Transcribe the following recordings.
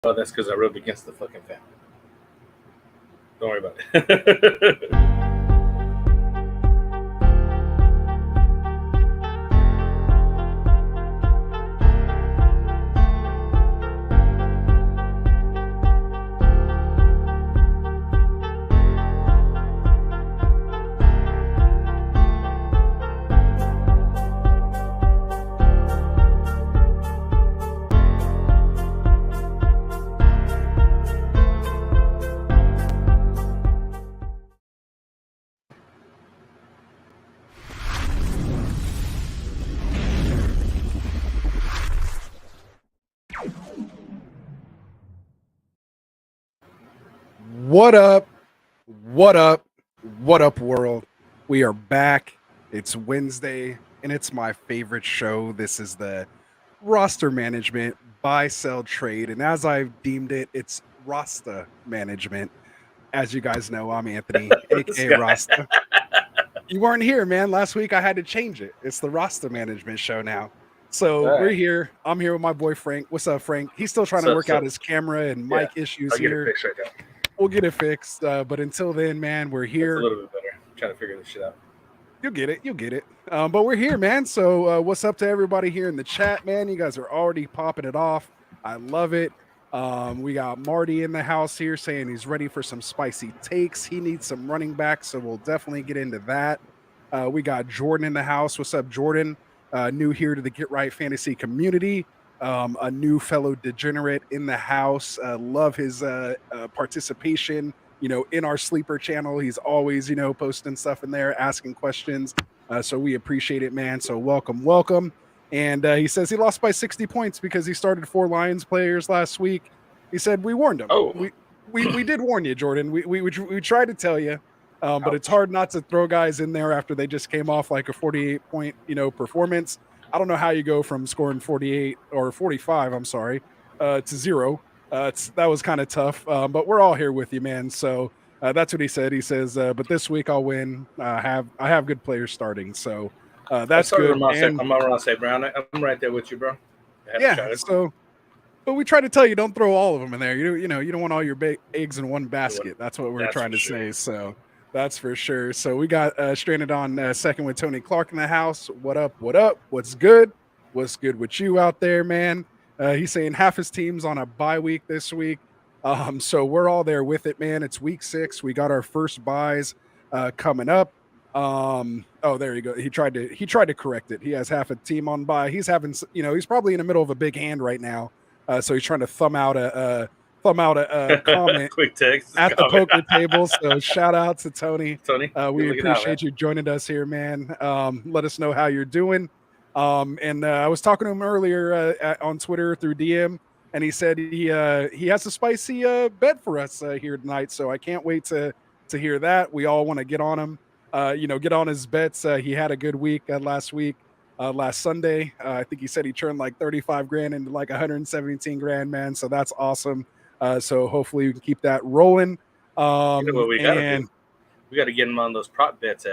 Oh, that's because I rubbed against the fucking fan. Don't worry about it. What up? What up? What up, world? We are back. It's Wednesday, and it's my favorite show. This is the roster management, buy, sell, trade. And as I've deemed it, it's Rasta management. As you guys know, I'm Anthony, aka Rasta. You weren't here, man. Last week I had to change it. It's the Rasta management show now. So we're here. I'm here with my boy Frank. What's up, Frank? He's still trying to work out his camera and mic issues here. I'll get it fixed right now. We'll get it fixed. But until then, man, we're here. It's a little bit better. I'm trying to figure this shit out. You'll get it. You'll get it. But we're here, man. So what's up to everybody here in the chat, man? You guys are already popping it off. I love it. We got Marty in the house here saying he's ready for some spicy takes. He needs some running backs, so we'll definitely get into that. We got Jordan in the house. What's up, Jordan? New here to the Get Right Fantasy community. A new fellow degenerate in the house. Love his participation, in our sleeper channel. He's always, posting stuff in there, asking questions. So we appreciate it, man. So welcome. And he says he lost by 60 points because he started 4 Lions players last week. He said we warned him. Oh, we did warn you, Jordan. We tried to tell you, but it's hard not to throw guys in there after they just came off like a 48-point, performance. I don't know how you go from scoring 48 or 45, I'm sorry, to 0. That was kind of tough, but we're all here with you, man. So that's what he said. He says, but this week I'll win. I have good players starting, so that's good. I'm around say Brown. I'm right there with you, bro. Yeah. So, but we try to tell you don't throw all of them in there. You don't want all your eggs in one basket. That's what we're trying to say. So. That's for sure. So we got Stranded on second with Tony Clark in the house. What up? What's good? What's good with you out there, man? He's saying half his team's on a bye week this week. So we're all there with it, man. It's week 6. We got our first buys coming up. Oh, there you go. He tried to correct it. He has half a team on bye. He's having, he's probably in the middle of a big hand right now. So he's trying to thumb out a comment quick text at the poker table. So shout out to Tony. We appreciate you joining us here, man. Let us know how you're doing. And I was talking to him earlier on Twitter through DM, and he said he has a spicy bet for us here tonight. So I can't wait to hear that. We all want to get on him, get on his bets. He had a good week last Sunday. I think he said he turned like 35 grand into like 117 grand, man. So that's awesome. So hopefully we can keep that rolling. What we gotta do? We got to get him on those prop bets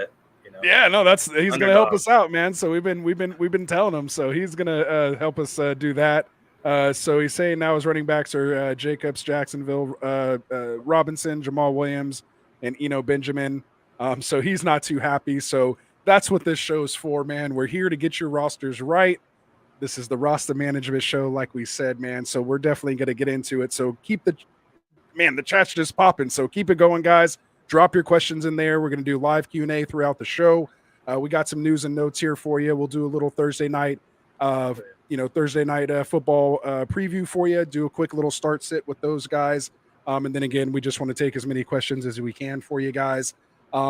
Yeah, no, he's gonna help us out, man. So we've been telling him. So he's gonna help us do that. So he's saying now his running backs are Jacobs, Jacksonville, Robinson, Jamal Williams, and Eno Benjamin. So he's not too happy. So that's what this show's for, man. We're here to get your rosters right. This is the roster management show, like we said, man. So we're definitely going to get into it. So the chat's just popping. So keep it going, guys. Drop your questions in there. We're going to do live Q&A throughout the show. We got some news and notes here for you. We'll do a little Thursday night football preview for you. Do a quick little start sit with those guys. And then again, we just want to take as many questions as we can for you guys.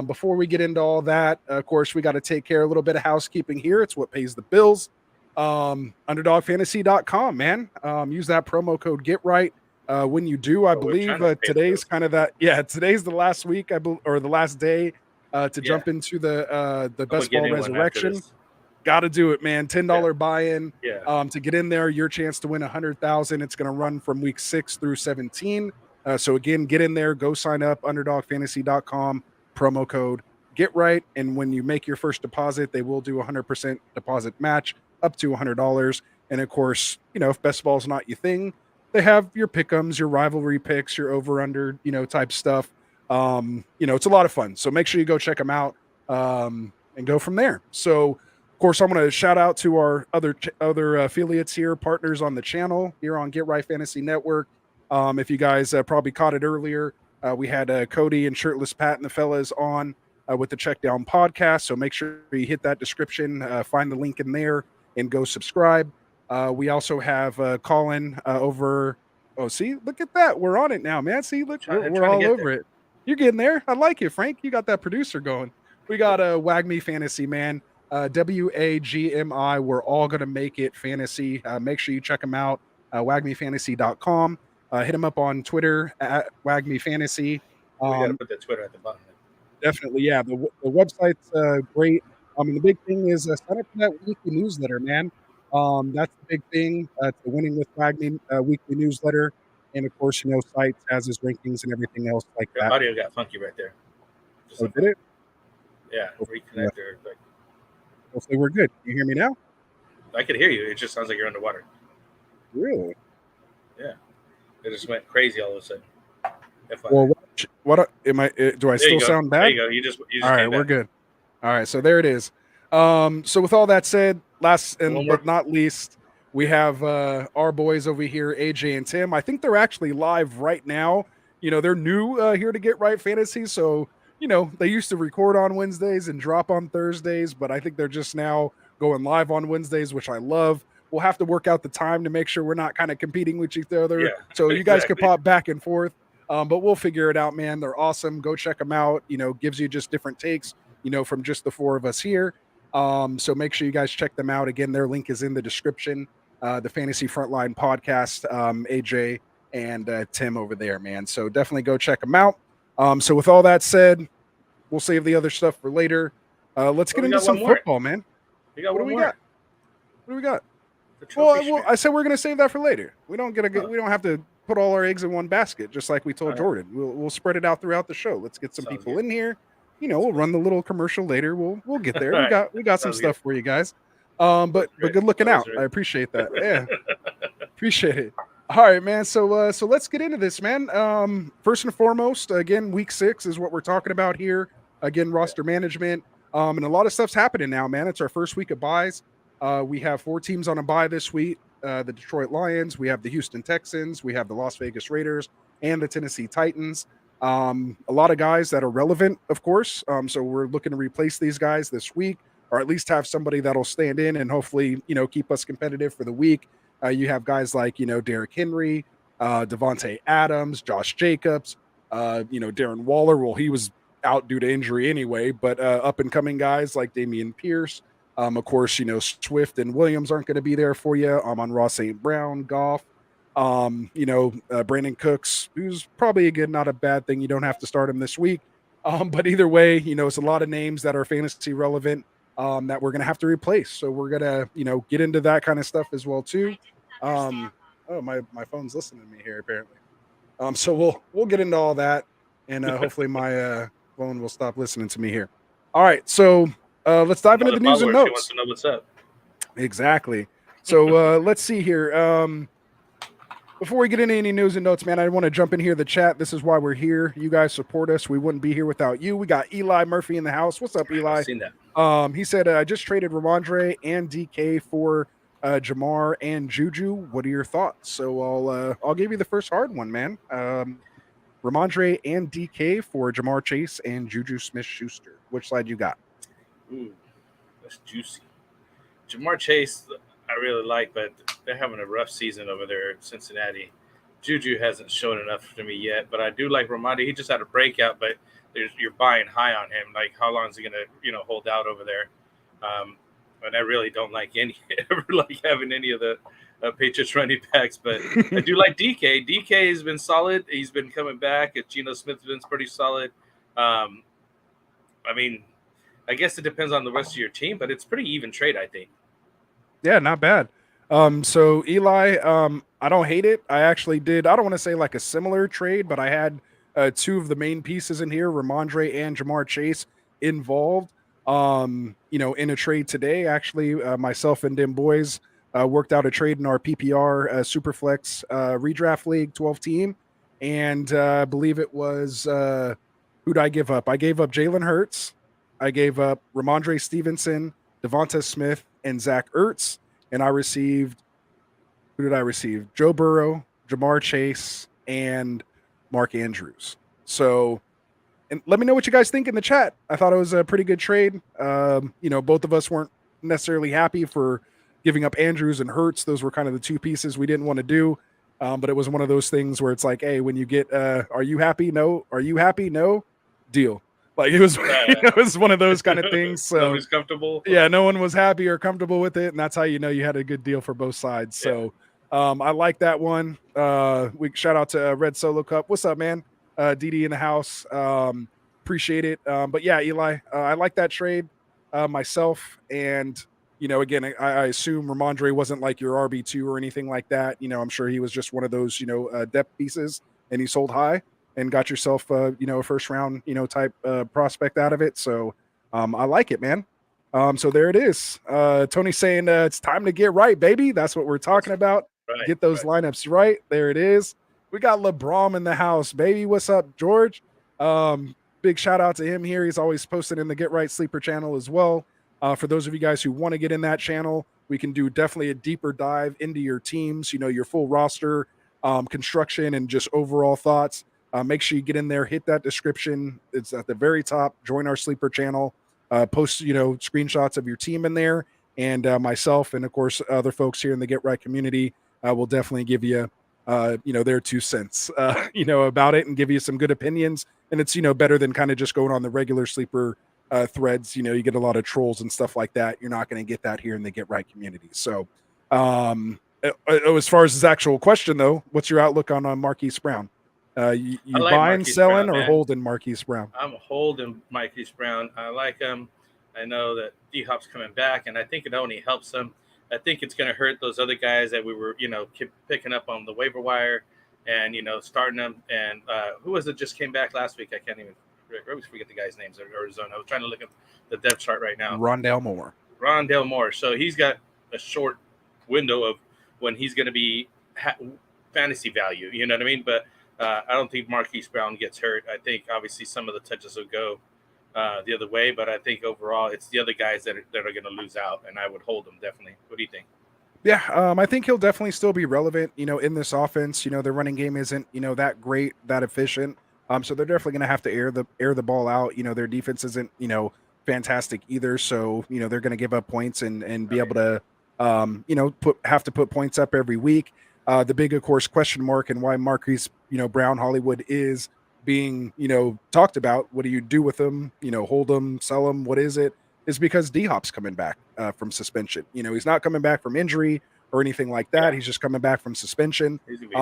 Before we get into all that, of course, we got to take care of a little bit of housekeeping here. It's what pays the bills. Underdogfantasy.com, man. Use that promo code Get Right. When you do, I believe today's kind of that. Yeah, today's the last week, or the last day to jump into the best ball resurrection. Got to do it, man. $10 buy-in. Yeah. To get in there, your chance to win $100,000. It's going to run from week 6 through 17. So again, get in there, go sign up. Underdogfantasy.com. Promo code Get Right, and when you make your first deposit, they will do a 100% deposit match up to $100. And of course, if best ball's not your thing, they have your pick'ems, your rivalry picks, your over under, type stuff. It's a lot of fun. So make sure you go check them out and go from there. So, of course, I'm going to shout out to our other affiliates here, partners on the channel here on Get Right Fantasy Network. If you guys probably caught it earlier, we had Cody and Shirtless Pat and the fellas on with the Check Down podcast. So make sure you hit that description, find the link in there, and go subscribe. We also have Colin over. Oh, see, look at that. We're on it now, man. See, look, we're all over it. You're getting there. I like it, Frank. You got that producer going. We got WAGMI Fantasy, man. WAGMI. We're all going to make it fantasy. Make sure you check them out. WAGMIFantasy.com. Hit them up on Twitter at WAGMI Fantasy. We got to put that Twitter at the bottom. Definitely, yeah. The website's great. The big thing is sign up for that weekly newsletter, man. That's the big thing. It's the Winning with WAGMI weekly newsletter. And of course, sites has his rankings and everything else like that. Audio got funky right there. Oh, did it? Yeah, reconnector. Hopefully we're good. Can you hear me now? I could hear you. It just sounds like you're underwater. Really? Yeah. It just went crazy all of a sudden. Well, what am I? Do I still sound bad? There you go. You just all right, we're good. All right, so there it is. So with all that said, last and but not least, we have our boys over here, AJ and Tim. I think they're actually live right now. They're new here to Get Right Fantasy, so they used to record on Wednesdays and drop on Thursdays, but I think they're just now going live on Wednesdays, which I love. We'll have to work out the time to make sure we're not kind of competing with each other. Yeah, so you guys can pop back and forth. But we'll figure it out, man. They're awesome. Go check them out. Gives you just different takes, from just the four of us here. So make sure you guys check them out. Again, their link is in the description. The Fantasy Frontline podcast, AJ and Tim over there, man. So definitely go check them out. So with all that said, we'll save the other stuff for later. Let's get into some football, man. What do we got? What do we got? Well, I said we're going to save that for later. We don't have to put all our eggs in one basket, just like we told Jordan. We'll spread it out throughout the show. Let's get some people in here. We'll run the little commercial later. We'll get there. We got some stuff for you guys. But good looking out. I appreciate that. Yeah, appreciate it. All right, man. So let's get into this, man. First and foremost, again, week 6 is what we're talking about here. Again, roster management, and a lot of stuff's happening now, man. It's our first week of buys. We have 4 teams on a bye this week. The Detroit Lions, we have the Houston Texans, we have the Las Vegas Raiders, and the Tennessee Titans. A lot of guys that are relevant, of course. So we're looking to replace these guys this week, or at least have somebody that'll stand in and hopefully, keep us competitive for the week. You have guys like, Derrick Henry, Devontae Adams, Josh Jacobs, Darren Waller. Well, he was out due to injury anyway, but up and coming guys like Dameon Pierce. Of course, Swift and Williams aren't going to be there for you. On Ross St. Brown, Goff, Brandon Cooks, who's probably a good, not a bad thing. You don't have to start him this week. But either way, it's a lot of names that are fantasy relevant that we're going to have to replace. So we're going to, get into that kind of stuff as well, too. Oh, my phone's listening to me here, apparently. So we'll get into all that, and hopefully my phone will stop listening to me here. All right, so let's dive into the news and notes. She wants to know what's up. Exactly. So let's see here. Before we get into any news and notes, man, I want to jump in here, the chat. This is why we're here. You guys support us. We wouldn't be here without you. We got Eli Murphy in the house. What's up, Eli? I've seen that. He said, I just traded Ramondre and DK for Jamar and Juju. What are your thoughts? So I'll give you the first hard one, man. Ramondre and DK for Jamar Chase and Juju Smith-Schuster. Which side you got? Ooh, that's juicy. Jamar Chase, I really like, but they're having a rough season over there at Cincinnati. Juju hasn't shown enough for me yet, but I do like Ramondre. He just had a breakout, but you're buying high on him. Like, how long is he going to, hold out over there? And I really don't like having any of the Patriots running backs, but I do like DK. DK has been solid. He's been coming back. Geno Smith's been pretty solid. I guess it depends on the rest of your team, but it's pretty even trade, I think. Yeah, not bad. So Eli, I don't hate it. I actually did. I don't want to say like a similar trade, but I had 2 of the main pieces in here, Ramondre and Jamar Chase, involved. In a trade today. Actually, myself and Dim Boys worked out a trade in our PPR Superflex redraft league 12 team. And I believe it was who'd I give up? I gave up Jalen Hurts. I gave up Ramondre Stevenson, Devonta Smith, and Zach Ertz. And I received, who did I receive? Joe Burrow, Jamar Chase, and Mark Andrews. So, and let me know what you guys think in the chat. I thought it was a pretty good trade. Both of us weren't necessarily happy for giving up Andrews and Hurts. Those were kind of the two pieces we didn't want to do. But it was one of those things where it's like, hey, when you get, are you happy? No. Are you happy? No. Deal. Like it was, it was one of those kind of things. So nobody's comfortable. Yeah, no one was happy or comfortable with it, and that's how you know you had a good deal for both sides. So I like that one. We shout out to Red Solo Cup. What's up, man? DD in the house. Appreciate it. But yeah, Eli, I like that trade myself. And again, I assume Ramondre wasn't like your RB2 or anything like that. I'm sure he was just one of those depth pieces, and he sold high and got yourself a first round type prospect out of it. So I like it, man. So there it is. Tony's saying it's time to get right, baby. That's what we're talking about. Right, get those lineups right. There it is. We got LeBron in the house, baby. What's up, George? Big shout out to him here. He's always posted in the Get Right Sleeper channel as well. For those of you guys who want to get in that channel, we can do definitely a deeper dive into your teams, your full roster, construction, and just overall thoughts. Make sure you get in there, hit that description. It's at the very top. Join our Sleeper channel. Post screenshots of your team in there, and myself and of course other folks here in the Get Right community will definitely give you their 2 cents about it and give you some good opinions. And it's better than kind of just going on the regular Sleeper threads. You get a lot of trolls and stuff like that. You're not going to get that here in the Get Right community. So as far as his actual question though, what's your outlook on Marquis Brown? You like buying, selling, Brown, or holding Marquis Brown? I'm holding Marquis Brown. I like him. I know that D-Hop's coming back, and I think it only helps him. I think it's going to hurt those other guys that we were, keep picking up on the waiver wire and, starting them. And who was it just came back last week? I can't even I always forget the guy's names in Arizona. I was trying to look at the depth chart right now. Rondale Moore. So he's got a short window of when he's going to be fantasy value. You know what I mean? But I don't think Marquis Brown gets hurt. I think obviously some of the touches will go the other way, but I think overall it's the other guys that are going to lose out, and I would hold them definitely. What do you think? Yeah, I think he'll definitely still be relevant, in this offense. Their running game isn't, that great, that efficient. So they're definitely going to have to air the ball out. Their defense isn't, fantastic either. So, they're going to give up points and be able to, have to put points up every week. The big, of course, question mark and why Marquis, Brown Hollywood is being, talked about. What do you do with them? Hold them, sell them. What is it? Is because D-Hop's coming back from suspension. He's not coming back from injury or anything like that. Yeah. He's just coming back from suspension.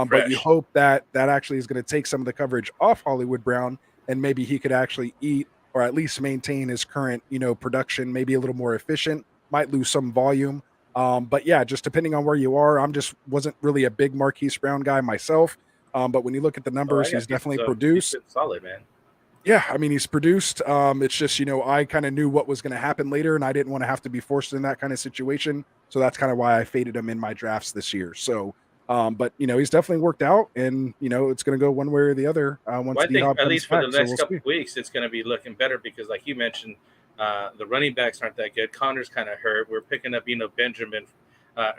But you hope that actually is going to take some of the coverage off Hollywood Brown, and maybe he could actually eat or at least maintain his current, production, maybe a little more efficient, might lose some volume. But yeah, just depending on where you are, wasn't really a big Marquis Brown guy myself. But when you look at the numbers, he's definitely produced. He's solid, man. Yeah, I mean, he's produced. It's just, I kind of knew what was going to happen later, and I didn't want to have to be forced in that kind of situation. So that's kind of why I faded him in my drafts this year. So, but, he's definitely worked out, and, it's going to go one way or the other. Once I think at least for the next couple of weeks, it's going to be looking better because, like you mentioned, the running backs aren't that good. Connor's kind of hurt. We're picking up, Benjamin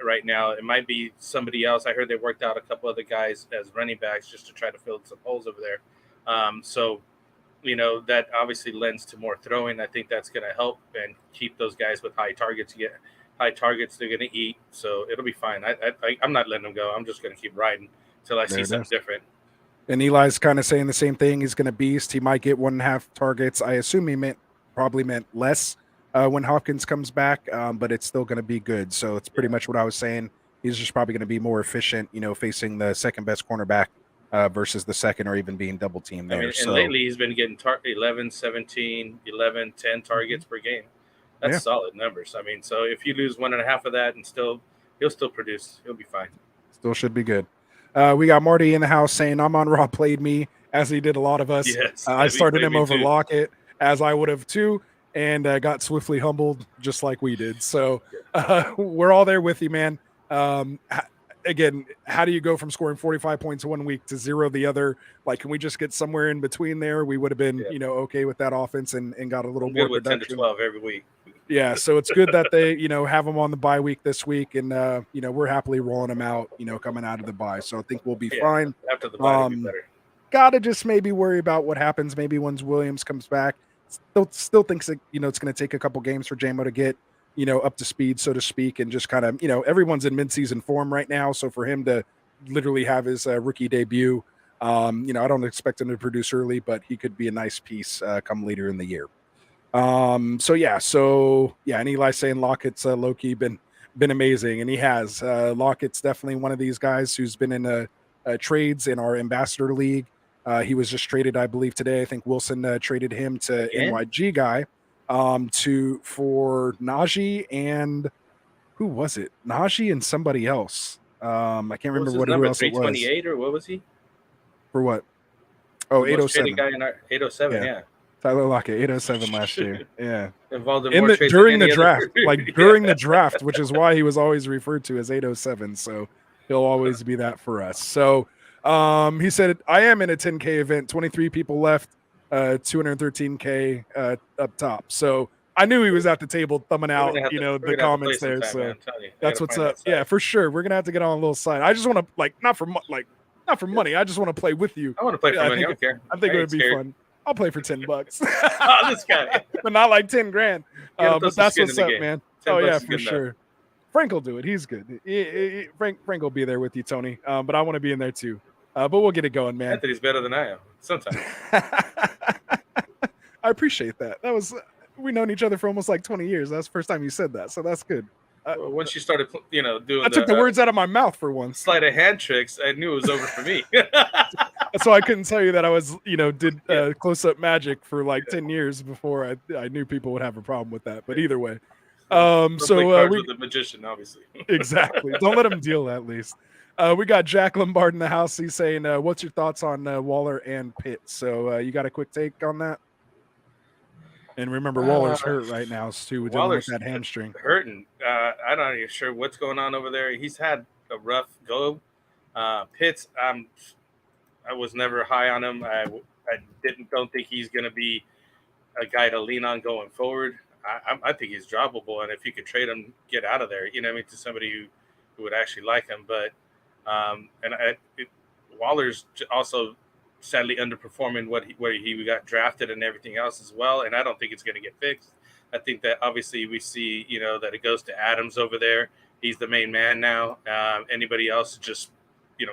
right now. It might be somebody else. I heard they worked out a couple other guys as running backs just to try to fill some holes over there. So, that obviously lends to more throwing. I think that's going to help and keep those guys with high targets. You get high targets, they're going to eat. So it'll be fine. I'm not letting them go. I'm just going to keep riding until I see something different. And Eli's kind of saying the same thing. He's going to beast. He might get 1.5 targets. I assume he probably meant less when Hopkins comes back, but it's still going to be good. So it's pretty much what I was saying. He's just probably going to be more efficient, facing the second best cornerback versus the second or even being double teamed there. And lately he's been getting 11, 17, 11, 10 targets per game. That's solid numbers. I mean, so if you lose 1.5 of that and he'll still produce, he'll be fine. Still should be good. We got Marty in the house saying I'm on Raw played me, as he did a lot of us. Yes, I started him over Lockett, as I would have too, and got swiftly humbled just like we did. So we're all there with you, man. Again, how do you go from scoring 45 points 1 week to 0 the other? Like, can we just get somewhere in between there? We would have been, okay with that offense and got a little I'm more good with 10 to production. 12 every week. Yeah, so it's good that they, have them on the bye week this week, and we're happily rolling them out, coming out of the bye. So I think we'll be fine. After the bye, it'll be better. Gotta just maybe worry about what happens. Maybe once Williams comes back, still thinks that it's going to take a couple games for JMO to get up to speed, so to speak, and just kind of everyone's in midseason form right now. So for him to literally have his rookie debut, I don't expect him to produce early, but he could be a nice piece come later in the year. And Eli's saying Lockett's low-key been amazing, and he has. Lockett's definitely one of these guys who's been in trades in our ambassador league. He was just traded, I believe, today. I think Wilson traded him to NYG guy for Najee and who was it? Najee and somebody else. I can't remember who else it was. 328 or what was he? For what? Oh, the 807. Guy in our 807, yeah. Tyler Lockett, 807 last year. Yeah. Involved in more trades during the draft. During the draft, which is why he was always referred to as 807. So he'll always be that for us. So he said, I am in a 10K event, 23 people left, 213K up top. So I knew he was at the table thumbing out, the comments there. So that's what's up. Yeah, for sure. We're going to have to get on a little side. I just want to not for money. I just want to play with you. I want to play for money. I don't care. I think it would be fun. I'll play for $10. Oh, this guy. But not like 10 grand. But that's what's up, man. Oh yeah, for sure. Frank will do it. He's good. Frank will be there with you, Tony. But I want to be in there too. But we'll get it going, man. Anthony's better than I am sometimes. I appreciate that. We've known each other for almost like 20 years. That's the first time you said that, so that's good. Once you started, doing, I took the words out of my mouth for once. Sleight of hand tricks. I knew it was over for me. That's why I couldn't tell you that I was, did close-up magic for like 10 years before I knew people would have a problem with that. But either way, with the magician, obviously. Exactly. Don't let him deal at least. We got Jack Lombard in the house. He's saying, "What's your thoughts on Waller and Pitts?" So you got a quick take on that? And remember, Waller's hurt right now too, dealing with that hamstring. Hurting. I'm not even sure what's going on over there. He's had a rough go. Pitts, I was never high on him. I don't think he's going to be a guy to lean on going forward. I think he's droppable, and if you could trade him, get out of there. To somebody who would actually like him. But Waller's also sadly underperforming where he got drafted and everything else as well, and I don't think it's going to get fixed. I think that obviously we see that it goes to Adams over there. He's the main man now. Anybody else just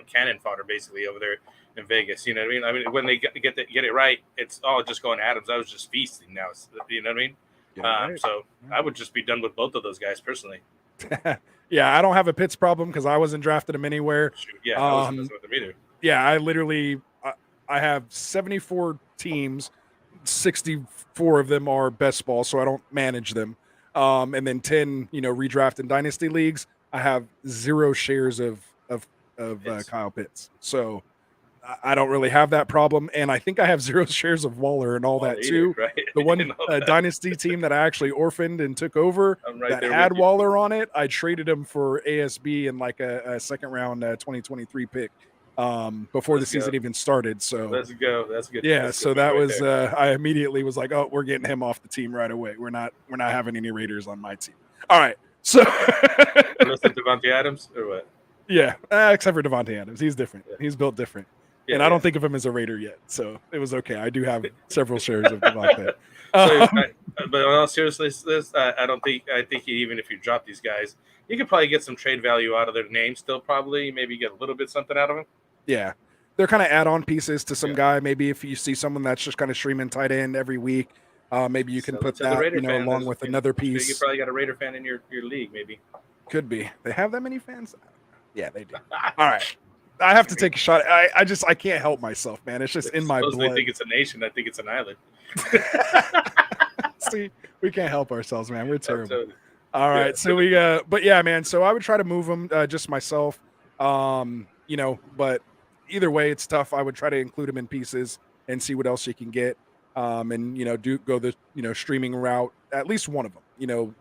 cannon fodder basically over there in Vegas. You know what I mean? When they get it right, it's all just going Adams. I was just feasting now. You know what I mean? Right. So I would just be done with both of those guys personally. Yeah, I don't have a Pitts problem because I wasn't drafted him anywhere. Yeah, I wasn't with them either. Yeah, I literally I have 74 teams, 64 of them are best ball, so I don't manage them. And then 10, redraft and dynasty leagues. I have 0 shares of Kyle Pitts, so I don't really have that problem. And I think I have 0 shares of Waller and all that too. Right? The one dynasty team that I actually orphaned and took over that had Waller on it, I traded him for ASB in like a second round 2023 pick. Before the season even started. So let's go. That's good. Yeah. That's so good that right was, there. I immediately was like, oh, we're getting him off the team right away. We're not having any Raiders on my team. All right. So listen to Devontae Adams or what? Yeah. Except for Devontae Adams. He's different. Yeah. He's built different. Yeah, and I don't think of him as a Raider yet. So it was okay. I do have several shares of Devontae. But in all seriousness, I think even if you drop these guys, you could probably get some trade value out of their name still, probably. Maybe get a little bit something out of them. Yeah. They're kind of add-on pieces to some guy. Maybe if you see someone that's just kind of streaming tight end every week, maybe you can put that, along with another piece. You probably got a Raider fan in your league, maybe. Could be. They have that many fans? Yeah, they do. All right. I have to take a shot. I can't help myself, man. It's just in my blood. I think it's a nation. I think it's an island. See, we can't help ourselves, man. We're terrible. All right. So but yeah, man. So I would try to move them just myself. But either way, it's tough. I would try to include them in pieces and see what else you can get. And go the streaming route, at least one of them.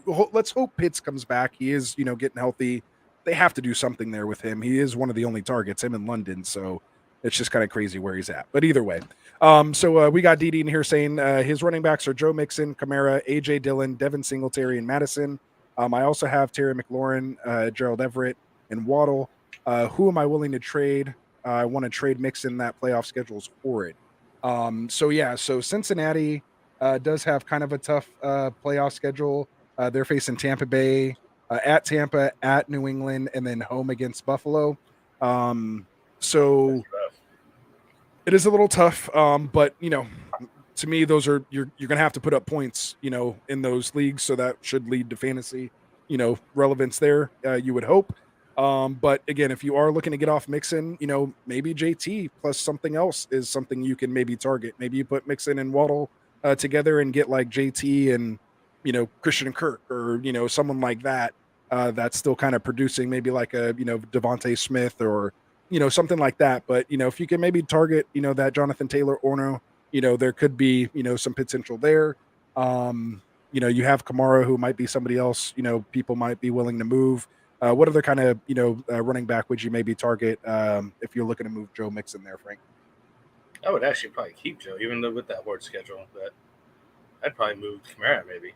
Let's hope Pitts comes back. He is getting healthy. they have to do something there with him. He is one of the only targets, him in London. So it's just kind of crazy where he's at. But either way, so we got DD in here saying his running backs are Joe Mixon, Kamara, AJ Dillon, Devin Singletary, and Madison. I also have Terry McLaurin, Gerald Everett, and Waddle. Who am I willing to trade? I want to trade Mixon. That playoff schedule is horrid. So Cincinnati does have kind of a tough playoff schedule. They're facing Tampa Bay, at Tampa, at New England, and then home against Buffalo. So it is a little tough, but to me, those are you're gonna have to put up points, in those leagues, so that should lead to fantasy, relevance there. You would hope. But again, if you are looking to get off Mixon, maybe JT plus something else is something you can maybe target. Maybe you put Mixon and Waddle together and get like JT and Christian Kirk or someone like that that's still kind of producing, maybe like a Devontae Smith or something like that. But if you can maybe target that Jonathan Taylor Orno, there could be some potential there. You have Kamara, who might be somebody else people might be willing to move. What other kind of running back would you maybe target if you're looking to move Joe Mixon there, Frank? I would actually probably keep Joe, even though with that horde schedule. But I'd probably move Kamara maybe,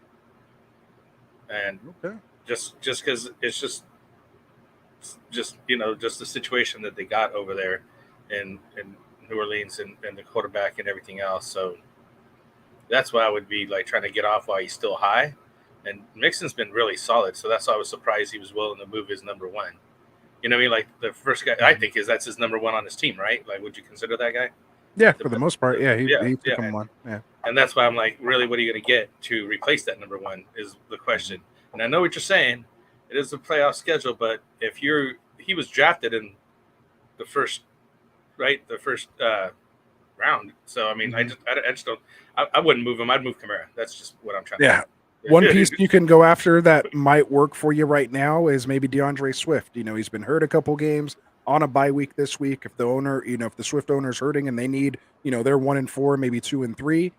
and just because it's just the situation that they got over there in New Orleans and the quarterback and everything else. So that's why I would be like trying to get off while he's still high. And Mixon's been really solid, so that's why I was surprised he was willing to move his number one. You know what I mean? Like the first guy, I think that's his number one on his team, right? Like, would you consider that guy? Yeah, for the most part, yeah, he took him one. Yeah, and that's why I'm like, really, what are you going to get to replace that number one is the question. And I know what you're saying; it is a playoff schedule, but if he was drafted in the first round. So I mean, I just don't. I wouldn't move him. I'd move Kamara. That's just what I'm trying to do. One piece you can go after that might work for you right now is maybe Deandre Swift. He's been hurt a couple games on a bye week this week. If the owner, if the Swift owner is hurting and they need, they're 1-4, maybe 2-3,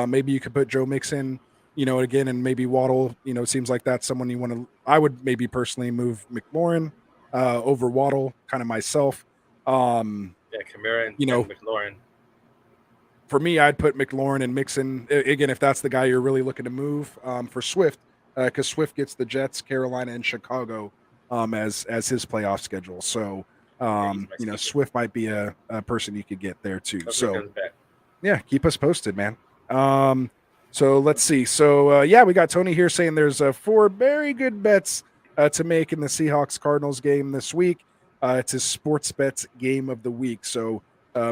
maybe you could put Joe Mixon, again, and maybe Waddle. It seems like that's someone you want to. I would maybe personally move McLaurin over Waddle, kind of myself. Kamara and McLaurin. For me, I'd put McLaurin and Mixon again if that's the guy you're really looking to move for Swift, because Swift gets the Jets, Carolina, and Chicago as his playoff schedule. So Swift might be a person you could get there too. So yeah, keep us posted, man. So let's see. So we got Tony here saying there's 4 very good bets to make in the Seahawks Cardinals game this week. It's his sports bets game of the week. So.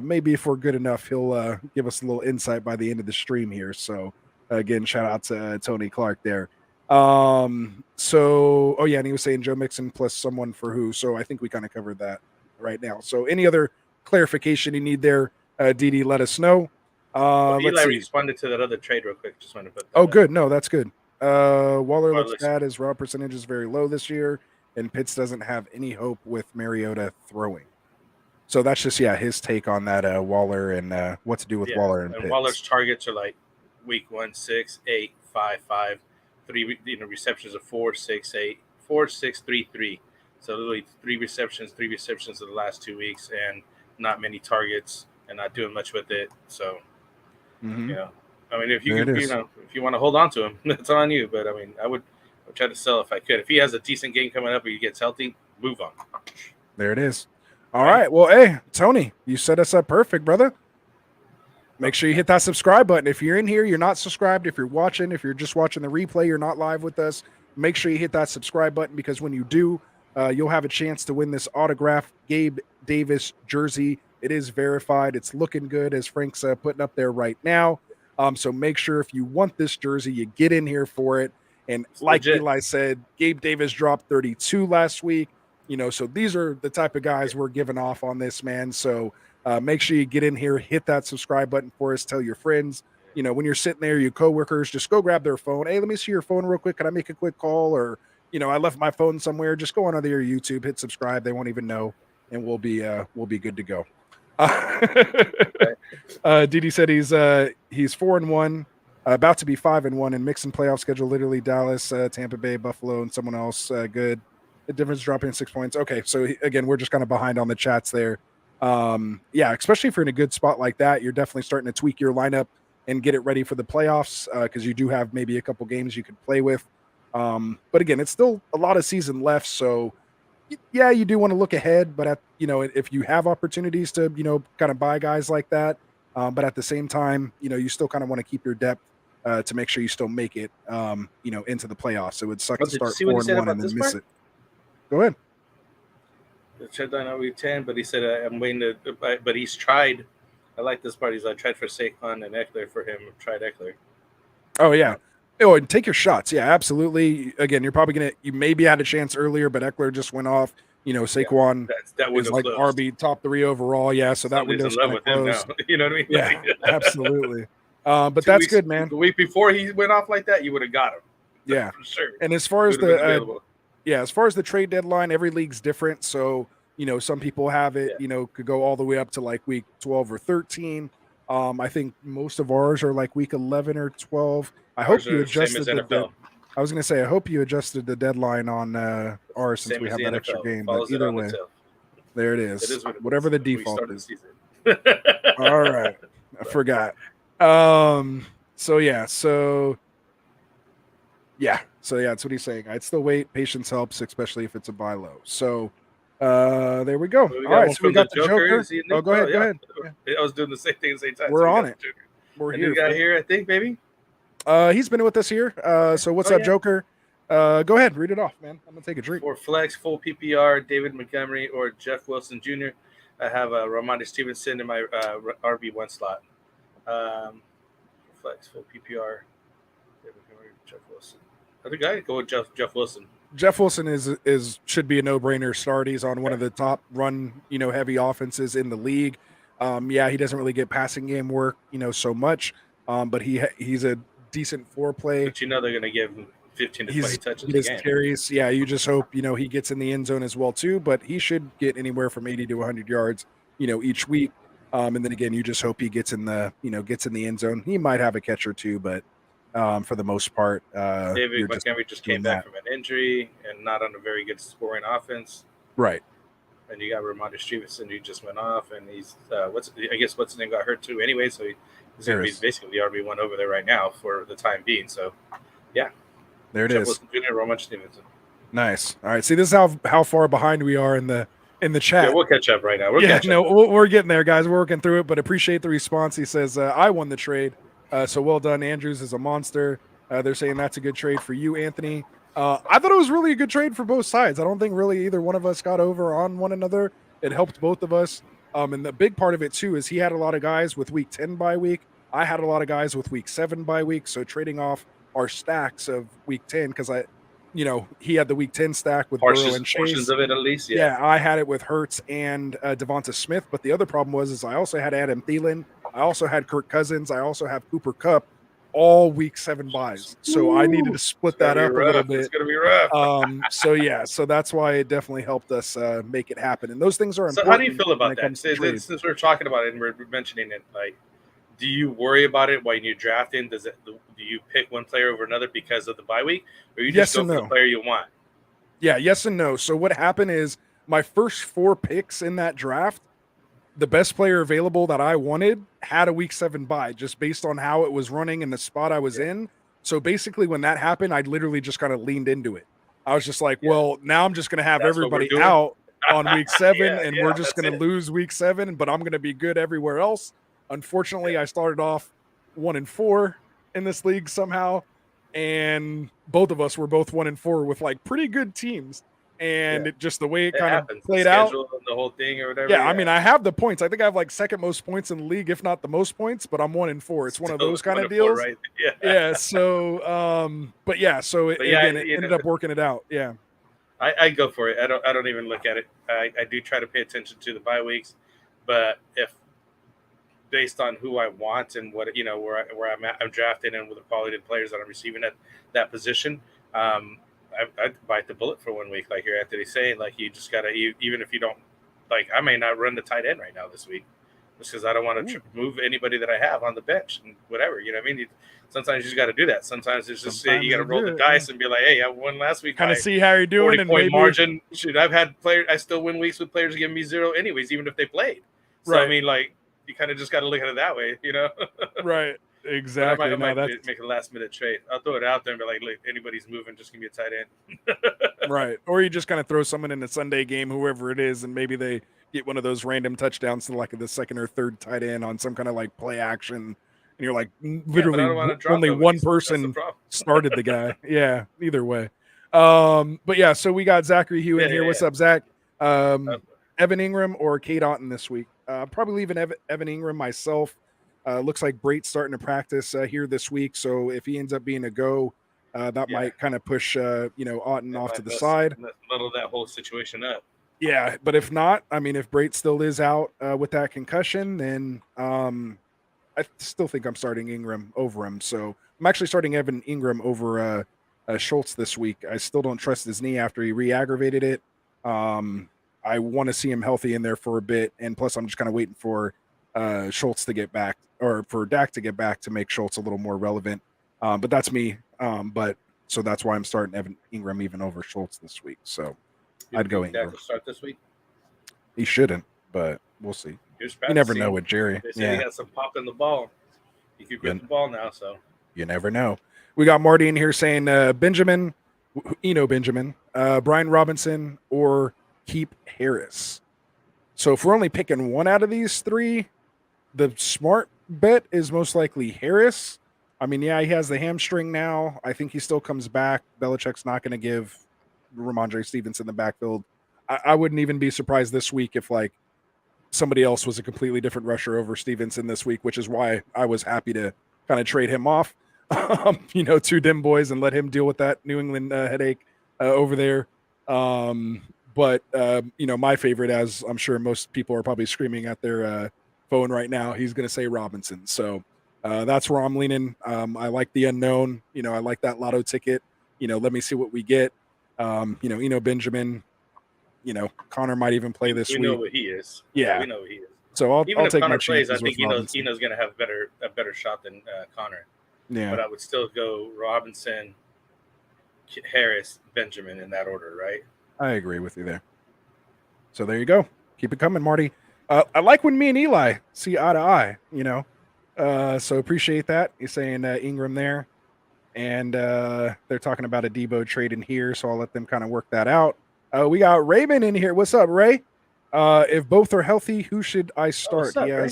Maybe if we're good enough, he'll give us a little insight by the end of the stream here. So, again, shout out to Tony Clark there. And he was saying Joe Mixon plus someone for who. So I think we kind of covered that right now. So any other clarification you need there, DD, let us know. Eli responded to that other trade real quick. Just wanted to put good. No, that's good. Waller looks bad. His raw percentage is very low this year, and Pitts doesn't have any hope with Mariota throwing. So that's just his take on that Waller and what to do with Waller and Pitts. Waller's targets are like week 1, 6, 8, 5, 5, 3 receptions of 4, 6, 8, 4, 6, 3, 3. So literally 3 receptions of the last 2 weeks, and not many targets, and not doing much with it. So I mean, if you can, if you want to hold on to him, that's on you. But I mean, I would try to sell if I could. If he has a decent game coming up or he gets healthy, move on. There it is. All right. Well, hey, Tony, you set us up perfect, brother. Make sure you hit that subscribe button. If you're in here, you're not subscribed. If you're just watching the replay, you're not live with us, make sure you hit that subscribe button, because when you do, you'll have a chance to win this autographed Gabe Davis jersey. It is verified. It's looking good, as Frank's putting up there right now. So make sure if you want this jersey, you get in here for it. And like Eli said, Gabe Davis dropped 32 last week. So these are the type of guys we're giving off on this, man. So make sure you get in here, hit that subscribe button for us. Tell your friends, when you're sitting there, your coworkers, just go grab their phone. Hey, let me see your phone real quick. Can I make a quick call? Or, I left my phone somewhere. Just go on to your YouTube, hit subscribe. They won't even know, and we'll be good to go. Didi said he's 4-1, about to be 5-1, and Mixon playoff schedule. Literally Dallas, Tampa Bay, Buffalo, and someone else. Good. The difference dropping 6 points. Okay, so again, we're just kind of behind on the chats there. Yeah, especially if you're in a good spot like that, you're definitely starting to tweak your lineup and get it ready for the playoffs because you do have maybe a couple games you could play with. But again, it's still a lot of season left, so yeah, you do want to look ahead. But if you have opportunities to kind of buy guys like that, but at the same time, you still kind of want to keep your depth to make sure you still make it, into the playoffs. It would suck Oh, to did you start see what he said 4-1 about and then this miss part? it. Go ahead. The deadline on week 10, but he said I'm waiting to. But he's tried. I like this part. He's like tried for Saquon and Eckler for him. Tried Eckler. Oh yeah. Oh, and take your shots. Yeah, absolutely. Again, you're probably you maybe had a chance earlier, but Eckler just went off. Saquon That is window like closed. RB top 3 overall. Yeah, so that Somebody's in window's love kind of with him now. closed. You know what I mean? Yeah, absolutely. But 2 that's weeks, good, man. The week before he went off like that, you would have got him. Yeah, for sure. and as far He as would have been the available. as far as the trade deadline, every league's different. So some people have it. Could go all the way up to like week 12 or 13. I think most of ours are like week 11 or 12. I hope Ours you are the same as adjusted NFL. I was going to say, I hope you adgested the deadline on ours since Same we as have the that NFL. extra game. But Follows it either on way, itself. there it It is. is what it Whatever is. the We default started the is. season. All right. I forgot. So yeah. So that's what he's saying. I'd still wait. Patience helps, especially if it's a buy low. So there we go. We All right. one So we from got the the Joker. Is he in Oh, there? go ahead. Yeah. Go ahead. Yeah. I was doing the same thing at the same time. We're so we on got it. the Joker. We're A here. new guy here, I think, baby. He's been with us here. So what's up, Joker? Go ahead, read it off, man. I'm gonna take a drink. For flex, full PPR, David Montgomery or Jeff Wilson Jr. I have Ramondre Stevenson in my RB1 slot. Flex, full PPR, David Montgomery, Jeff Wilson. Other guy, go with Jeff Wilson. Jeff Wilson is should be a no-brainer start. He's on one of the top run, heavy offenses in the league. Yeah, he doesn't really get passing game work, so much. But he's a decent floor play. But they're going to give him 15 to 20 touches a game. Carries. Yeah, you just hope, he gets in the end zone as well too, but he should get anywhere from 80 to 100 yards, each week. And then again, you just hope he gets in the end zone. He might have a catch or two, but for the most part, David Montgomery just came back from an injury and not on a very good scoring offense. Right. And you got Ramondre Stevenson who just went off, and he's what's his name got hurt too anyway, so he's going to be basically the RB1 over there right now for the time being. So, yeah, there it Jeff is. Wilson Jr., Ramondre Stevenson. Nice. All right. See, this is how far behind we are in the chat. Yeah, we'll catch up right now. We're getting there, guys. We're working through it, but appreciate the response. He says, I won the trade. So well done. Andrews is a monster. They're saying that's a good trade for you, Anthony. I thought it was really a good trade for both sides. I don't think really either one of us got over on one another. It helped both of us. And the big part of it too is he had a lot of guys with week 10 bye week. I had a lot of guys with week 7 bye week. So trading off our stacks of week 10, because he had the week 10 stack with Burrow and Chase. Portions of it at least, yeah. I had it with Hurts and Devonta Smith. But the other problem was I also had Adam Thielen. I also had Kirk Cousins. I also have Cooper Kupp, all week 7 buys. So I needed to split that up a little bit. It's going to be rough. So that's why it definitely helped us make it happen. And those things are important. So how do you feel about that? Since we're talking about it and we're mentioning it, like, do you worry about it when you're drafting? Do you pick one player over another because of the bye week, or you just go for the player you want? Yeah, yes and no. So what happened is my first 4 picks in that draft, the best player available that I wanted had a week 7 bye, just based on how it was running and the spot I was in. So basically when that happened, I literally just kind of leaned into it. I was just like, well, now I'm just going to have everybody out on week 7 and we're just going to lose week 7, but I'm going to be good everywhere else. Unfortunately, I started off 1-4 in this league somehow. And both of us were both 1-4 with like pretty good teams. And it just the way it kind of played out, the whole thing or whatever. Yeah, I mean, I have the points. I think I have like second most points in the league, if not the most points. But I'm 1-4. It's one of those kind of deals. Right? Yeah. So, but yeah. So it ended up working it out. Yeah. I go for it. I don't even look at it. I do try to pay attention to the bye weeks, but if based on who I want and what where I'm at, I'm drafted and with the quality of players that I'm receiving at that position. I'd bite the bullet for 1 week, like your Anthony saying. Like you just gotta, even if you don't, like I may not run the tight end right now this just because I don't want to move anybody that I have on the bench and whatever. You know what I mean? Sometimes you just got to do that. Sometimes it's just you got to roll the dice and be like, hey, I won last week. Kind of see how you're doing, and maybe margin. Shoot, I've had players. I still win weeks with players giving me 0, anyways, even if they played. So I mean, like, you kind of just got to look at it that way, you know? Right. Exactly. I might make a last minute trade. I'll throw it out there and be like, look, anybody's moving, just give me a tight end. Right. Or you just kind of throw someone in the Sunday game, whoever it is, and maybe they get one of those random touchdowns to like the second or third tight end on some kind of like play action. And you're like, literally only one person started the guy. Yeah. Either way. But yeah, so we got Zachary Hugh in here. What's up, Zach? Evan Ingram or Cade Otton this week? Probably leaving Evan Ingram myself. Looks like Brate's starting to practice here this week. So if he ends up being a go, that might kind of push, Otton off to the side. Muddle that whole situation up. Yeah, but if not, I mean, if Brate still is out with that concussion, then I still think I'm starting Ingram over him. So I'm actually starting Evan Ingram over Schultz this week. I still don't trust his knee after he re-aggravated it. I want to see him healthy in there for a bit, and plus I'm just kind of waiting for Schultz to get back, or for Dak to get back to make Schultz a little more relevant. But that's me. So that's why I'm starting Evan Ingram even over Schultz this week. So I'd go Ingram. Dak will start this week? He shouldn't, but we'll see. You never know with Jerry. They say he got some pop in the ball. He could grip the ball now, so you never know. We got Marty in here saying Benjamin, Benjamin, Brian Robinson, or keep Harris. So if we're only picking one out of these three, the smart bet is most likely Harris. I mean, yeah, he has the hamstring now. I think he still comes back. Belichick's not going to give Ramondre Stevenson the backfield. I wouldn't even be surprised this week if like somebody else was a completely different rusher over Stevenson this week, which is why I was happy to kind of trade him off, to them boys and let him deal with that New England headache over there. But my favorite, as I'm sure most people are probably screaming at their phone right now, he's going to say Robinson. So that's where I'm leaning. I like the unknown. I like that lotto ticket. Let me see what we get. Benjamin, Connor might even play this week. We know what he is. Yeah, we know what he is. So I'll if take Connor my plays, I chances think with Eno's going to have a better shot than Connor. Yeah, but I would still go Robinson, Harris, Benjamin in that order, right? I agree with you there. So there you go. Keep it coming, Marty. I like when me and Eli see eye to eye, so appreciate that. You're saying Ingram there. And they're talking about a Debo trade in here, so I'll let them kind of work that out. We got Raymond in here. What's up, Ray? If both are healthy, who should I start? Up, yeah,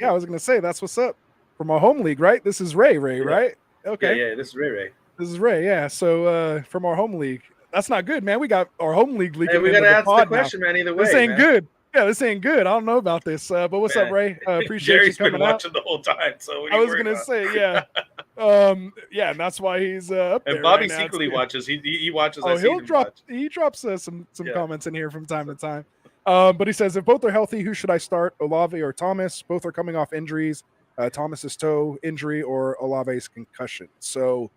I was going to say, that's what's up. From our home league, right? This is Ray, right? Okay. Yeah, this is Ray. This is Ray, yeah. So from our home league. That's not good, man. We got our home league league. Hey, we got to answer the question, man, either way. This ain't good. Yeah, this ain't good. I don't know about this. But what's up, Ray? Appreciate Jerry's you coming been watching the whole time. So I was gonna say, yeah. And that's why he's up there. And Bobby right secretly watches. He watches. Oh, he drops some comments in here from time to time. But he says, if both are healthy, who should I start? Olave or Thomas? Both are coming off injuries. Thomas's toe injury or Olave's concussion. So,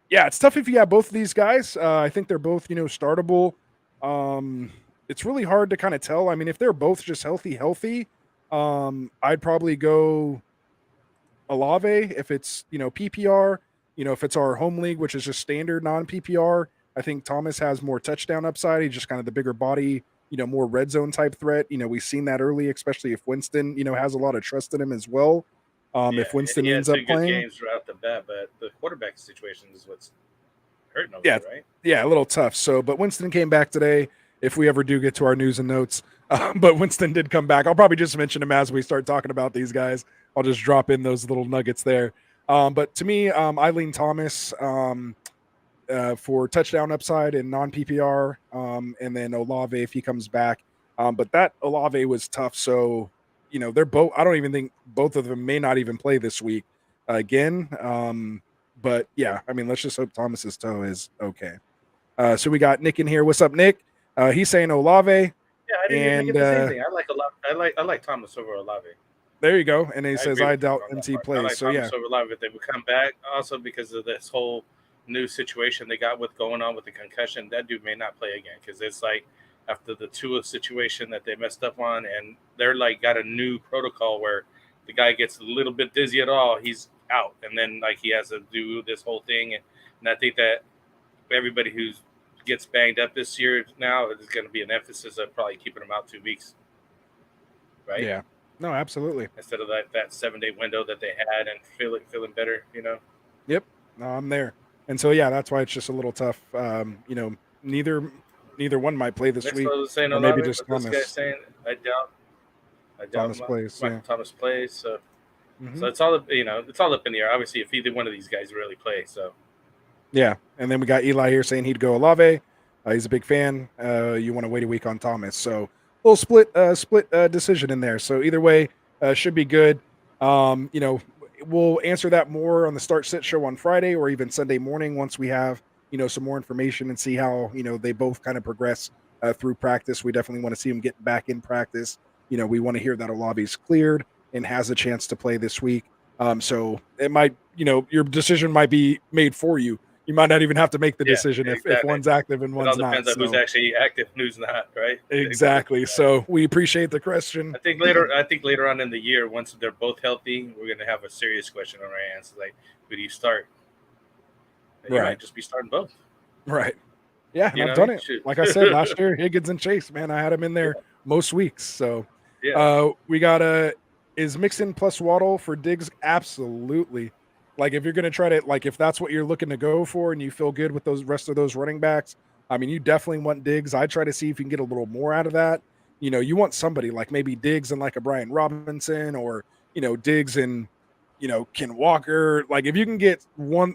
it's tough if you have both of these guys. I think they're both, startable. It's really hard to kind of tell. I mean, if they're both just healthy, I'd probably go Olave if it's, PPR. If it's our home league, which is just standard non-PPR, I think Thomas has more touchdown upside. He's just kind of the bigger body, more red zone type threat. We've seen that early, especially if Winston, has a lot of trust in him as well. If Winston ends up playing, good games right off the bat, but the quarterback situation is what's hurting over there, right? Yeah, a little tough. So, but Winston came back today. If we ever do get to our news and notes, but Winston did come back. I'll probably just mention him as we start talking about these guys. I'll just drop in those little nuggets there. But to me, I lean Thomas for touchdown upside and non-PPR, and then Olave if he comes back. But that Olave was tough. So, they're both. I don't even think both of them may not even play this week again. But yeah, I mean, let's just hope Thomas's toe is okay. So we got Nick in here. What's up, Nick? He's saying Olave. Yeah, I didn't even get the same thing. I like Olave. I like Thomas over Olave. There you go. And he says, I doubt MT plays. I like so Thomas over Olave, but they would come back also because of this whole new situation they got with going on with the concussion. That dude may not play again because it's like after the Tua situation that they messed up on, and they're like got a new protocol where the guy gets a little bit dizzy at all, he's out, and then like he has to do this whole thing, and I think that everybody who gets banged up this year now is going to be an emphasis of probably keeping them out 2 weeks, right? Yeah. No, absolutely. Instead of that 7-day window that they had and feeling better, Yep. No, I'm there. And so yeah, that's why it's just a little tough. Neither one might play this Next week. one was saying Or maybe just but this guy's Thomas. saying I doubt Thomas plays. Yeah. Thomas plays. So Mhm. so it's all it's all up in the air. Obviously, if either one of these guys really play, so Yeah. And then we got Eli here saying he'd go Olave. He's a big fan. You want to wait a week on Thomas. So little split decision in there. So either way, should be good. We'll answer that more on the Start Sit show on Friday or even Sunday morning once we have some more information and see how they both kind of progress through practice. We definitely want to see them get back in practice. We want to hear that Olave's cleared and has a chance to play this week. So it might your decision might be made for you. You might not even have to make the decision if one's active and one's not. It all depends on who's actually active and who's not, right? Exactly. So we appreciate the question. I think later on in the year, once they're both healthy, we're going to have a serious question on our hands. Like, who do you start? And you might just be starting both. Right. Yeah, and I've done it. Like I said last year, Higgins and Chase, man, I had him in there most weeks. So we got is Mixon plus Waddle for Diggs? Absolutely. Like if you're going to try to, like if that's what you're looking to go for and you feel good with those rest of those running backs, I mean, you definitely want Diggs. I try to see if you can get a little more out of that. You want somebody like maybe Diggs and like a Brian Robinson or, Diggs and, Ken Walker. Like if you can get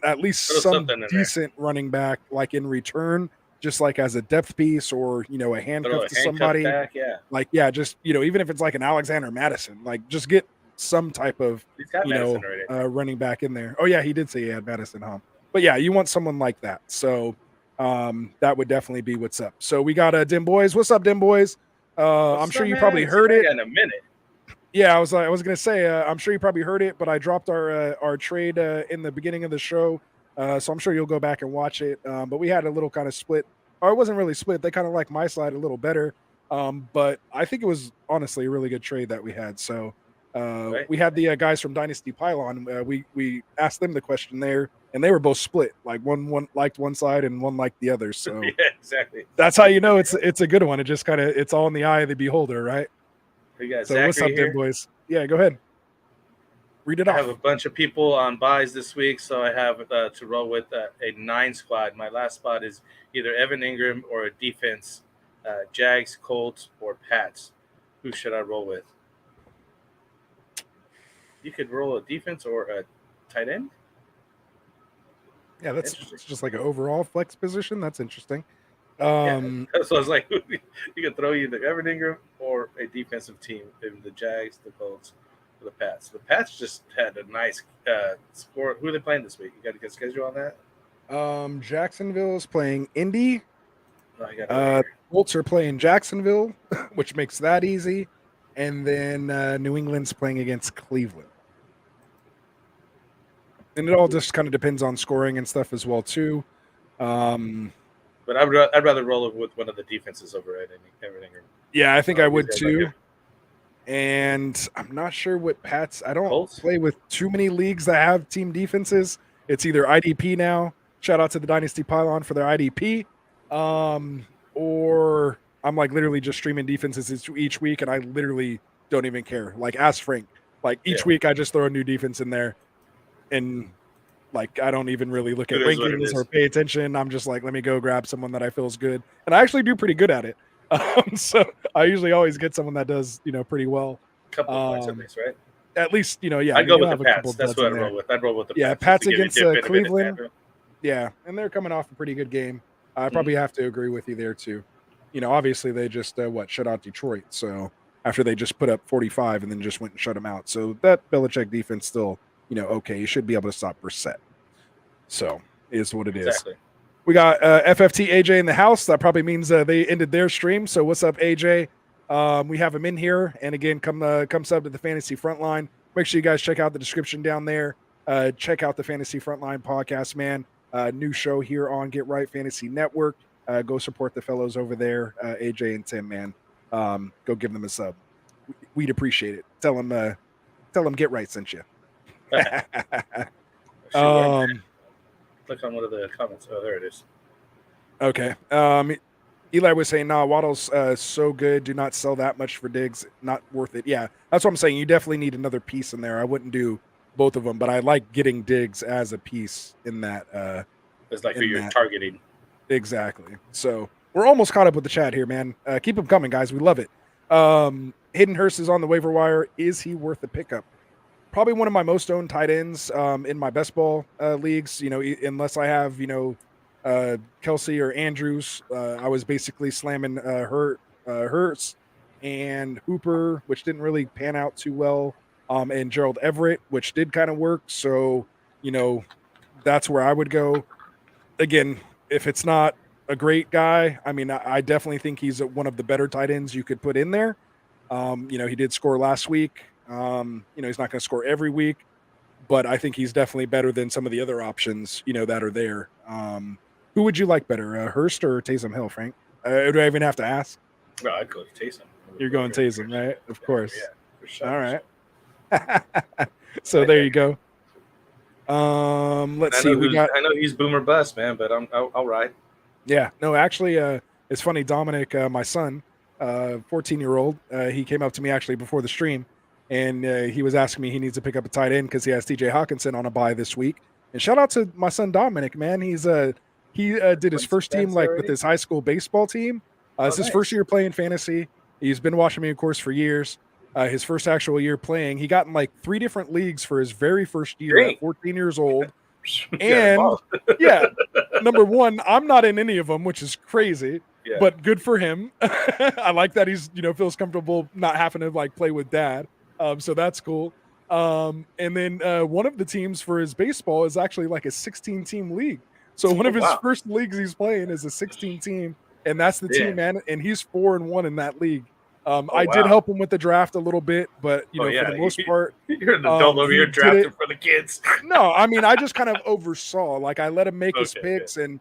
at least some decent running back, like in return, just like as a depth piece or, a handcuff to somebody. Back, Like, just, even if it's like an Alexander Madison, like just get some type of running back in there. Oh yeah, he did say he had Madison, huh? But yeah, you want someone like that. So that would definitely be what's up. So we got Dim Boys. What's up, Dim Boys? I'm sure you probably heard it in a minute. Yeah, I was gonna say I'm sure you probably heard it, but I dropped our trade in the beginning of the show, so I'm sure you'll go back and watch it. But we had a little kind of split, or it wasn't really split. They kind of like my side a little better, but I think it was honestly a really good trade that we had. So we had the guys from Dynasty Pylon. We asked them the question there, and they were both split. Like one liked one side and one liked the other. So yeah, exactly. That's how you know it's a good one. It just kind of it's all in the eye of the beholder, right? We got so what's up, Dim Boys? Yeah, go ahead. Read it off. I have a bunch of people on buys this week, so I have to roll with a 9 squad. My last spot is either Evan Ingram or a defense, Jags, Colts, or Pats. Who should I roll with? You could roll a defense or a tight end. Yeah, that's just like an overall flex position. That's interesting. So I was like, you could throw either Evan Ingram or a defensive team, maybe the Jags, the Colts, or the Pats. The Pats just had a nice score. Who are they playing this week? You got a good schedule on that? Jacksonville is playing Indy. Oh, Colts are playing Jacksonville, which makes that easy. And then New England's playing against Cleveland. And it all just kind of depends on scoring and stuff as well, too. But I'd rather roll it with one of the defenses over at Evan Ingram. Yeah, I think I would too. And I'm not sure what Pats. I don't play with too many leagues that have team defenses. It's either IDP now. Shout out to the Dynasty Pylon for their IDP. Or I'm like literally just streaming defenses each week, and I literally don't even care. Like ask Frank. Like each week, I just throw a new defense in there, and like I don't even really look at rankings or pay attention. I'm just like, let me go grab someone that I feel is good, and I actually do pretty good at it. So I usually always get someone that does pretty well. Couple of points at least, right? At least yeah. I'd go with the Pats. That's what I'd roll with. I'd roll with the Pats. Yeah, Pats against Cleveland. Yeah, and they're coming off a pretty good game. I probably have to agree with you there too. Obviously they just shut out Detroit. So after they just put up 45 and then just went and shut them out. So that Belichick defense still, okay, you should be able to stop Brissett. So is what it is. We got FFT AJ in the house. That probably means they ended their stream. So what's up, AJ? We have him in here. And again, come sub to the Fantasy Frontline. Make sure you guys check out the description down there. Check out the Fantasy Frontline podcast, man. New show here on Get Right Fantasy Network. Go support the fellows over there, AJ and Tim, man. Go give them a sub. We'd appreciate it. Tell them Get Right sent you. Click on one of the comments. Oh, there it is. Okay. Eli was saying, "Nah, Waddle's so good. Do not sell that much for Diggs. Not worth it." Yeah, that's what I'm saying. You definitely need another piece in there. I wouldn't do both of them, but I like getting Diggs as a piece in that. It's like who you're targeting. Exactly. So we're almost caught up with the chat here, man. Keep them coming, guys. We love it. Hayden Hurst is on the waiver wire. Is he worth a pickup? Probably one of my most owned tight ends in my best ball leagues. Unless I have Kelsey or Andrews, I was basically slamming Hurts and Hooper, which didn't really pan out too well, and Gerald Everett, which did kind of work. So that's where I would go. Again, if it's not a great guy, I mean, I definitely think he's one of the better tight ends you could put in there. He did score last week. He's not going to score every week, but I think he's definitely better than some of the other options, that are there. Who would you like better, Hurst or Taysom Hill, Frank? Do I even have to ask? No, I'd go Taysom. You're going Taysom, right? Of course. Yeah, for sure. All right. So there you go. Let's see. I know he's boomer bust, man, but I'll ride. Yeah. No, actually, it's funny. Dominic, my son, 14-year-old, he came up to me actually before the stream, and he was asking me he needs to pick up a tight end because he has TJ Hawkinson on a bye this week. And shout out to my son Dominic, man. He did his first team with his high school baseball team. It's his first year playing fantasy. He's been watching me, of course, for years. His first actual year playing, he got in 3 different leagues for his very first year at 14 years old. And yeah, number one, I'm not in any of them, which is crazy, but good for him. I like that he's, feels comfortable not having to play with dad. So that's cool. And then one of the teams for his baseball is actually a 16-team league. So one of his first leagues he's playing is a 16-team, and that's the team, man. And he's 4-1 in that league. I did help him with the draft a little bit, but for the most part, you're an adult over here drafting for the kids. No, I mean, I just kind of oversaw. I let him make his picks, and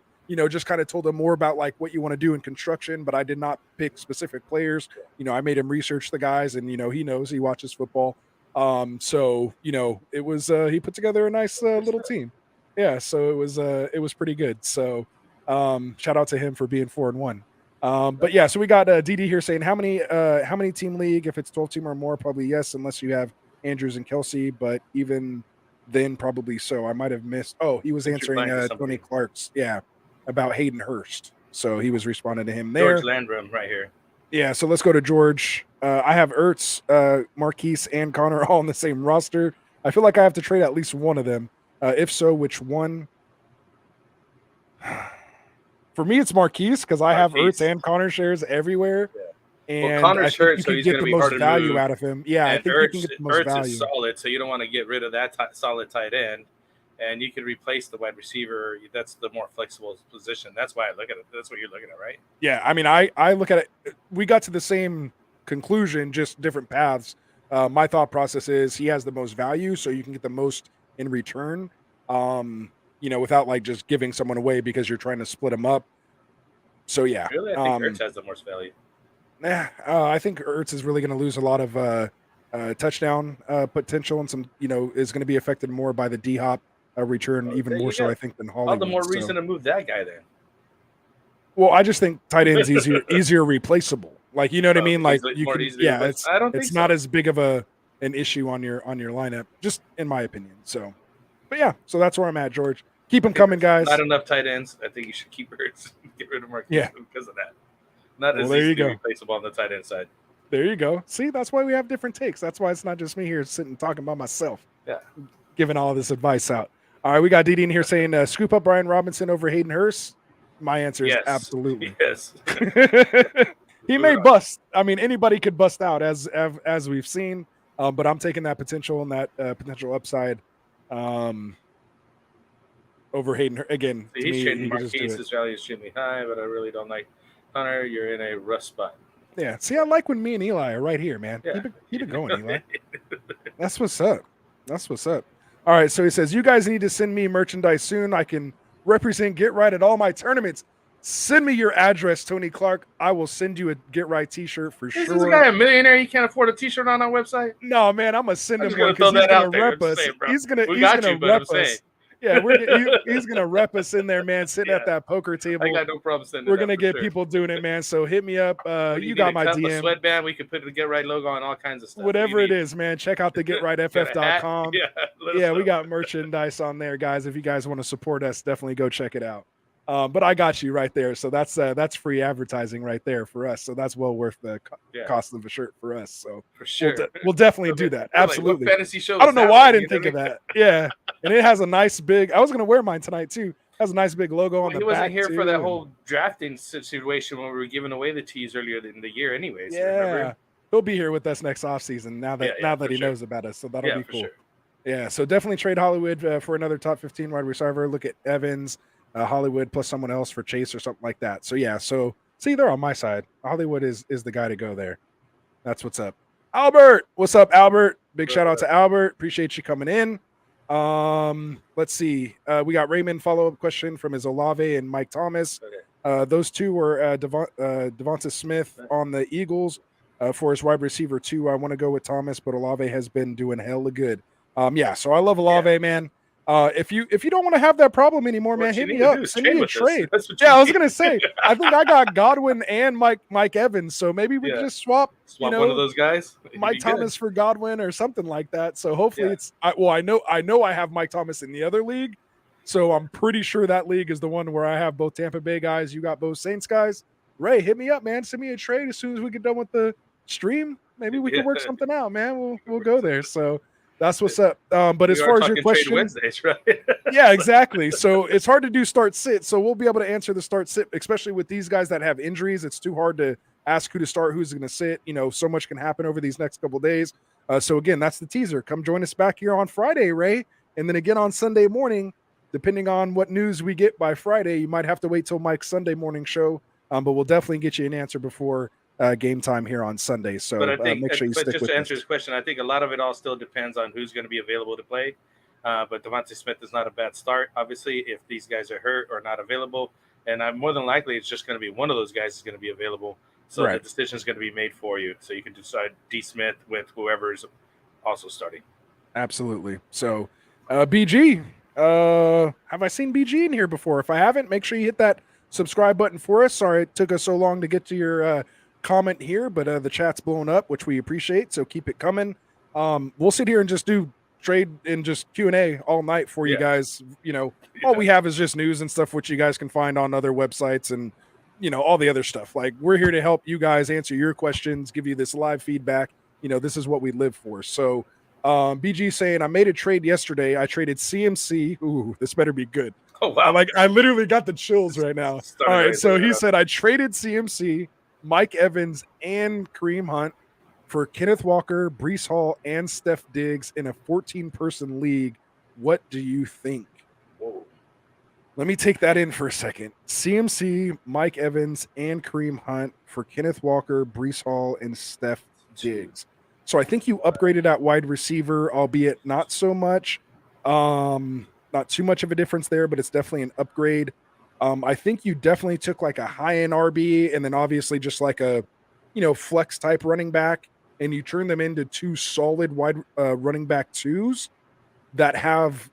just kind of told him more about what you want to do in construction. But I did not pick specific players. I made him research the guys, and he knows, he watches football. So it was he put together a nice little team. Yeah, so it was pretty good. So shout out to him for being 4-1. But yeah, so we got DD here saying how many team league? If it's 12 team or more, probably yes, unless you have Andrews and Kelsey. But even then, probably so. I might have missed. Oh, he was answering Tony Clark's about Hayden Hurst. So he was responding to him there. George Landrum right here. Yeah, so let's go to George. I have Ertz, Marquis, and Connor all on the same roster. I feel like I have to trade at least one of them. If so, which one? For me, it's Marquis because I have Ertz and Connor shares everywhere. Yeah. And Connor's hurt, so he's going to be hard to value move. Out of him. Yeah, and I think Ertz, you can get the most value. Is solid, so you don't want to get rid of that solid tight end. And you can replace the wide receiver. That's the more flexible position. That's why I look at it. That's what you're looking at, right? Yeah, I mean, I look at it. We got to the same conclusion, just different paths. My thought process is he has the most value, so you can get the most in return. Without just giving someone away because you're trying to split them up. So yeah, really, I think Ertz has the most value. I think Ertz is really going to lose a lot of touchdown potential, and some is going to be affected more by the D-Hop return, even more so I think than Hollywood. All the more reason to move that guy then. Well, I just think tight end's easier replaceable. You know what I mean? You can, it's not as big of an issue on your lineup, just in my opinion. So, but yeah, so that's where I'm at, George. Keep them coming, guys. Not enough tight ends. I think you should keep Ertz. Get rid of Marquis because of that. Not as easily replaceable on the tight end side. There you go. See, that's why we have different takes. That's why it's not just me here sitting talking by myself. Yeah. Giving all this advice out. All right, we got DD in here saying scoop up Brian Robinson over Hayden Hurst. My answer is absolutely. Yes. He may bust. I mean, anybody could bust out as we've seen. But I'm taking that potential and that potential upside over Hayden again. So he's trading Marquis. His value is extremely high, but I really don't like Connor. You're in a rough spot. Yeah. See, I like when me and Eli are right here, man. Yeah. Keep it going, Eli. That's what's up. All right. So he says, you guys need to send me merchandise soon. I can represent Get Right at all my tournaments. Send me your address, Tony Clark. I will send you a Get Right T-shirt for Is sure. this guy a millionaire? He can't afford a T-shirt on our website. No, man, I'm gonna send I'm him just one gonna throw because he's that gonna out there. rep I'm just us. saying, bro. He's We gonna got you, but I'm rep saying. us. Yeah, he's gonna rep us in there, man. Sitting at Yeah. that poker I table. got no problem sending We're that gonna for get sure. people doing it, man. So hit me up. What do You need, got a my cup, a DM. sweatband? We can put the Get Right logo on all kinds of stuff. Whatever it is, man. Check out the Got a hat? getrightff.com. Yeah, let us Yeah, we know. got merchandise on there, guys. If you guys want to support us, definitely go check it out. But I got you right there. So that's free advertising right there for us. So that's well worth the cost of a shirt for us. So for sure, we'll definitely do that. Absolutely. Like, what fantasy show? I don't know that why one, I didn't think of that. Yeah, and it has a nice big. I was gonna wear mine tonight too. It has a nice big logo on the back. He wasn't here too, for that whole drafting situation when we were giving away the tees earlier in the year, anyways. Yeah, remember? He'll be here with us next offseason now that he knows about us. So that'll be cool. Sure. Yeah, so definitely trade Hollywood for another top 15 wide receiver. Look at Evans, Hollywood plus someone else for Chase or something like that. So yeah, so see, they're on my side. Hollywood is the guy to go there. That's what's up. Albert, what's up, Albert? Big shout out to Albert. Appreciate you coming in. Let's see. We got Raymond follow-up question from his Olave and Mike Thomas. Okay. Those two were Devonta Smith on the Eagles for his wide receiver too. I want to go with Thomas, but Olave has been doing hella good. Yeah, so I love Olave, man. If you don't want to have that problem anymore, man, hit me up. Send me a trade. Yeah, I was gonna say. I think I got Godwin and Mike Evans, so maybe we can just swap one of those guys, Mike Thomas for Godwin or something like that. So hopefully I know I have Mike Thomas in the other league, so I'm pretty sure that league is the one where I have both Tampa Bay guys. You got both Saints guys. Ray, hit me up, man. Send me a trade as soon as we get done with the stream. Maybe we can work something out, man. We'll go there. So. That's what's up. But as far as your question, Wednesdays, right? Yeah, exactly. So it's hard to do start sit. So we'll be able to answer the start sit, especially with these guys that have injuries. It's too hard to ask who to start, who's going to sit. So much can happen over these next couple of days. So again, that's the teaser. Come join us back here on Friday, Ray, and then again on Sunday morning. Depending on what news we get by Friday, you might have to wait till Mike's Sunday morning show. But we'll definitely get you an answer before game time here on Sunday. So but I think, make sure you stick with us. Just to answer his question, I think a lot of it all still depends on who's going to be available to play. But Devonta Smith is not a bad start, obviously, if these guys are hurt or not available. And more than likely, it's just going to be one of those guys is going to be available. So the decision is going to be made for you. So you can decide D. Smith with whoever is also starting. Absolutely. So BG, have I seen BG in here before? If I haven't, make sure you hit that subscribe button for us. Sorry it took us so long to get to your comment here, but the chat's blown up, which we appreciate, so keep it coming. We'll sit here and just do trade and just Q&A all night for you guys. All we have is just news and stuff which you guys can find on other websites and all the other stuff. Like, we're here to help you guys answer your questions, give you this live feedback. This is what we live for. So BG saying, I made a trade yesterday. I traded CMC. Ooh, this better be good. Oh wow, I literally got the chills right now. All right, so he said, I traded CMC, Mike Evans, and Kareem Hunt for Kenneth Walker, Breece Hall, and Steph Diggs in a 14-person league. What do you think? Whoa. Let me take that in for a second. CMC, Mike Evans, and Kareem Hunt for Kenneth Walker, Breece Hall, and Steph Diggs. So I think you upgraded at wide receiver, albeit not so much. Not too much of a difference there, but it's definitely an upgrade. I think you definitely took like a high-end RB and then obviously just like a, flex type running back, and you turn them into two solid wide running back twos that have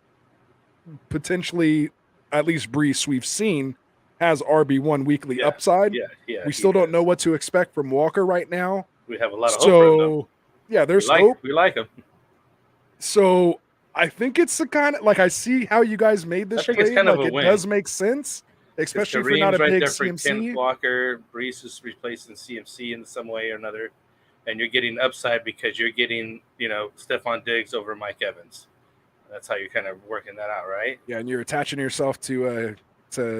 potentially, at least Breece we've seen, has RB1 weekly upside. Yeah. We still don't know what to expect from Walker right now. We have a lot of hope for him, yeah, there's hope. We like him. So I think it's the kind of, like, I see how you guys made this trade. It does make sense, especially for not a big CMC. Kenneth Walker, Breece is replacing CMC in some way or another, and you're getting upside because you're getting, Stephon Diggs over Mike Evans. That's how you're kind of working that out, right? Yeah, and you're attaching yourself to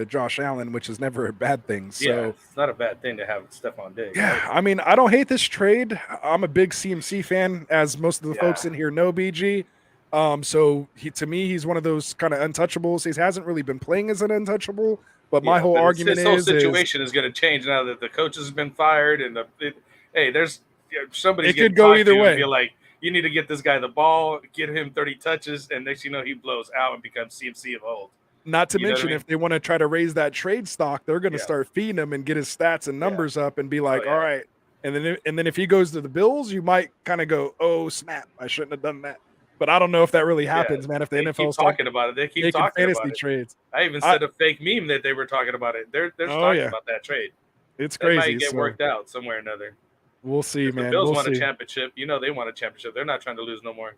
Josh Allen, which is never a bad thing. So yeah, it's not a bad thing to have Stephon Diggs. Yeah, right? I mean, I don't hate this trade. I'm a big CMC fan, as most of the folks in here know, BG. So to me, he's one of those kind of untouchables. He hasn't really been playing as an untouchable, but my whole argument his whole situation is going to change now that the coach has been fired, and there's somebody's it could go either way. Be like, you need to get this guy the ball, get him 30 touches, and next you know he blows out and becomes CMC of old. Not to You know what I mention, mean? if they want to try to raise that trade stock, they're going to Yeah. start feeding him and get his stats and numbers up and be like, yeah. all right. And then if he goes to the Bills, you might kind of go, oh, snap, I shouldn't have done that. But I don't know if that really happens, man. If the They NFL keep starts talking about it. They keep making talking fantasy about it. trades. I even said a fake meme that they were talking about it. They're talking about that trade. It's That crazy. might get worked out somewhere or another. We'll see, man. The Bills we'll won see. a championship. You know they won a championship. They're not trying to lose no more.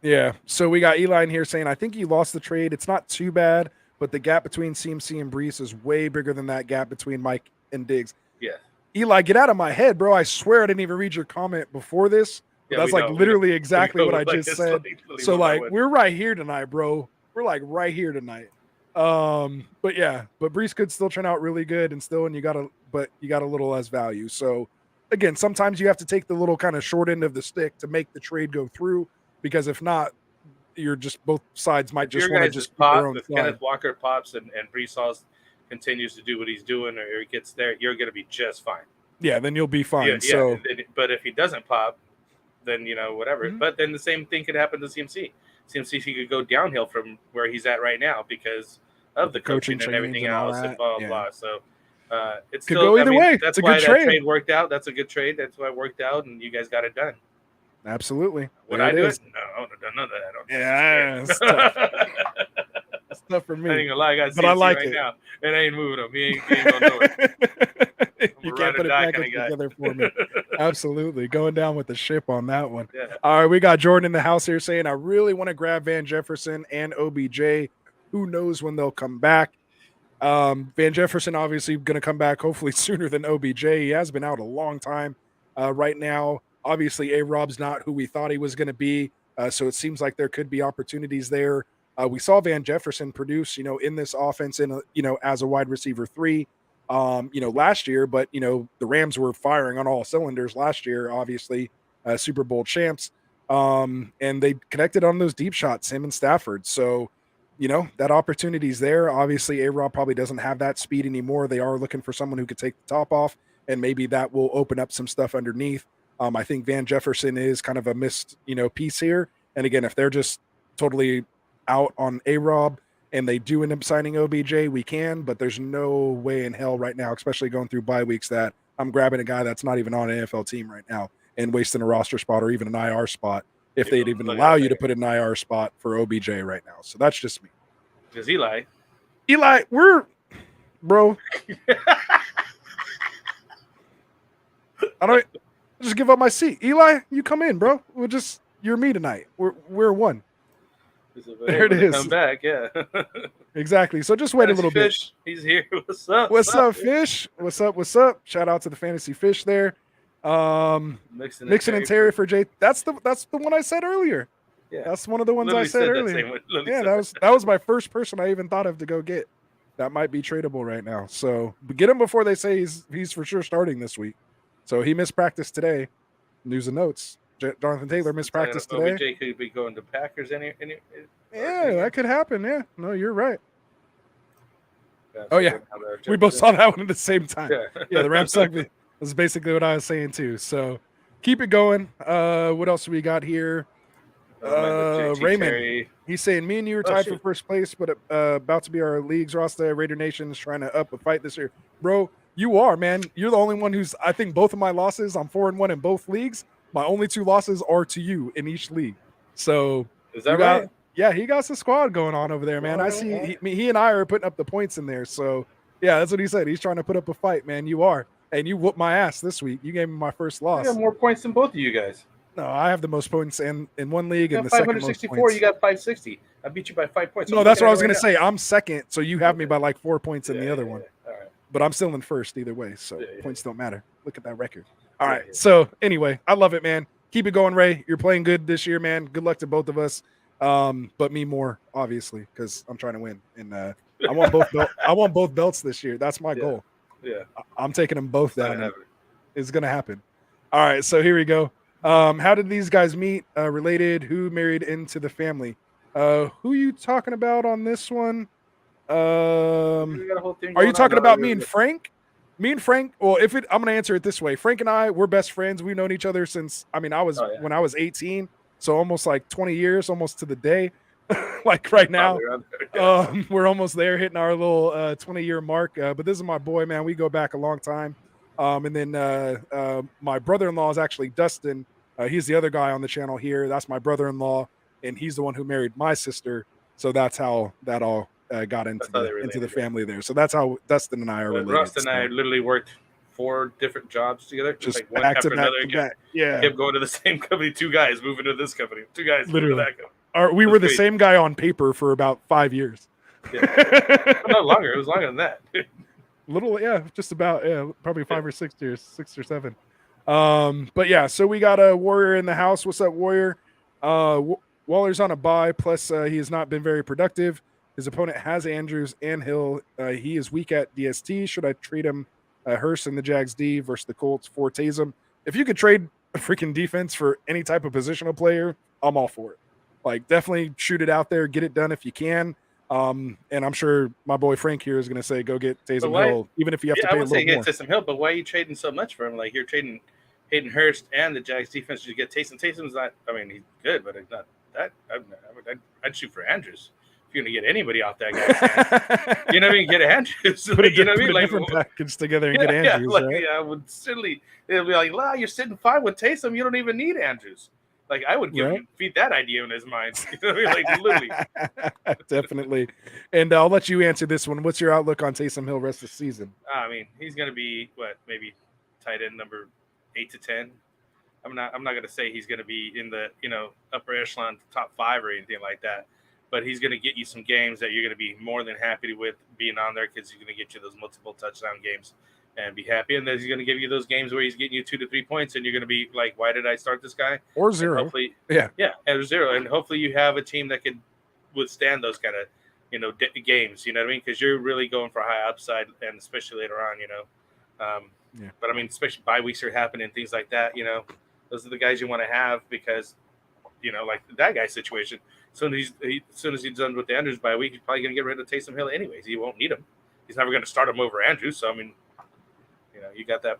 Yeah. So we got Eli in here saying, I think you lost the trade. It's not too bad, but the gap between CMC and Brees is way bigger than that gap between Mike and Diggs. Yeah. Eli, get out of my head, bro. I swear I didn't even read your comment before this. Yeah, that's like literally exactly what I just said. So like we're right here tonight, bro. We're like right here tonight. But yeah, but Brees could still turn out really good and you got a little less value. So again, sometimes you have to take the little kind of short end of the stick to make the trade go through, because if not, you're just both sides might just want to just pop. their own If Kenneth Walker pops and Brees Hall continues to do what he's doing, or he gets there, you're going to be just fine. Yeah, then you'll be fine. Yeah, so, but if he doesn't pop, then whatever. Mm-hmm. But then the same thing could happen to CMC. CMC could go downhill from where he's at right now because of the coaching and everything else and blah blah. So it's could still go either way. That's it's why a good that trade worked out. That's a good trade. That's why it worked out, and you guys got it done. Absolutely. Would I do it? No, I would have done none of that. Yeah, it's tough. It's tough for me. I ain't gonna lie, I got CMC but I like right it. Now. It ain't moving him. He ain't gonna do it. You can't put it back together for me. Absolutely. Going down with the ship on that one. Yeah. All right, we got Jordan in the house here saying, I really want to grab Van Jefferson and OBJ. Who knows when they'll come back? Van Jefferson obviously going to come back hopefully sooner than OBJ. He has been out a long time right now. Obviously, A-Rob's not who we thought he was going to be, so it seems like there could be opportunities there. We saw Van Jefferson produce, in this offense, as a wide receiver 3, last year. But the Rams were firing on all cylinders last year. Obviously, Super Bowl champs, and they connected on those deep shots, him and Stafford. So, that opportunity's there. Obviously, A-Rob probably doesn't have that speed anymore. They are looking for someone who could take the top off, and maybe that will open up some stuff underneath. I think Van Jefferson is kind of a missed, piece here. And again, if they're just totally out on A-Rob and they do end up signing OBJ, we can, but there's no way in hell right now, especially going through bye weeks, that I'm grabbing a guy that's not even on an NFL team right now and wasting a roster spot or even an IR spot if they'd even allow you to put an IR spot for OBJ right now. So that's just me. Because Eli, bro. I don't just give up my seat. Eli, you come in, bro. You're me tonight. We're one. There it is. Come back, yeah. Exactly. So just wait a little bit. He's here. What's up? What's up, Fish? What's up? Shout out to the Fantasy Fish there. Mixon and Terry for Jay. That's the one I said earlier. Yeah, that's one of the ones I said earlier. Yeah, that was my first person I even thought of to go get. That might be tradable right now. So get him before they say he's for sure starting this week. So he missed practice today. News and notes. Jonathan Taylor missed practice today. OBJ could be going to Packers. Yeah, that could happen. Yeah, no, you're right. Yeah, we both saw that one at the same time. Yeah, the Rams suck. That's basically what I was saying too. So keep it going. What else do we got here? Raymond, he's saying me and you are tied for first place, but about to be our league's roster. Raider Nation is trying to up a fight this year, bro. You are, man. You're the only one who's. I think both of my losses. I'm 4-1 in both leagues. My only 2 losses are to you in each league. So is that right? Yeah, he got some squad going on over there, man. I see. He and I are putting up the points in there. So yeah, that's what he said. He's trying to put up a fight, man. You are, and you whooped my ass this week. You gave me my first loss. I got more points than both of you guys. No, I have the most points in one league and the second most points. 564. You got 560. I beat you by 5 points. No, that's what I was going to say. I'm second, so you have me by like 4 points in the other one. All right. But I'm still in first either way, so points don't matter. Look at that record. All right. So anyway, I love it, man. Keep it going, Ray. You're playing good this year, man. Good luck to both of us. But me more, obviously, because I'm trying to win. And I want both I want both belts this year. That's my goal. Yeah. I'm taking them both down. It's going to happen. All right. So here we go. How did these guys meet? Related? Who married into the family? Who you talking about on this one? Are you talking about me and Frank? Me and Frank. Well, I'm going to answer it this way. Frank and I, we're best friends. We've known each other since. I was when I was 18, so almost like 20 years, almost to the day. like right now. Probably around there, yeah. We're almost there, hitting our little 20-year mark. But this is my boy, man. We go back a long time. And then my brother-in-law is actually Dustin. He's the other guy on the channel here. That's my brother-in-law, and he's the one who married my sister. So that's how that all got into the family there. So that's how Dustin and I are related. Rust and I literally worked 4 different jobs together, just like one back after to another. back. Yeah, kept going to the same company. 2 guys moving to this company. 2 guys moving to that company. We were the same guy on paper for about 5 years. Yeah. No, longer. It was longer than that. Little, yeah, just about, probably 5 or 6 years, 6 or 7. But yeah, so we got a Warrior in the house. What's up, Warrior? Waller's on a bye, plus he has not been very productive. His opponent has Andrews and Hill. He is weak at DST. Should I trade him Hurst in the Jags D versus the Colts for Taysom? If you could trade a freaking defense for any type of positional player, I'm all for it. Like, definitely shoot it out there, get it done if you can. And I'm sure my boy Frank here is going to say, go get Taysom Hill, even if you have to pay a little more. I would say get Taysom Hill, but why are you trading so much for him? Like, you're trading Hayden Hurst and the Jags defense to get Taysom. Taysom's not, I mean, he's good, but it's not that. I'd shoot for Andrews. If you're going to get anybody off that guy, you know what I mean? Get Andrews. You know what I mean? Like, different package together and get Andrews. Yeah, right? I would certainly, it'll be like, wow, you're sitting fine with Taysom. You don't even need Andrews. Like, I would feed that idea in his mind. You know what I mean? Like, literally. Definitely. And I'll let you answer this one. What's your outlook on Taysom Hill rest of the season? I mean, he's going to be, maybe tight end number 8 to 10. I'm not going to say he's going to be in the, upper echelon top 5 or anything like that. But he's going to get you some games that you're going to be more than happy with being on there, because he's going to get you those multiple touchdown games and be happy. And then he's going to give you those games where he's getting you 2 to 3 points, and you're going to be like, why did I start this guy? Or 0. And hopefully, or 0. And hopefully you have a team that could withstand those kind of, games, you know what I mean? Because you're really going for a high upside, and especially later on, But I mean, especially bye weeks are happening, things like that, those are the guys you want to have, because, like that guy's situation, as soon as he's done with the Andrews bye week, he's probably going to get rid of Taysom Hill anyways. He won't need him. He's never going to start him over Andrews. So, I mean, you got that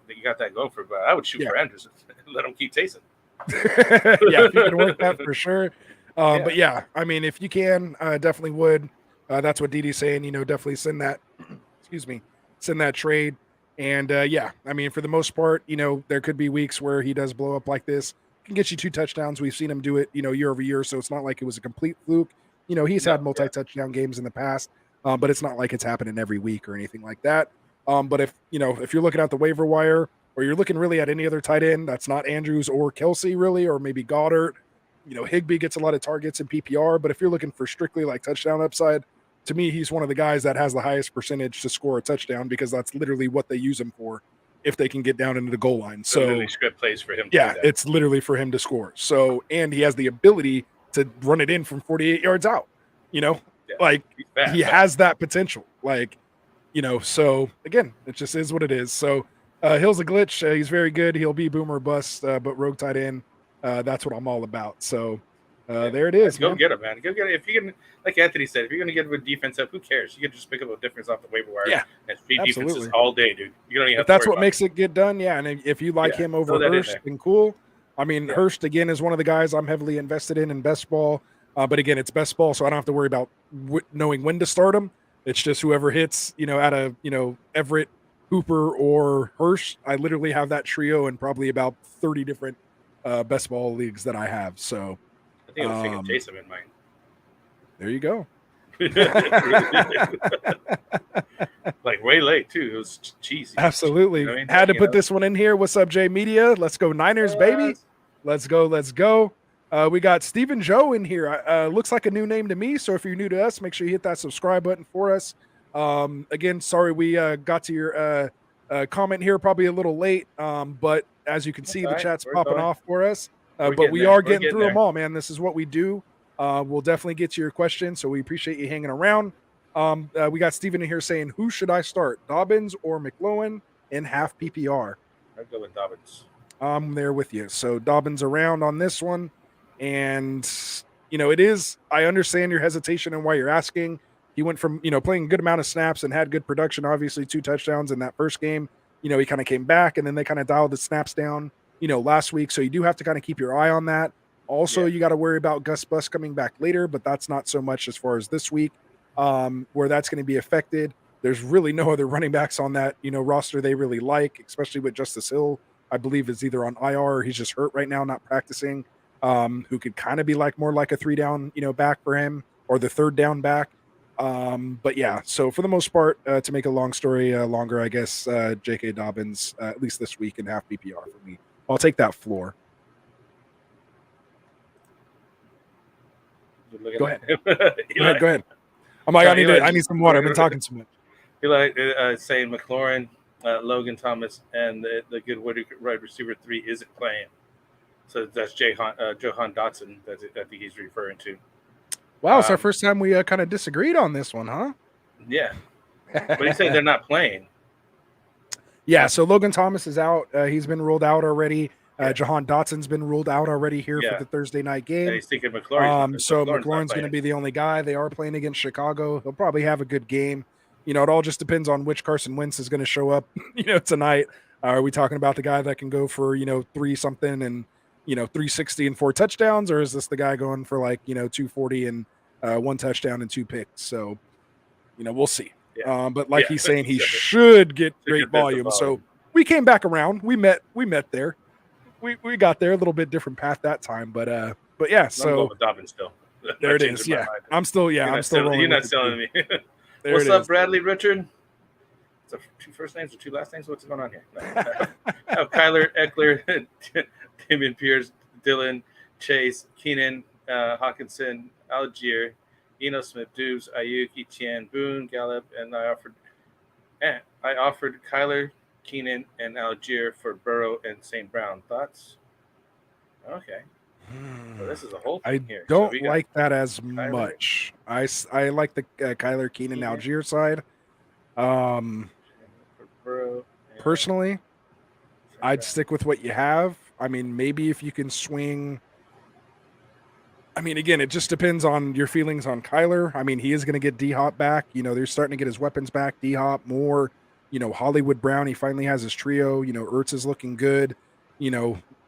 going for, but I would shoot for Andrews and let him keep Taysom. If you can work that for sure. But yeah, I mean, if you can, definitely would. That's what Didi's saying. Definitely send that. Send that trade. And I mean, for the most part, there could be weeks where he does blow up like this. Can get you 2 touchdowns. We've seen him do it, year over year. So it's not like it was a complete fluke. He's had multi-touchdown games in the past, but it's not like it's happening every week or anything like that. But if you're looking at the waiver wire, or you're looking really at any other tight end that's not Andrews or Kelsey really, or maybe Goddard, Higbee gets a lot of targets in PPR. But if you're looking for strictly like touchdown upside, to me, he's one of the guys that has the highest percentage to score a touchdown, because that's literally what they use him for if they can get down into the goal line. So literally script plays for him. Yeah, it's literally for him to score. So, and he has the ability to run it in from 48 yards out, he has that potential. So again, it just is what it is. So Hill's a glitch. He's very good. He'll be boomer bust, but rogue tight end, that's what I'm all about. So there it is. Go get him, man. Go get it. If you can, like Anthony said, if you're going to get a defense up, who cares? You can just pick up a difference off the waiver wire and feed defenses all day, dude. You don't even have to that's what makes it get done. Yeah, and if you like him over Hurst, then cool. I mean, Hurst, again, is one of the guys I'm heavily invested in best ball. But again, it's best ball, so I don't have to worry about knowing when to start him. It's just whoever hits, out of, Everett, Hooper, or Hurst. I literally have that trio in probably about 30 different best ball leagues that I have. So I think I was thinking Taysom in mine. There you go. Like way late too. It was cheesy. Absolutely. Had to put this one in here. What's up, Jay Media? Let's go Niners, baby. Let's go. We got Stephen Joe in here. Looks like a new name to me. So if you're new to us, make sure you hit that subscribe button for us. Again, sorry we got to your comment here probably a little late. But as you can see, the chat's popping off for us. But we are getting through them all, man. This is what we do. We'll definitely get to your questions. So we appreciate you hanging around. We got Steven in here saying, who should I start, Dobbins or McLaurin in half PPR? I'd go with Dobbins. I'm there with you. So Dobbins around on this one. And, it is, I understand your hesitation and why you're asking. He went from, playing a good amount of snaps and had good production, obviously 2 touchdowns in that first game. He kind of came back, and then they kind of dialed the snaps down, last week. So you do have to kind of keep your eye on that. Also, you got to worry about Gus Bus coming back later, but that's not so much as far as this week, where that's going to be affected. There's really no other running backs on that roster they really like, especially with Justice Hill. I believe is either on IR or he's just hurt right now, not practicing. Who could kind of be more like a 3-down back for him, or the 3rd down back. But yeah, so for the most part, to make a long story longer, I guess J.K. Dobbins, at least this week, in half PPR for me. I'll take that floor. Go ahead. Go ahead. I'm like, I need some water. I've been talking too much. Saying McLaurin, Logan Thomas, and the good wide receiver 3 isn't playing. So that's Jahan Dotson that I think he's referring to. Wow, it's our first time we kind of disagreed on this one, huh? Yeah. But he's saying they're not playing. Yeah, so Logan Thomas is out. He's been ruled out already. Jahan Dotson's been ruled out already here for the Thursday night game. And he's thinking McLaurin. So McLaurin's going to be the only guy. They are playing against Chicago. He'll probably have a good game. It all just depends on which Carson Wentz is going to show up, tonight. Are we talking about the guy that can go for, 3-something and, 360 and 4 touchdowns? Or is this the guy going for 240 and 1 touchdown and 2 picks? So, we'll see. Yeah. But he's saying, he should get great volume. So we came back around. We met there. We got there a little bit different path that time, but yeah. So with Dobbins still. There it is. Yeah, I'm still. Yeah, I'm still. You're not selling me. What's up, Bradley Richard? It's 2 first names or 2 last names. What's going on here? Kyler, Eckler, Damian Pierce, Dylan, Chase, Keenan, Hawkinson, Algier, Eno Smith, Dubes, Ayuk, Etienne, Boone, Gallup, and I offered Kyler, Keenan, and Algier for Burrow and St. Brown. Thoughts? Okay. So this is a whole thing here. I don't like that as much. I like the Kyler, Keenan, Algier side. Personally, I'd stick with what you have. I mean, maybe if you can swing. I mean, again, it just depends on your feelings on Kyler. I mean, he is going to get D-Hop back. They're starting to get his weapons back. D-Hop, more. Hollywood Brown, he finally has his trio. Ertz is looking good.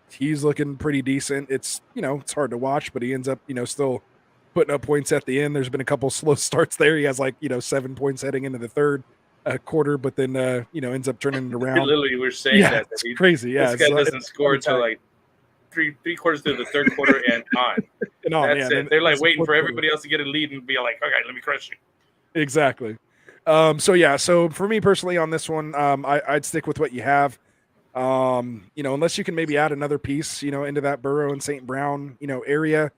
He's looking pretty decent. It's, it's hard to watch, but he ends up, still putting up points at the end. There's been a couple slow starts there. He has 7 points heading into the third quarter, but then, ends up turning it around. Literally, we're saying that. It's crazy. Yeah. This guy doesn't score until three quarters through the third quarter and on. That's it. They're waiting for everybody else to get a lead and be like, okay, let me crush you. Exactly. So for me personally on this one, I'd stick with what you have. Unless you can maybe add another piece, into that Burrow and St. Brown, area,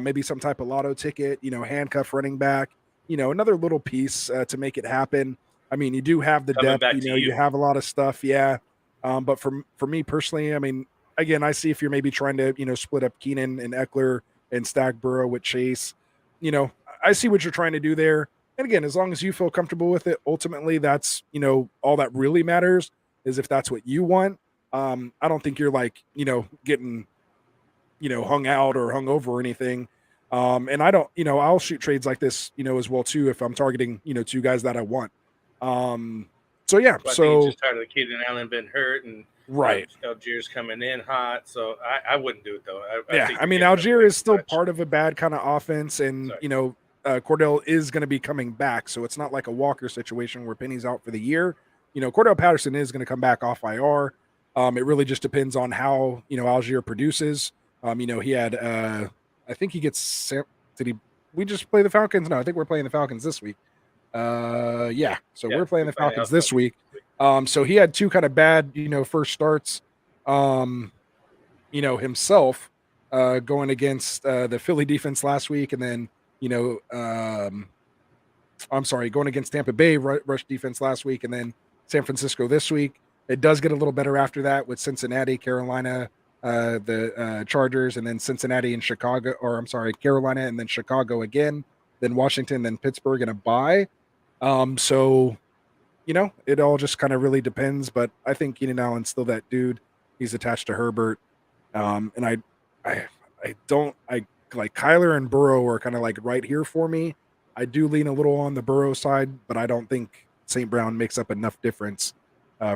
maybe some type of lotto ticket, handcuff running back, another little piece to make it happen. I mean, you do have the depth, you have a lot of stuff. Yeah. But for me personally, I mean, again, I see if you're maybe trying to, split up Keenan and Eckler and stack Burrow with Chase, I see what you're trying to do there. And again, as long as you feel comfortable with it, ultimately that's, all that really matters is if that's what you want. I don't think you're getting, hung out or hung over or anything. And I don't, I'll shoot trades like this, as well too, if I'm targeting, 2 guys that I want. So yeah, I think just tired of Keenan Allen been hurt and right. Algier's coming in hot. So I wouldn't do it though. I mean, Algier is still part of a bad kind of offense and, Cordell is going to be coming back. So it's not like a Walker situation where Penny's out for the year. Cordell Patterson is going to come back off IR. It really just depends on how, Algier produces. He had, I think he gets, we just play the Falcons? No, I think we're playing the Falcons this week. So we're playing the Falcons this week. So he had 2 kind of bad, first starts, himself, going against, the Philly defense last week. And then, going against Tampa Bay rush defense last week and then San Francisco this week. It does get a little better after that with Cincinnati, Carolina, the Chargers, and then Cincinnati and Chicago, Carolina and then Chicago again, then Washington, then Pittsburgh and a bye. So, it all just kind of really depends, but I think Keenan Allen's still that dude. He's attached to Herbert. And I like Kyler and Burrow are kind of right here for me. I do lean a little on the Burrow side, but I don't think St. Brown makes up enough difference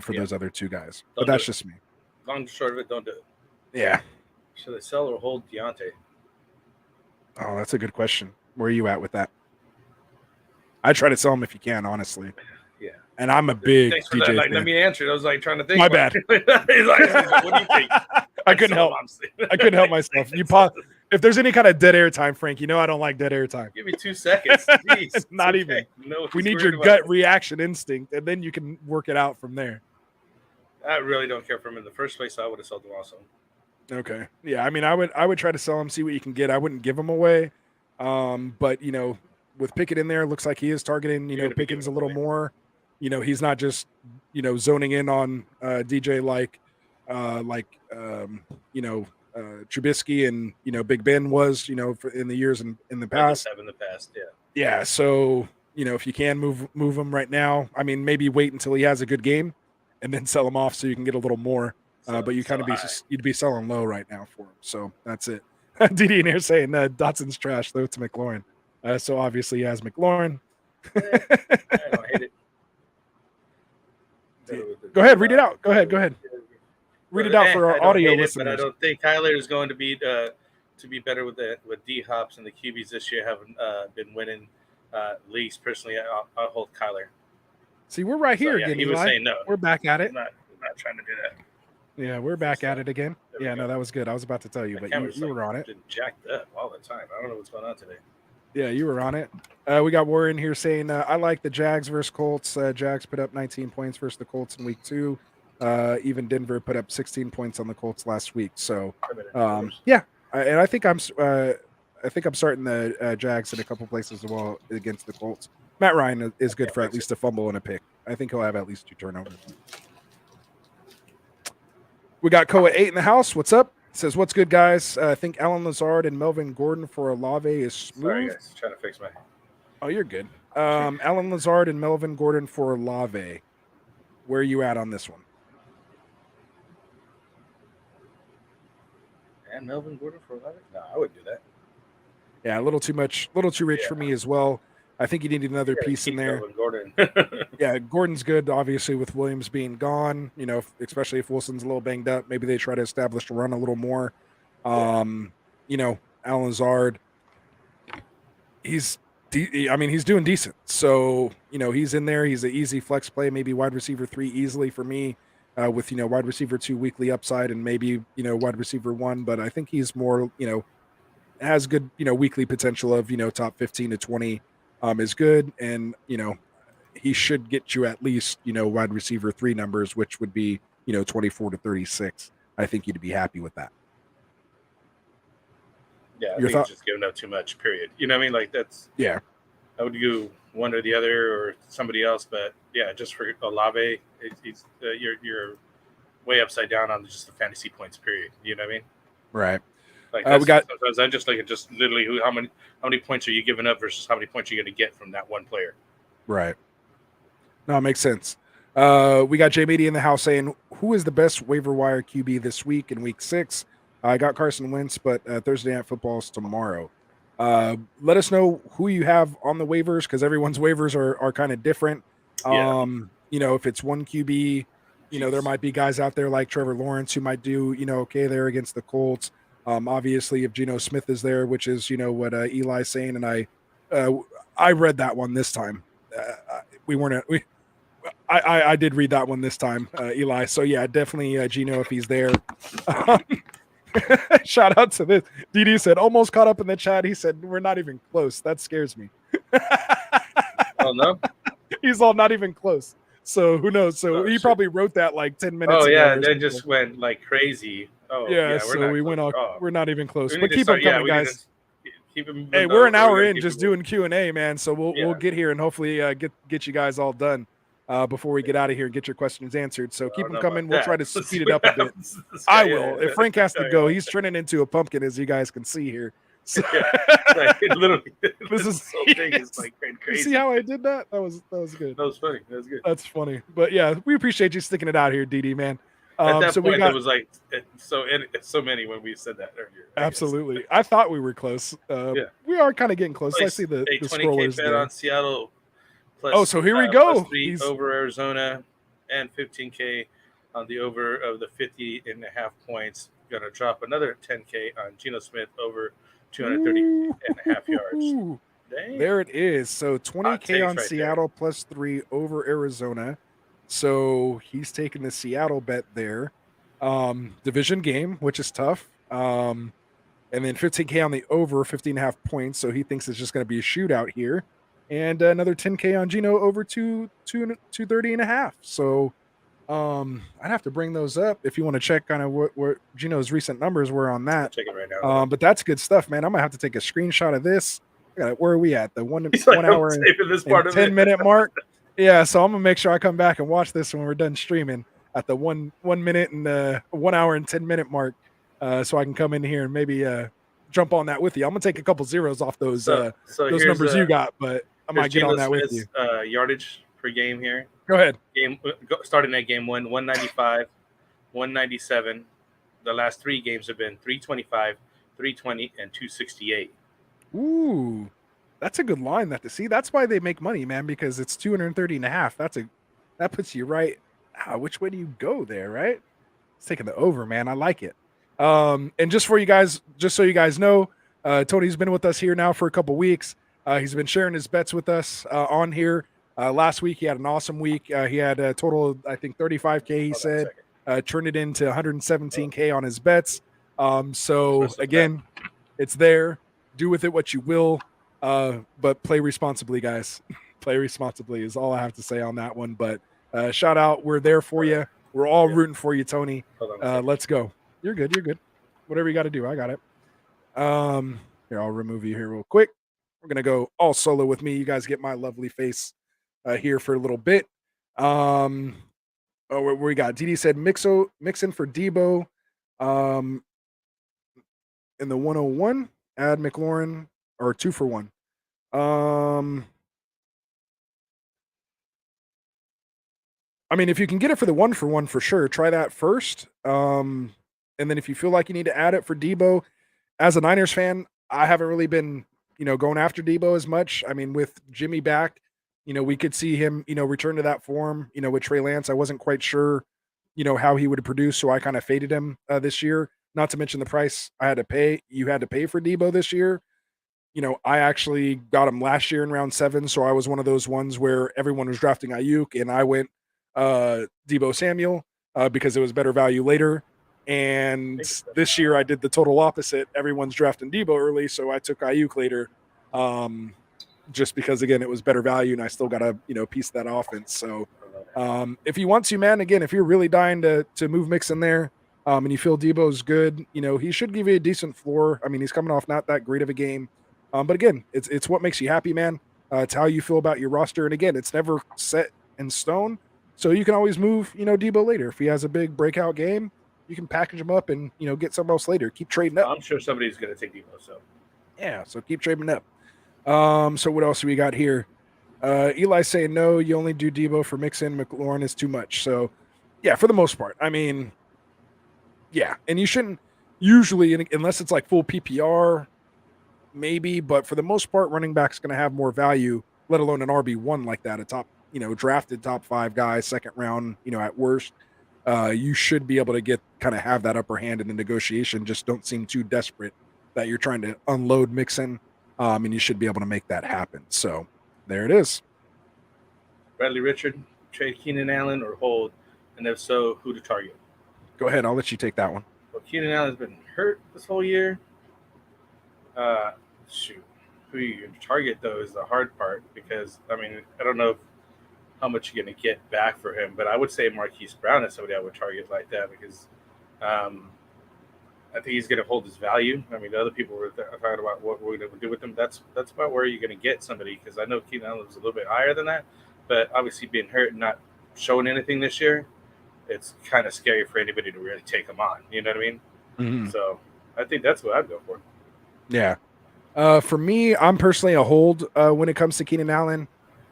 for those other 2 guys. But that's just me. Long and short of it, don't do it. Yeah. Should they sell or hold Deontay? Oh, that's a good question. Where are you at with that? I try to sell him if you can, honestly. Yeah. And I'm a big Thanks for DJ that. Like, fan. let me answer it. I was like trying to think. My bad. He's like, what do you think? I couldn't help. I couldn't help myself. If there's any kind of dead air time, Frank, you know I don't like dead air time. Give me 2 seconds. Jeez, Not even. No, we need your gut reaction instinct, and then you can work it out from there. I really don't care for him in the first place. So I would have sold him also. Okay. Yeah. I mean, I would try to sell him, see what you can get. I wouldn't give him away. But with Pickett in there, looks like he is targeting, Pickens a little more. He's not just, zoning in on DJ like Trubisky and, Big Ben was, in the years in the past. In the past, yeah. Yeah. So, if you can move him right now, I mean, maybe wait until he has a good game and then sell him off so you can get a little more. But you kind of you'd be selling low right now for him. So that's it. DD in here saying Dotson's trash, though, to McLaurin. So obviously he has McLaurin. I don't hate it. Go ahead, read it out. Go ahead. Read it out for our audio listeners. But I don't think Kyler is going to be better with D Hops, and the QBs this year haven't been winning leagues. Personally, I'll hold Kyler. See, we're right here again. He was saying no. We're back at it. I'm not trying to do that. Yeah, we're back at it again. Yeah, no, that was good. I was about to tell you, but you were on it. Jacked up all the time. I don't know what's going on today. Yeah, you were on it. We got Warren here saying, I like the Jags versus Colts. Jags put up 19 points versus the Colts in week 2. Even Denver put up 16 points on the Colts last week. So, yeah, and I think I'm starting the Jags in a couple places as well against the Colts. Matt Ryan is good for at least a fumble and a pick. I think he'll have at least 2 turnovers. We got Koa 8 in the house. What's up? Says, what's good, guys? I think Alan Lazard and Melvin Gordon for Olave is smooth. Sorry, guys. Trying to fix my... Oh, you're good. Alan Lazard and Melvin Gordon for Olave. Where are you at on this one? And Melvin Gordon for Olave? No, I wouldn't do that. Yeah, a little too much, a little too rich for me as well. I think you need another piece in there. Gordon. Yeah, Gordon's good, obviously, with Williams being gone, especially if Wilson's a little banged up. Maybe they try to establish the run a little more. Alan Lazard, he's doing decent. So, he's in there. He's an easy flex play, maybe wide receiver 3 easily for me with, wide receiver 2 weekly upside and maybe, wide receiver 1. But I think he's more, has good, weekly potential of, top 15 to 20. Is good, and he should get you at least wide receiver 3 numbers, which would be 24 to 36. I think you'd be happy with that. Yeah, I think just giving up too much. Period. You know what I mean? Like that's I would do one or the other or somebody else, but yeah, just for Olave, you're way upside down on just the fantasy points. Period. You know what I mean? Right. Like sometimes I just look at just literally how many points are you giving up versus how many points you're going to get from that one player. Right. No, it makes sense. We got Jay Meady in the house saying, who is the best waiver wire QB this week in week 6? I got Carson Wentz, but Thursday Night Football is tomorrow. Let us know who you have on the waivers because everyone's waivers are kind of different. If it's one QB, there might be guys out there like Trevor Lawrence who might do, okay there against the Colts. Obviously, if Geno Smith is there, which is what Eli's saying, and I read that one this time. I did read that one this time, Eli. So yeah, definitely Geno if he's there. Shout out to this. DD said almost caught up in the chat. He said we're not even close. That scares me. Oh no, he's all not even close. So who knows? So he probably wrote that like 10 minutes. Oh yeah, they just went like crazy. Oh yeah, so we went off. We're not even close. But keep them coming, guys. Hey, we're an hour in just doing Q&A, man. So we'll get here and hopefully get you guys all done before we get out of here and get your questions answered. So keep them coming. We'll try to speed it up a bit. I will. If Frank has to go, he's turning into a pumpkin, as you guys can see here. So, literally, this is so big. It's like crazy. See how I did that? That was good. That was funny. That was good. That's funny. But yeah, we appreciate you sticking it out here, DD, man. At that point, there was like so many when we said that earlier. Absolutely. I thought we were close. We are kind of getting close. I see the 20K bet on Seattle. Plus, so here we go. Over Arizona and 15K on the over of the 50.5 points. Going to drop another 10K on Geno Smith over 230.5 yards. Ooh. Dang. There it is. So 20K on right Seattle plus 3 over Arizona. So he's taking the Seattle bet there. Division game, which is tough. And then 15K on the over, 15.5 points. So he thinks it's just going to be a shootout here. And another 10K on Gino over 230.5. So I'd have to bring those up if you want to check kind of what Gino's recent numbers were on I'll that. check it right now. But that's good stuff, man. I'm gonna have to take a screenshot of this. Where are we at? The one He's like, one I'm hour saving this and part of 10-minute mark. Yeah, so I'm gonna make sure I come back and watch this when we're done streaming at the 1 minute and 1 hour and 10-minute mark, so I can come in here and maybe jump on that with you. I'm gonna take a couple zeros off those So those here's numbers you got, but I might get on that with you. Yardage per game here. Go ahead. Starting at game 195, 197. The last 3 games have been 325, 320, and 268. Ooh, that's a good line. That's why they make money, man, because it's 230.5. That puts you right. Which way do you go there, right? It's taking the over, man. I like it. And just so you guys know, Tony's been with us here now for a couple weeks. He's been sharing his bets with us on here. Last week he had an awesome week. He had a total of, I think, 35K. He said turned it into 117K on his bets. So again, it's there. Do with it what you will, but play responsibly, guys. Play responsibly is all I have to say on that one. But shout out, we're there for you. We're all rooting for you, Tony. Let's go. You're good. You're good. Whatever you got to do, I got it. Here, I'll remove you here real quick. We're gonna go all solo with me. You guys get my lovely face here for a little bit. Where we got DD said Mixon for Debo. In the 101, add McLaurin or 2 for 1. I mean, if you can get it for the 1 for 1 for sure, try that first. And then if you feel like you need to add it for Debo, as a Niners fan, I haven't really been, going after Debo as much. I mean, with Jimmy back, we could see him, return to that form, with Trey Lance. I wasn't quite sure, how he would produce. So I kind of faded him this year, not to mention the price you had to pay for Debo this year. I actually got him last year in round 7. So I was one of those ones where everyone was drafting Ayuk and I went Debo Samuel because it was better value later. And this year I did the total opposite. Everyone's drafting Debo early, so I took Ayuk later, just because again it was better value, and I still got to piece that offense. So if you want to, man, again, if you're really dying to move Mixon there, and you feel Debo's good, he should give you a decent floor. I mean, he's coming off not that great of a game, but again, it's what makes you happy, man. It's how you feel about your roster, and again, it's never set in stone. So you can always move, Debo later. If he has a big breakout game, you can package him up and, get somewhere else later. Keep trading up. I'm sure somebody's going to take Debo. So yeah, so keep trading up. So what else do we got here? Eli saying no, you only do Debo for Mixon. McLaurin is too much. So yeah, for the most part. I mean, yeah, and you shouldn't usually, unless it's like full PPR, maybe, but for the most part, running back's going to have more value, let alone an RB1 like that, a top, drafted top 5 guy, second round, at worst. You should be able to have that upper hand in the negotiation. Just don't seem too desperate that you're trying to unload Mixon, and you should be able to make that happen. So there it is. Bradley Richard, trade Keenan Allen or hold, and if so, who to target? Go ahead. I'll let you take that one. Well, Keenan Allen's been hurt this whole year. Who you target though is the hard part, because I mean, I don't know how much you're going to get back for him, but I would say Marquis Brown is somebody I would target like that, because I think he's going to hold his value. I mean, the other people were talking about what we're going to do with him. That's about where you're going to get somebody, because I know Keenan Allen was a little bit higher than that, but obviously being hurt and not showing anything this year, it's kind of scary for anybody to really take him on. You know what I mean? Mm-hmm. So I think that's what I'd go for. Yeah. For me, I'm personally a hold when it comes to Keenan Allen.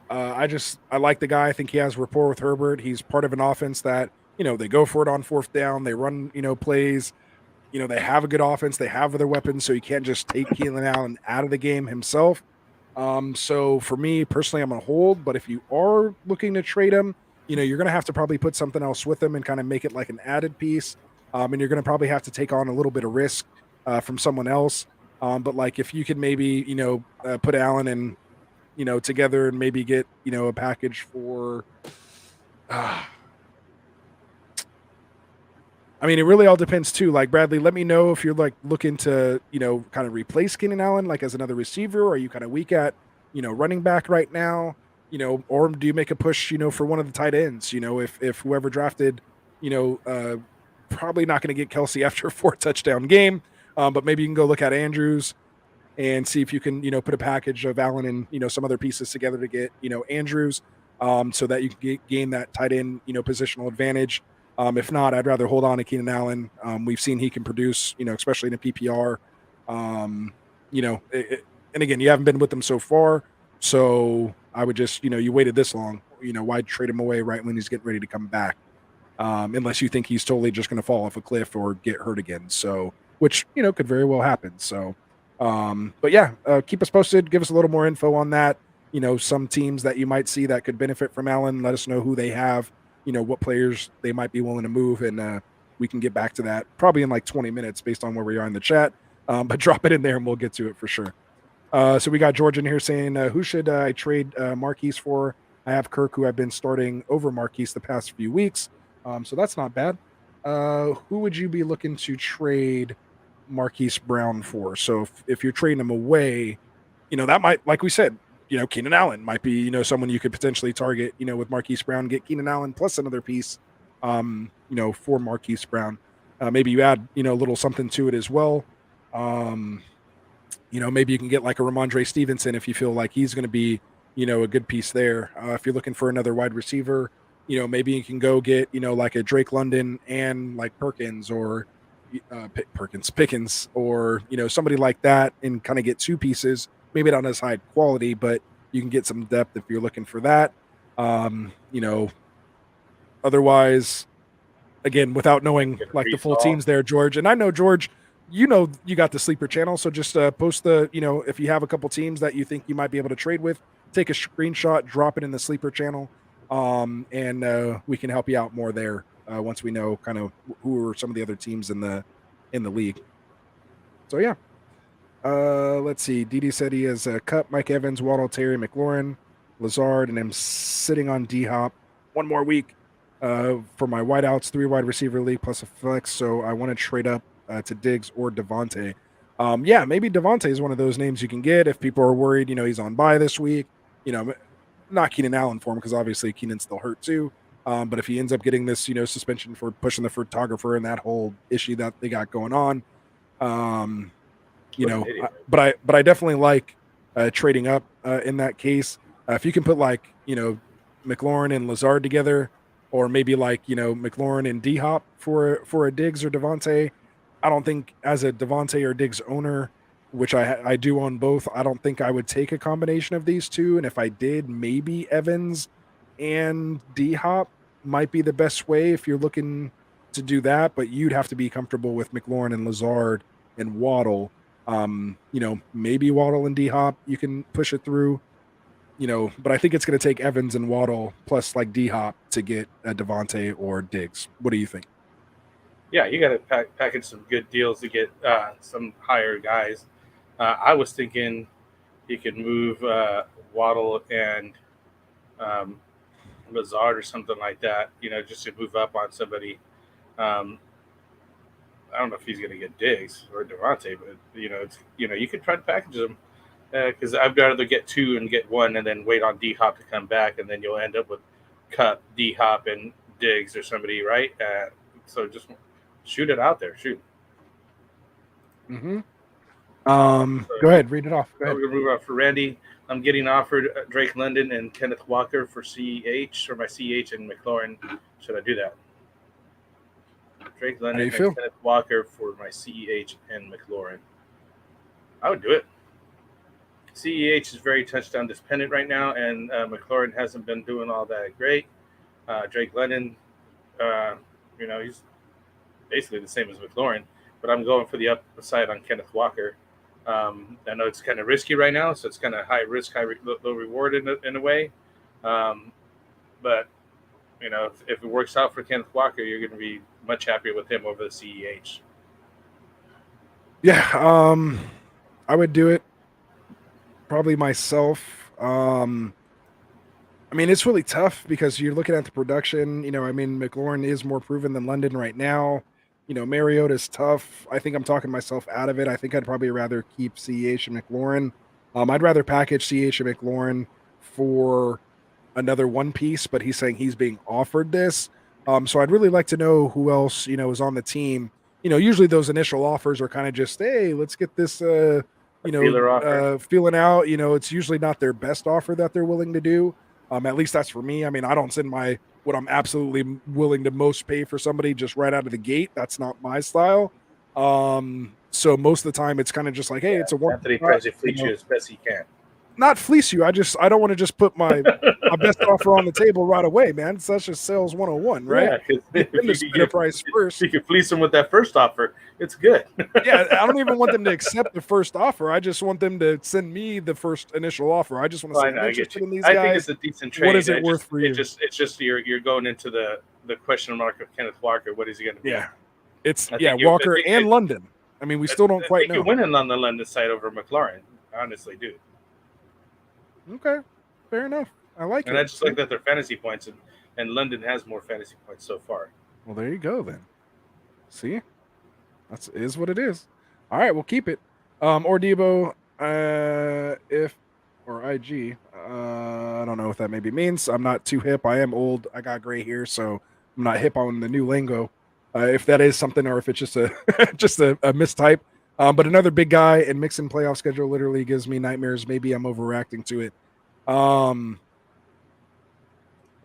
I like the guy. I think he has rapport with Herbert. He's part of an offense that, they go for it on 4th down. They run, plays. They have a good offense. They have other weapons, so you can't just take Keenan Allen out of the game himself. So for me personally, I'm going to hold. But if you are looking to trade him, you're going to have to probably put something else with him and kind of make it like an added piece. And you're going to probably have to take on a little bit of risk from someone else. But like if you could maybe, put Allen and, together and maybe get, a package for, I mean, it really all depends too. Like Bradley, let me know if you're like looking to, kind of replace Keenan Allen like as another receiver. Or are you kind of weak at, running back right now? Or do you make a push, for one of the tight ends? If whoever drafted, probably not going to get Kelsey after a 4 touchdown game, but maybe you can go look at Andrews and see if you can, put a package of Allen and, some other pieces together to get, Andrews, so that you can gain that tight end, positional advantage. If not, I'd rather hold on to Keenan Allen. We've seen he can produce, especially in a PPR. You know, and again, you haven't been with them so far, so I would just, you waited this long. Why trade him away right when he's getting ready to come back? Unless you think he's totally just going to fall off a cliff or get hurt again. So, which could very well happen. So, but yeah, keep us posted. Give us a little more info on that. Some teams that you might see that could benefit from Allen. Let us know who they have. What players they might be willing to move, and we can get back to that probably in like 20 minutes based on where we are in the chat. But drop it in there and we'll get to it for sure. So we got George in here saying, who should I trade Marquis for? I have Kirk, who I've been starting over Marquis the past few weeks. So that's not bad. Who would you be looking to trade Marquise Brown for? So if you're trading him away, that might, like we said, Keenan Allen might be, someone you could potentially target, with Marquise Brown, get Keenan Allen plus another piece, for Marquise Brown. Maybe you add, a little something to it as well. Maybe you can get like a Ramondre Stevenson if you feel like he's going to be, a good piece there. If you're looking for another wide receiver, maybe you can go get, like a Drake London and like Perkins or Pickens, or, somebody like that, and kind of get 2 pieces, maybe not as high quality, but you can get some depth if you're looking for that. Otherwise, again, without knowing like the full teams there, George, and I know George, you got the sleeper channel, so just post the, if you have a couple teams that you think you might be able to trade with, take a screenshot, drop it in the sleeper channel, and we can help you out more there once we know kind of who are some of the other teams in the league. So yeah, let's see. Didi said he has cut Mike Evans, Waddle, Terry, McLaurin, Lazard, and I'm sitting on D Hop one more week for my wideouts, 3 wide receiver league plus a flex. So I want to trade up to Diggs or Devontae. Yeah, maybe Devontae is one of those names you can get if people are worried, he's on bye this week. Not Keenan Allen for him, because obviously Keenan's still hurt too. But if he ends up getting this, suspension for pushing the photographer and that whole issue that they got going on, but I definitely like trading up in that case. If you can put like, McLaurin and Lazard together, or maybe like, McLaurin and D Hop for a Diggs or Devontae. I don't think as a Devontae or Diggs owner, which I do own both, I don't think I would take a combination of these 2. And if I did, maybe Evans and D Hop might be the best way if you're looking to do that. But you'd have to be comfortable with McLaurin and Lazard and Waddle. Maybe Waddle and D Hop, you can push it through, but I think it's going to take Evans and Waddle plus like D Hop to get a Devontae or Diggs. What do you think? Yeah, you got to package some good deals to get some higher guys. I was thinking you could move Waddle and Lazard or something like that, just to move up on somebody. I don't know if he's going to get Diggs or Devontae, but you could try to package them, because I'd rather get 2 and get 1 and then wait on D Hop to come back, and then you'll end up with Cup, D Hop, and Diggs or somebody, right? So just shoot it out there. Shoot. Mm-hmm. Go ahead, read it off. Go ahead. We're gonna move on for Randy. I'm getting offered Drake London and Kenneth Walker for CH, or my CH and McLaurin. Should I do that? Drake London and Kenneth Walker for my CEH and McLaurin. I would do it. CEH is very touchdown dependent right now, and McLaurin hasn't been doing all that great. Drake London, he's basically the same as McLaurin, but I'm going for the upside on Kenneth Walker. I know it's kind of risky right now, so it's kind of high risk, low reward in a way. But if it works out for Kenneth Walker, you're going to be much happier with him over the CEH. Yeah. I would do it. Probably myself. I mean, it's really tough because you're looking at the production. I mean, McLaurin is more proven than London right now. Mariota's tough. I think I'm talking myself out of it. I think I'd probably rather keep CEH and McLaurin. I'd rather package CEH and McLaurin for another one piece, but he's saying he's being offered this. So I'd really like to know who else, is on the team. Usually those initial offers are kind of just, hey, let's get this, Feeler offer. feeling out. It's usually not their best offer that they're willing to do. At least that's for me. I mean, I don't send what I'm absolutely willing to most pay for somebody just right out of the gate. That's not my style. So most of the time it's kind of just like, hey, it's a one. Anthony tries to fleece you as best he can. Not fleece you. I don't want to just put my best offer on the table right away, man. That's just sales 101, right? Yeah, if you get price first. You can fleece them with that first offer. It's good. Yeah, I don't even want them to accept the first offer. I just want them to send me the first initial offer. I just want to say, I'm interested in these guys. I think it's a decent trade. What is it worth for you? It's just you're going into the question mark of Kenneth Walker. What is he going to be? Yeah, Walker and London. I mean, we still don't quite know. You're winning on the London side over McLaurin. I honestly do. Okay, fair enough. I like it. And I just like that they're fantasy points, and London has more fantasy points so far. Well, there you go then. See, is what it is. All right, we'll keep it. Or Debo, or IG. I don't know what that maybe means. I'm not too hip. I am old. I got gray hair, so I'm not hip on the new lingo. If that is something, or if it's just a a mistype. But another big guy and mixing playoff schedule literally gives me nightmares. Maybe I'm overreacting to it. I'm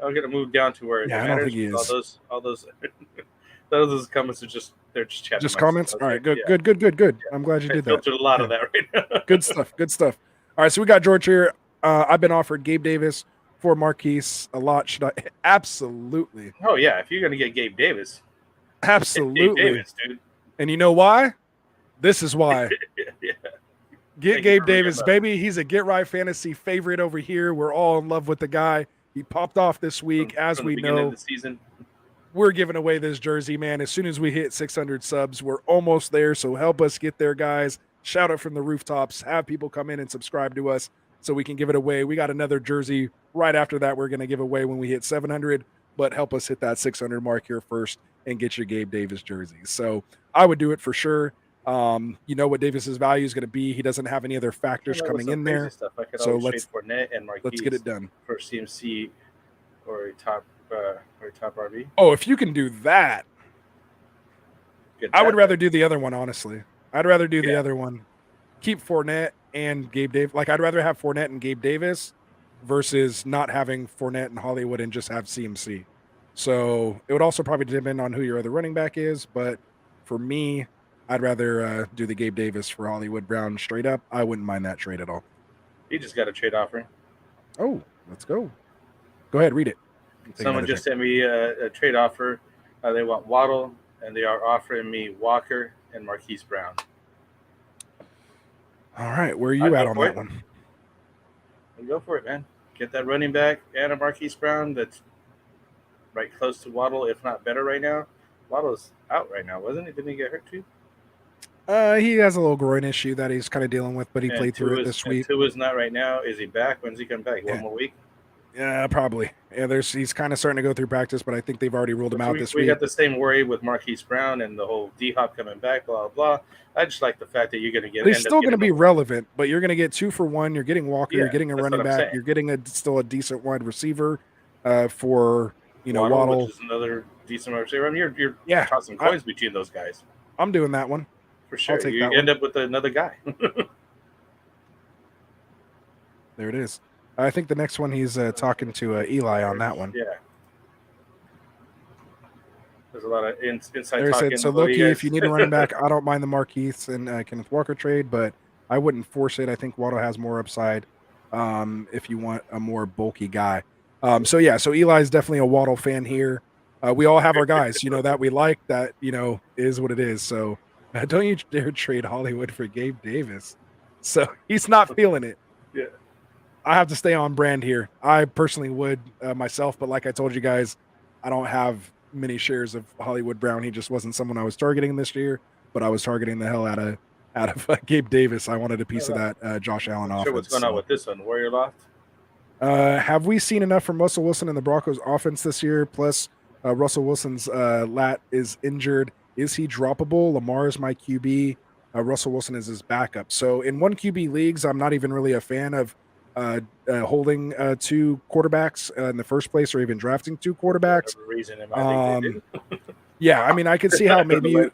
gonna move down to where I don't think he is. All those comments are just chatting. Just comments. All right, good. Yeah. I'm glad you did that. Filtered a lot of that right now. Good stuff. All right, so we got George here. I've been offered Gabe Davis for Marquis a lot. Should I? Absolutely. Oh yeah, if you're gonna get Gabe Davis, absolutely, Gabe Davis, dude. And you know why? This is why. Yeah. Get Gabe Davis, baby. He's a Get Right Fantasy favorite over here. We're all in love with the guy. He popped off this week, as we know. Of the season. We're giving away this jersey, man. As soon as we hit 600 subs, we're almost there. So help us get there, guys. Shout out from the rooftops. Have people come in and subscribe to us so we can give it away. We got another jersey right after that we're going to give away when we hit 700. But help us hit that 600 mark here first and get your Gabe Davis jersey. So I would do it for sure. You know what Davis's value is going to be. He doesn't have any other factors coming in there. So let's and Marquis get it done for CMC or a top RB. Oh, if you can do that, I would rather do the other one. Honestly, I'd rather do the other one. Keep Fournette and Gabe Davis. Like I'd rather have Fournette and Gabe Davis versus not having Fournette and Hollywood and just have CMC. So it would also probably depend on who your other running back is, but for me, I'd rather do the Gabe Davis for Hollywood Brown straight up. I wouldn't mind that trade at all. He just got a trade offer. Oh, let's go. Go ahead, read it. Someone just sent me a trade offer. They want Waddle, and they are offering me Walker and Marquise Brown. All right, where are you at on that one? Go for it, man. Get that running back and a Marquise Brown that's right close to Waddle, if not better right now. Waddle's out right now, wasn't he? Didn't he get hurt too? He has a little groin issue that he's kind of dealing with, but he played through it this week. Tua's not right now. Is he back? When's he coming back? One more week? Yeah, probably. Yeah, he's kind of starting to go through practice, but I think they've already ruled him out this week. We got the same worry with Marquise Brown and the whole D-Hop coming back, blah, blah. I just like the fact that you're going to get. He's still going to be relevant, but you're going to get 2 for 1. You're getting Walker. You're getting a running back. You're getting still a decent wide receiver for Waddle. Which is another decent wide receiver. I mean, you're tossing coins between those guys. I'm doing that one. For sure. You end up with another guy. There it is. I think the next one he's talking to Eli on that one. Yeah. There's a lot of inside there talking. Said, so, Loki, if you need a running back, I don't mind the Marquis and Kenneth Walker trade, but I wouldn't force it. I think Waddle has more upside if you want a more bulky guy. So Eli's definitely a Waddle fan here. We all have our guys, that we like, that, is what it is. So don't you dare trade Hollywood for Gabe Davis. So he's not feeling it. Yeah. I have to stay on brand here. I personally would myself, but like I told you guys, I don't have many shares of Hollywood Brown. He just wasn't someone I was targeting this year, but I was targeting the hell out of out of Gabe Davis. I wanted a piece of that Josh Allen offense. Sure, what's going on with this one? Warrior Loft? Have we seen enough from Russell Wilson in the Broncos offense this year? Plus, Russell Wilson's lat is injured. Is he droppable? Lamar is my QB. Russell Wilson is his backup. So in one QB leagues, I'm not even really a fan of holding two quarterbacks in the first place, or even drafting two quarterbacks. Yeah, I mean, I can see how maybe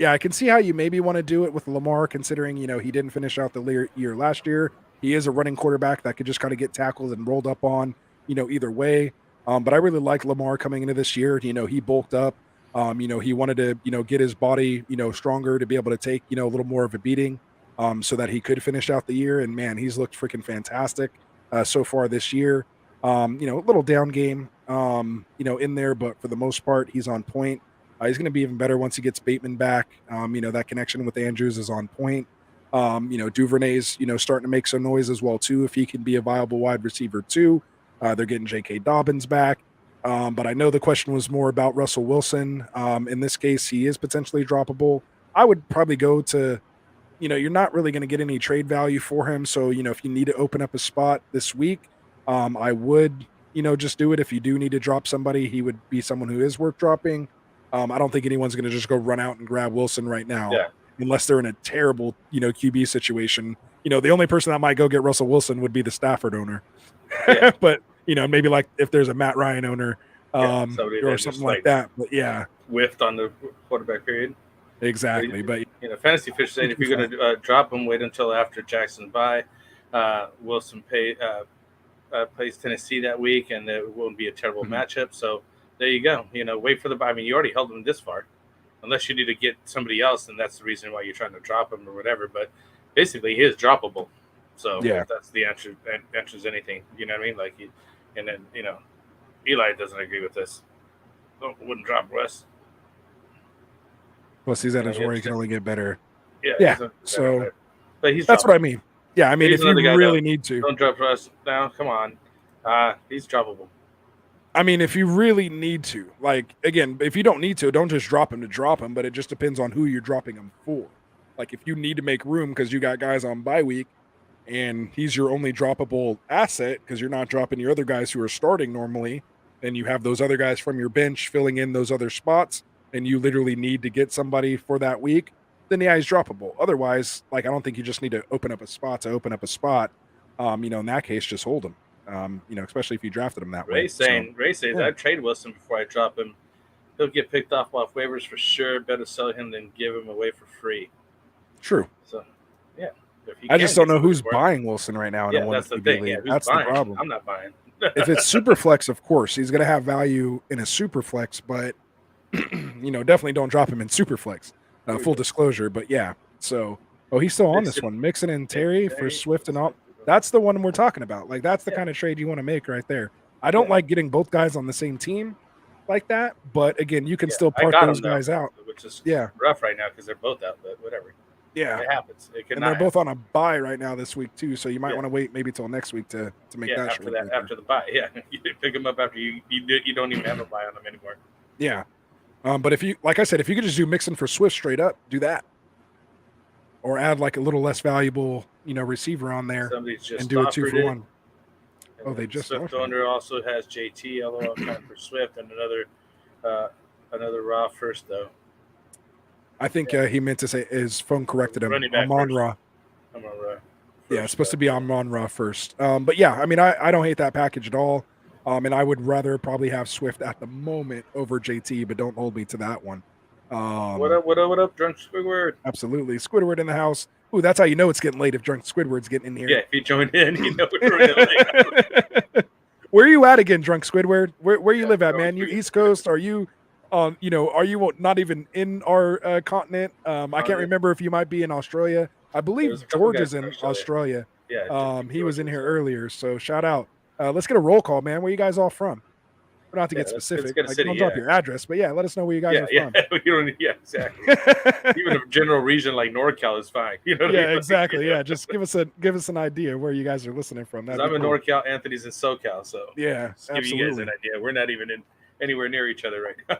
I can see how you maybe want to do it with Lamar, considering, he didn't finish out the year last year. He is a running quarterback that could just kind of get tackled and rolled up on, either way. But I really like Lamar coming into this year. He bulked up. He wanted to, get his body, stronger to be able to take, a little more of a beating, so that he could finish out the year. And man, he's looked freaking fantastic so far this year. A little down game, in there, but for the most part, he's on point. He's going to be even better once he gets Bateman back. That connection with Andrews is on point. Duvernay's, starting to make some noise as well too. If he can be a viable wide receiver too, they're getting J.K. Dobbins back. But I know the question was more about Russell Wilson. In this case, he is potentially droppable. I would probably go to, you're not really going to get any trade value for him. So, if you need to open up a spot this week, I would, just do it. If you do need to drop somebody, he would be someone who is worth dropping. I don't think anyone's going to just go run out and grab Wilson right now. Yeah. Unless they're in a terrible, QB situation. The only person that might go get Russell Wilson would be the Stafford owner. Yeah. But, maybe like if there's a Matt Ryan owner or something like that. But yeah. Whiffed on the quarterback period. Exactly. But Fantasy Fish saying if you're going to drop him, wait until after Jackson bye. Wilson plays Tennessee that week, and it won't be a terrible matchup. So there you go. Wait for the bye. I mean, you already held him this far. Unless you need to get somebody else, and that's the reason why you're trying to drop him or whatever. But basically, he is droppable. So if that's the answer. Answers anything. You know what I mean? Like, and then Eli doesn't agree with this. Wouldn't drop Russ. Plus, he's at his where he can only get better. Yeah. So, but that's what I mean. Yeah, I mean, if you really need to, don't drop Russ now. Come on, he's droppable. I mean, if you really need to, like, again, if you don't need to, don't just drop him to drop him, but it just depends on who you're dropping him for. Like, if you need to make room because you got guys on bye week and he's your only droppable asset because you're not dropping your other guys who are starting normally, and you have those other guys from your bench filling in those other spots, and you literally need to get somebody for that week, then yeah, he's droppable. Otherwise, like, I don't think you just need to open up a spot to open up a spot. In that case, just hold him. Especially if you drafted him that way. Ray says, I'd trade Wilson before I drop him. He'll get picked off waivers for sure. Better sell him than give him away for free. True. So, yeah. I just don't know who's buying Wilson right now. Yeah, that's the thing. Yeah, that's buying? The problem. I'm not buying. If it's super flex, of course, he's going to have value in a super flex, but, definitely don't drop him in super flex. Full disclosure, but yeah. So, he's still on this one. Mixon and Terry for Swift and all. That's the one we're talking about. Like, that's the kind of trade you want to make right there. I don't like getting both guys on the same team like that, but again, you can still part those guys out. Which is rough right now because they're both out, but whatever. Yeah. It happens. And they're both on a bye right now this week too, so you might want to wait maybe till next week to make that after that. After the bye, you pick them up after you don't even have a bye on them anymore. Yeah. But if you, like I said, if you could just do Mixon for Swift straight up, do that. Or add like a little less valuable, receiver on there and do a 2-for-1. Oh, they just Swift owner also has JT, LOL time for Swift, and another raw first though. I think he meant to say his phone corrected him. Amon-Ra. Yeah, it's supposed to be Amon-Ra first. But yeah, I mean, I don't hate that package at all. And I would rather probably have Swift at the moment over JT, but don't hold me to that one. What up, Drunk Squidward? Absolutely. Squidward in the house. Ooh, that's how you know it's getting late if Drunk Squidward's getting in here. Yeah, if you joined in, you know we're late. Where are you at again, Drunk Squidward? Where you live at, man? You East Coast? Are you are you not even in our continent? I can't remember if you might be in Australia. I believe George is in Australia. Yeah. He was in here earlier, so shout out. Let's get a roll call, man. Where you guys all from? We don't have to get specific. Don't drop your address, but yeah, let us know where you guys are from. Exactly. Even a general region like NorCal is fine. You know what I mean? Exactly. Yeah, just give us an idea where you guys are listening from. I'm in NorCal, Anthony's in SoCal, so yeah, just give you guys an idea. We're not even anywhere near each other right now.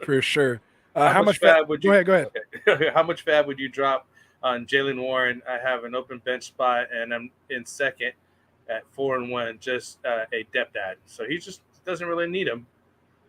For sure. How much fab would you? Go ahead. Okay. How much fab would you drop on Jaylen Warren, I have an open bench spot, and I'm in second at 4-1, just a depth add. So he just doesn't really need him,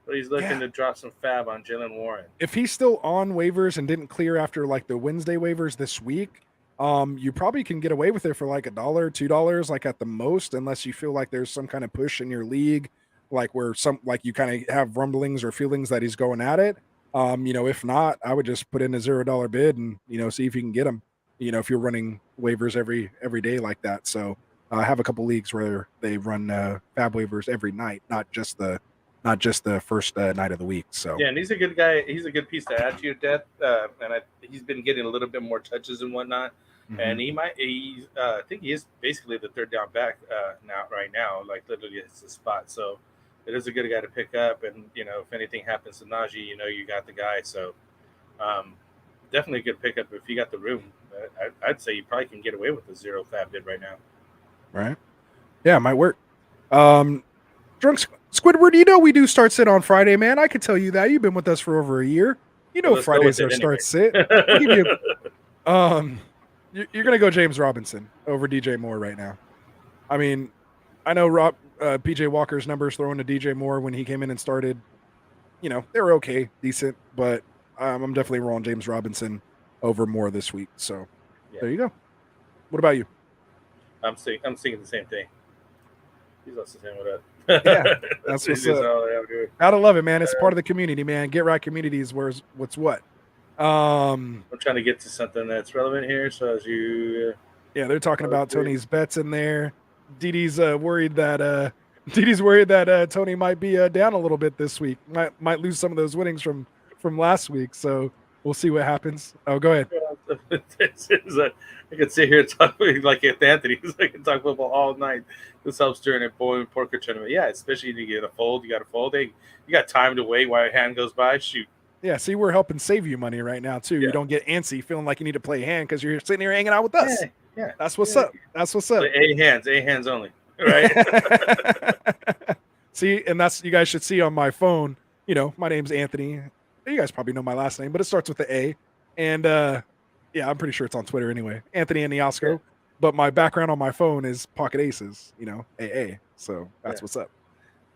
but he's looking to drop some fab on Jaylen Warren. If he's still on waivers and didn't clear after like the Wednesday waivers this week, you probably can get away with it for like $1, $2, like at the most, unless you feel like there's some kind of push in your league, like where you kind of have rumblings or feelings that he's going at it. If not, I would just put in a $0 bid and see if you can get him. If you're running waivers every day like that. So I have a couple leagues where they run fab waivers every night, not just the first night of the week. So yeah, and he's a good guy. He's a good piece to add to your depth, and he's been getting a little bit more touches and whatnot. Mm-hmm. And I think he is basically the third down back right now, like literally it's the spot. So it is a good guy to pick up. And if anything happens to Najee, you got the guy. So definitely a good pickup if you got the room. I'd say you probably can get away with a 0 fab bid right now. Right? Yeah, it might work. Drunk Squidward, we do start sit on Friday, man. I could tell you that. You've been with us for over a year. Fridays are start sit. You're gonna go James Robinson over DJ Moore right now. I mean, I know PJ Walker's numbers throwing to DJ Moore when he came in and started. They were okay, decent, but I'm definitely rolling James Robinson over Moore this week. So There you go. What about you? I'm thinking the same thing. He's also saying what up. Yeah, that's what's up. Gotta love it, man. It's part of the community, man. Get right community is what's what. I'm trying to get to something that's relevant here. So as you, they're talking about Tony's bets in there. Didi's worried that Tony might be down a little bit this week. Might lose some of those winnings from last week. So we'll see what happens. Oh, go ahead. I could sit here and talk like Anthony. I can talk football all night. This helps during a bowling poker tournament. Yeah, especially if you get a fold. You got a fold. Hey, you got time to wait while your hand goes by. Shoot. Yeah, see, we're helping save you money right now, too. Yeah. You don't get antsy feeling like you need to play a hand because you're sitting here hanging out with us. Yeah. That's what's up. That's what's up. A hands only. Right? See, and that's, you guys should see on my phone, my name's Anthony. You guys probably know my last name, but it starts with the A. And, I'm pretty sure it's on Twitter anyway. Anthony Aniasco. Yeah. But my background on my phone is Pocket Aces, AA. So that's what's up.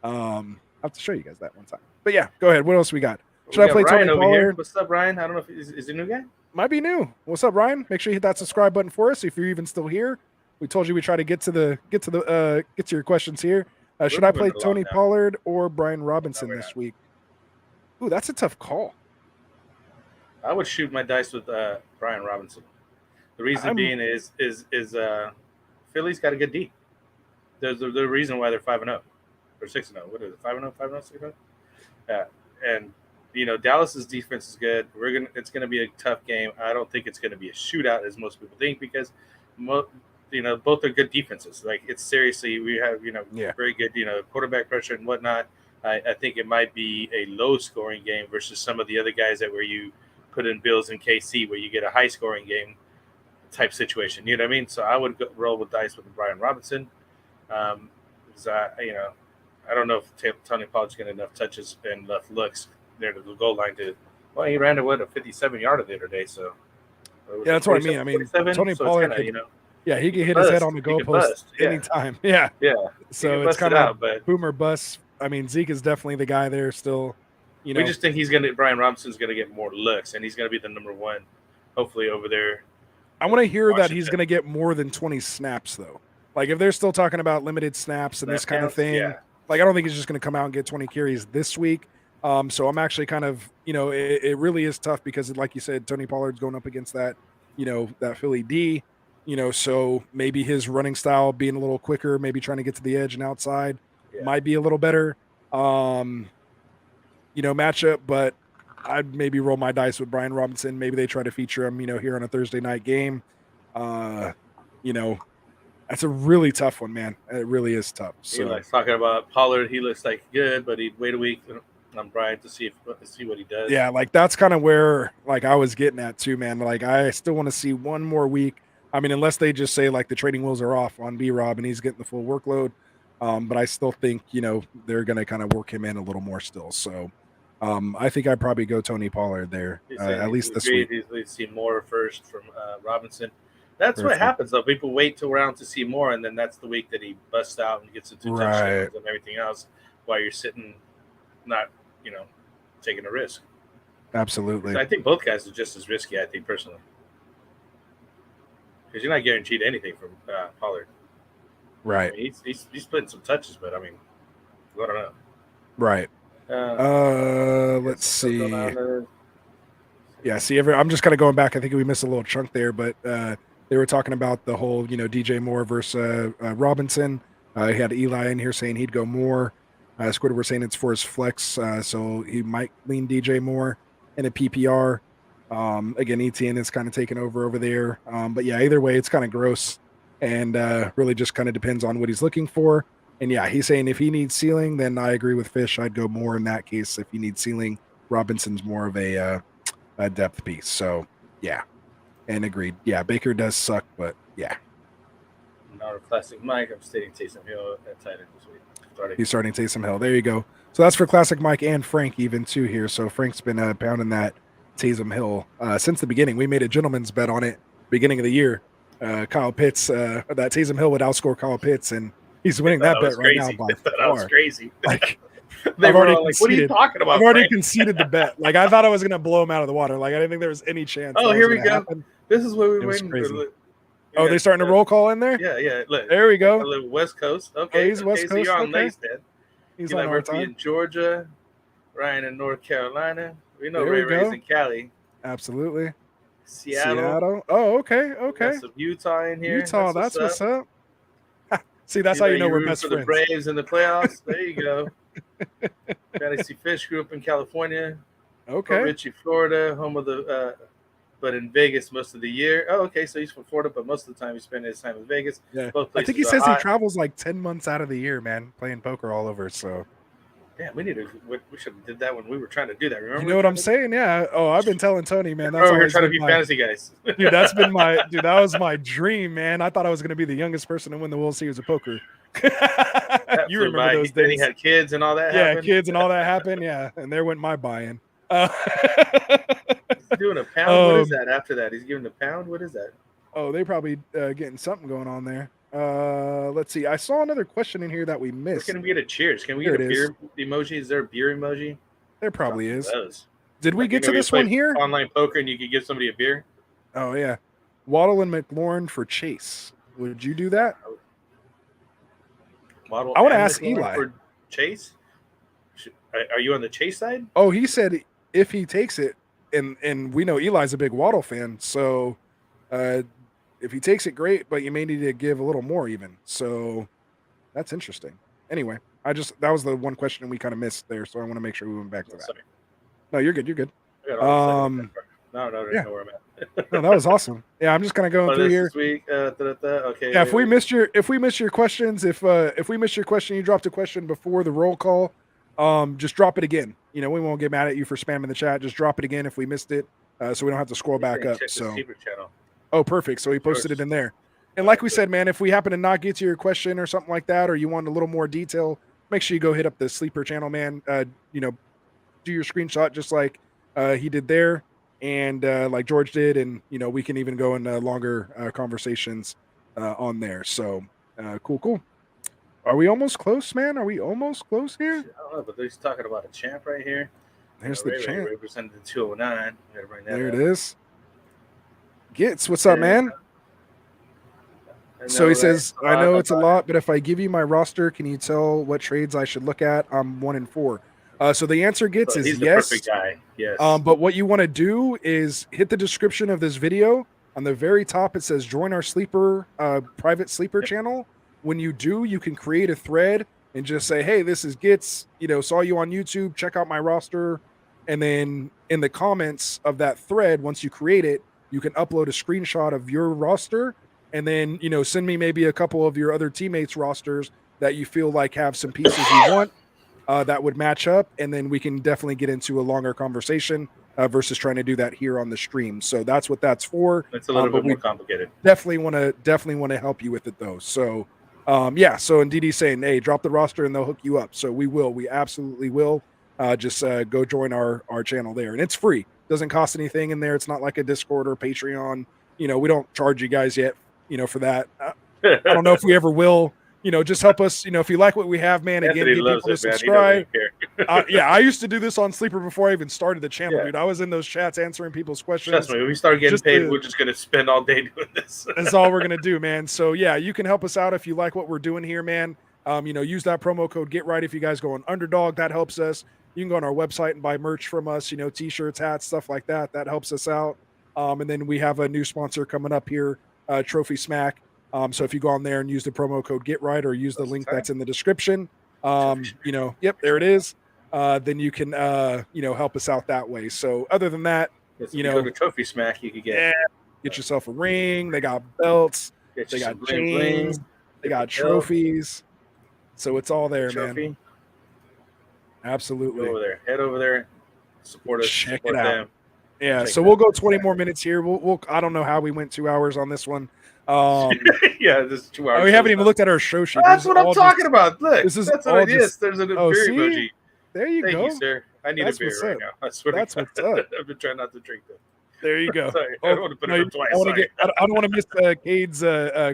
I'll have to show you guys that one time. But yeah, go ahead. What else we got? Should I play Ryan Tony Pollard? Here. What's up, Ryan? I don't know if is he a new guy? Might be new. What's up, Ryan? Make sure you hit that subscribe button for us if you're even still here. We told you we try to get to your questions here. Should I play Tony Pollard or Brian Robinson this week? Ooh, that's a tough call. I would shoot my dice with Brian Robinson. The reason being is Philly's got a good D. There's the reason why they're 5-0 or 6-0. What is it? 5-0, 5-0, 6-0? And Dallas's defense is good. It's gonna be a tough game. I don't think it's gonna be a shootout as most people think because both are good defenses. Like it's seriously, we have very good quarterback pressure and whatnot. I think it might be a low scoring game versus some of the other guys that where you put in Bills and KC where you get a high scoring game type situation. You know what I mean? So I would roll with dice with Brian Robinson. Because I don't know if Tony Pollard's getting enough touches and enough looks there to the goal line to. Well, he ran a 57-yarder the other day, so. Yeah, that's what I mean. I mean, Tony Pollard, he can hit his head on the goalpost anytime. Yeah. So it's kind of boom or bust. I mean, Zeke is definitely the guy there still. We just think Brian Robinson's going to get more looks, and he's going to be the number one, hopefully, over there. I want to hear that he's going to get more than 20 snaps, though. Like, if they're still talking about limited snaps and this kind of thing, like, I don't think he's just going to come out and get 20 carries this week. So I'm actually kind of, it really is tough because, like you said, Tony Pollard's going up against that, that Philly D, so maybe his running style being a little quicker, maybe trying to get to the edge and outside might be a little better, matchup, but I'd maybe roll my dice with Brian Robinson. Maybe they try to feature him, here on a Thursday night game. That's a really tough one, man. It really is tough. So like talking about Pollard, he looks like good, but he'd wait a week on Brian to see what he does. Yeah, like that's kind of where like I was getting at too, man. Like I still want to see one more week. I mean, unless they just say like the trading wheels are off on B-Rob and he's getting the full workload. But I still think, they're going to kind of work him in a little more still. So I think I'd probably go Tony Pollard there, at least this week. He's seen more first from Robinson. That's Perfect. what happens, though. People wait till round to see more, and then that's the week that he busts out and gets into touchdowns and everything else while you're sitting not, taking a risk. Absolutely. I think both guys are just as risky, I think, personally. Because you're not guaranteed anything from Pollard. Right. I mean, he's splitting some touches, but, I don't know. Right. Let's see. Yeah, see, I'm just kind of going back. I think we missed a little chunk there, but they were talking about the whole, DJ Moore versus Robinson. He had Eli in here saying he'd go Moore. Squidward were saying it's for his flex, so he might lean DJ Moore in a PPR. Again, ETN is kind of taking over there. But yeah, either way, it's kind of gross and really just kind of depends on what he's looking for. And yeah, he's saying if he needs ceiling, then I agree with Fish. I'd go Moore in that case. If he needs ceiling, Robinson's more of a depth piece. So yeah, and agreed. Yeah, Baker does suck, but yeah. Our Classic Mike, I'm stating Taysom Hill at tight end this week. He's starting Taysom Hill. There you go. So that's for Classic Mike and Frank even too here. So Frank's been pounding that Taysom Hill since the beginning. We made a gentleman's bet on it beginning of the year. Kyle Pitts, that Taysom Hill would outscore Kyle Pitts, and he's winning that bet right now by far. That was crazy. Like, they were all like, what are you talking about? I've already conceded the bet. Like, I thought I was going to blow him out of the water. Like, I didn't think there was any chance. Oh, here we go. Happen. This is what we were waiting for. Oh, they're starting to roll call in there? Yeah. Look, there we go. West Coast. Okay. He's West Coast. So you're on Lace then. He's on our time. In Georgia, Ryan in North Carolina. We know There Ray's in Cali. Absolutely. Seattle. Oh, okay. Got some Utah in here. Utah, that's what's up. See, that's how you know we're best friends. The Braves in the playoffs. There you go. Fantasy Fish grew up in California. Okay. Richie, Florida, home of the but in Vegas most of the year. Oh, okay. So he's from Florida, but most of the time he spent his time in Vegas. Yeah. I think he says he travels like 10 months out of the year, man, playing poker all over. So yeah, we should have did that when we were trying to do that. Remember? You know what I'm saying? Yeah. Oh, I've been telling Tony, man. That's we're trying to be fantasy guys. Dude, that was my dream, man. I thought I was going to be the youngest person to win the World Series of poker. You remember those days? Then he had kids and all that. Yeah, kids and all that happened. Yeah, and there went my buy-in. He's doing a pound. What is that after that? He's giving a pound. What is that? Oh, they probably getting something going on there. Let's see. I saw another question in here that we missed. Can we get a cheers? Can we get a beer emoji? Is there a beer emoji? There probably is. Did we get to this one here? Online poker, and you could give somebody a beer. Oh yeah, Waddle and McLaurin for Chase. Would you do that? Waddle I want to ask Eli for Chase. Are you on the Chase side? Oh, he said if he takes it, and we know Eli's a big Waddle fan, so if he takes it, great. But you may need to give a little more, even. So that's interesting. Anyway, that was the one question we kind of missed there, so I want to make sure we went back to that. Sorry. No, you're good. You're good. No, yeah. Know where I'm at. No, that was awesome. Yeah, I'm just kind of going through here. This week, okay. Yeah, if we missed your questions, if we missed your question, you dropped a question before the roll call, just drop it again. We won't get mad at you for spamming the chat. Just drop it again if we missed it, so we don't have to scroll back up. So. Oh, perfect. So he posted it in there. And like we said, man, if we happen to not get to your question or something like that, or you want a little more detail, make sure you go hit up the Sleeper channel, man. Do your screenshot just like he did there, and like George did, and we can even go into longer conversations on there. So cool. Are we almost close, man? Are we almost close here? I don't know, but he's talking about a champ right here. There's the champ. Represented the 209. There it is. Gitz, what's up, man? So he says, I know it's a lot, but if I give you my roster, can you tell what trades I should look at? I'm 1-4. So the answer is he's yes. The perfect guy. Yes. But what you want to do is hit the description of this video. On the very top, it says join our Sleeper private Sleeper channel. When you do, you can create a thread and just say, hey, this is Gitz. Saw you on YouTube. Check out my roster. And then in the comments of that thread, once you create it, you can upload a screenshot of your roster and then, send me maybe a couple of your other teammates' rosters that you feel like have some pieces you want that would match up. And then we can definitely get into a longer conversation versus trying to do that here on the stream. So that's what that's for. It's a little bit more complicated. Definitely want to help you with it though. So so Ndidi saying, hey, drop the roster and they'll hook you up. So we absolutely will. just go join our channel there, and it's free. Doesn't cost anything in there. It's not like a Discord or Patreon. We don't charge you guys yet, for that. I don't know if we ever will. Just help us. If you like what we have, man. Again, Anthony get loves people to it, man. subscribe. He doesn't care. Yeah, I used to do this on Sleeper before I even started the channel, Yeah. dude. I was in those chats answering people's questions. Trust me, when we start getting paid, we're just gonna spend all day doing this. That's all we're gonna do, man. So yeah, you can help us out if you like what we're doing here, man. Use that promo code GetRight if you guys go on Underdog. That helps us. You can go on our website and buy merch from us, t-shirts, hats, stuff like that. That helps us out. And then we have a new sponsor coming up here, Trophy Smack. So if you go on there and use the promo code GetRight or use the link that's in the description, yep, there it is. Then you can, help us out that way. So other than that, go to Trophy Smack, you can get yourself a ring. They got belts. They got chains. They got trophies. So it's all there, man. Absolutely. Go over there. Head over there. Support us. Check support it out. them. Yeah. So we'll go 20 more minutes here. We'll I don't know how we went 2 hours on this one. Yeah, this is 2 hours. We haven't even looked at our show sheet. That's what I'm talking about. Look, this is that's what it is. There's a beer emoji. There you go. Thank you, sir. I need a beer right now. I swear that's to God. what's up. I've been trying not to drink them. There you go. Sorry, I don't want to put it up twice. I don't want to miss Cade's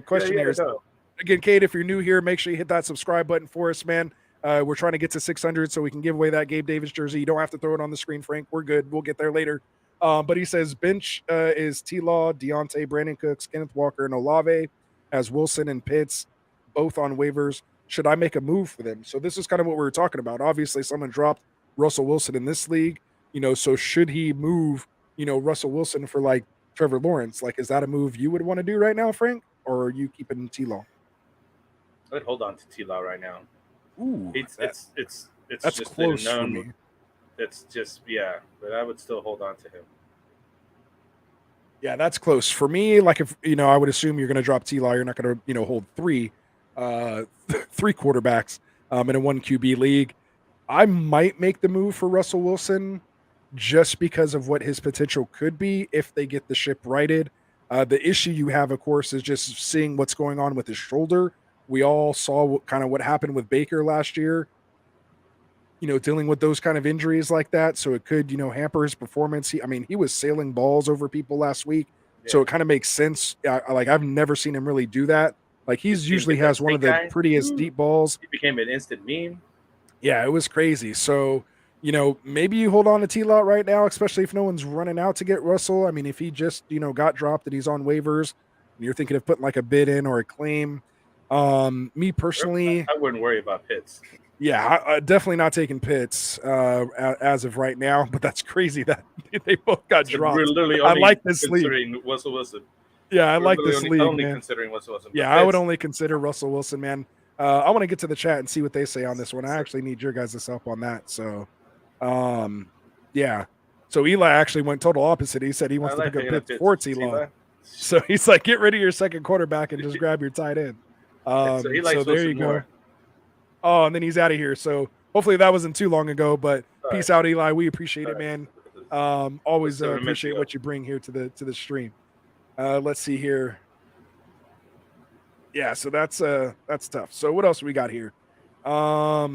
question here. So, again, Cade, if you're new here, make sure you hit that subscribe button for us, man. We're trying to get to 600 so we can give away that Gabe Davis jersey. You don't have to throw it on the screen, Frank. We're good. We'll get there later. But he says bench is T-Law, Deontay, Brandon Cooks, Kenneth Walker, and Olave as Wilson and Pitts, both on waivers. Should I make a move for them? So this is kind of what we were talking about. Obviously, someone dropped Russell Wilson in this league. So should he move, Russell Wilson for like Trevor Lawrence? Like, is that a move you would want to do right now, Frank? Or are you keeping T-Law? I'd hold on to T-Law right now. Ooh, it's that's just close known, for me. It's just but I would still hold on to him. Yeah, that's close for me. Like if I would assume you're going to drop T-Law, you're not going to hold three quarterbacks in a 1 QB league. I might make the move for Russell Wilson just because of what his potential could be if they get the ship righted. The issue you have, of course, is just seeing what's going on with his shoulder. We all saw what happened with Baker last year, dealing with those kind of injuries like that. So it could, hamper his performance. He was sailing balls over people last week. Yeah. So it kind of makes sense. I've never seen him really do that. Like he's usually has one of the prettiest deep balls. He became an instant meme. Yeah, it was crazy. So, maybe you hold on to T-Law right now, especially if no one's running out to get Russell. If he just, got dropped and he's on waivers, and you're thinking of putting like a bid in or a claim. Me personally, I wouldn't worry about Pitts. Yeah, I definitely not taking Pitts as of right now, but that's crazy that they both got dropped. I like this league. Russell Wilson. Yeah, I like this league, only man. Considering Russell Wilson. Yeah, I would only consider Russell Wilson, man. I want to get to the chat and see what they say on this one. I actually need your guys' help on that. So, yeah. So Eli actually went total opposite. He said he wants to pick up Pitts for T-Law. So he's like, get rid of your second quarterback and just grab your tight end. So there you go. More. Oh, and then he's out of here. So hopefully that wasn't too long ago. But peace out, Eli. We appreciate it, man. Always appreciate what you bring here to the stream. Let's see here. Yeah, so that's tough. So what else we got here? I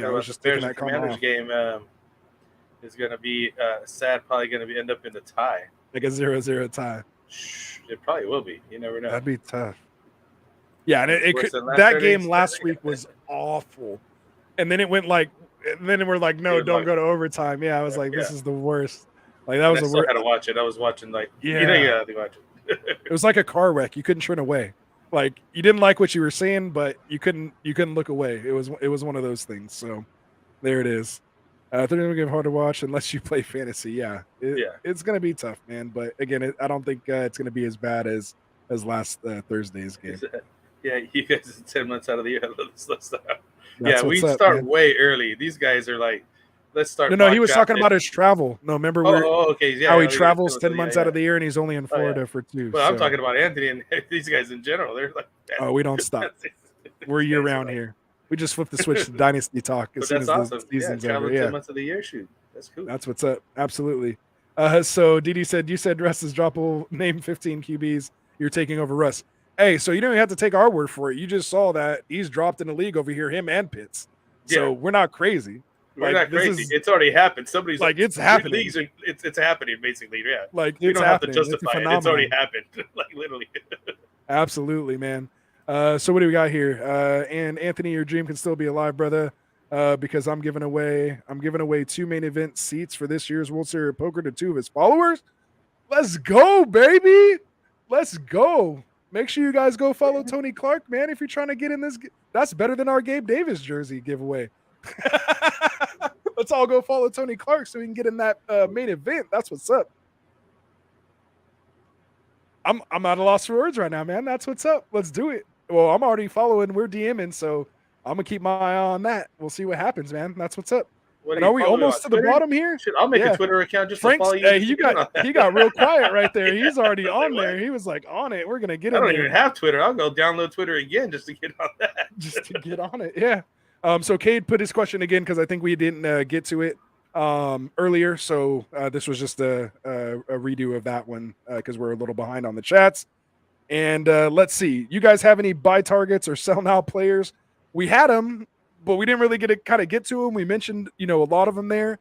was just taking that Commanders game is going to be sad. Probably going to end up in the tie, like a 0-0 tie. It probably will be. You never know. That'd be tough. Yeah, and it could, that game last week was awful, and then it went like, and then we're like, no, don't go to overtime. Yeah, I was like, this is the worst. Like that was the worst. I had to watch it. I was watching like, you had to watch it. It was like a car wreck. You couldn't turn away. Like you didn't like what you were saying, but you couldn't look away. It was one of those things. So there it is. They're gonna get hard to watch unless you play fantasy. Yeah, it's gonna be tough, man. But again, I don't think it's gonna be as bad as last Thursday's game. Yeah, you guys are 10 months out of the year. Yeah, we start way early. These guys are like, let's start. No, he was talking about his travel. No, remember okay, yeah, how he travels 10 months out of the year and he's only in Florida for 2. But I'm talking about Anthony and these guys in general. They're like, we don't stop. We're year round here. We just flip the switch to Dynasty Talk as soon as the season's over. 10 months of the year, shoot. That's cool. That's what's up. Absolutely. So Didi said, you said Russ is droppable. Name 15 QBs. You're taking over Russ. Hey, so you don't even have to take our word for it. You just saw that he's dropped in the league over here, him and Pitts. So we're not crazy. We're Like, not this crazy. is It's already happened. Somebody's like it's happening. Leagues are, it's happening basically. Yeah. Like You it's don't have to happening. justify it. It's already happened. Like literally. Absolutely, man. So what do we got here? And Anthony, your dream can still be alive, brother. Because I'm giving away 2 main event seats for this year's World Series of Poker to 2 of his followers. Let's go, baby. Let's go. Make sure you guys go follow Tony Clark, man. If you're trying to get in this, that's better than our Gabe Davis jersey giveaway. Let's all go follow Tony Clark so we can get in that main event. That's what's up. I'm at a loss for words right now, man. That's what's up. Let's do it. Well, I'm already following. We're DMing, so I'm gonna keep my eye on that. We'll see what happens, man. That's what's up. And are we almost to the bottom here? Shit, I'll make a Twitter account just Frank's, to follow you. He got real quiet right there. He's already on there. He was like on it. We're gonna get it. I don't even have Twitter. I'll go download Twitter again just to get on that. Just to get on it. Yeah. So Cade put his question again because I think we didn't get to it earlier. So this was just a redo of that one because we're a little behind on the chats. And let's see. You guys have any buy targets or sell now players? We had them, but we didn't really get to them. We mentioned, a lot of them there.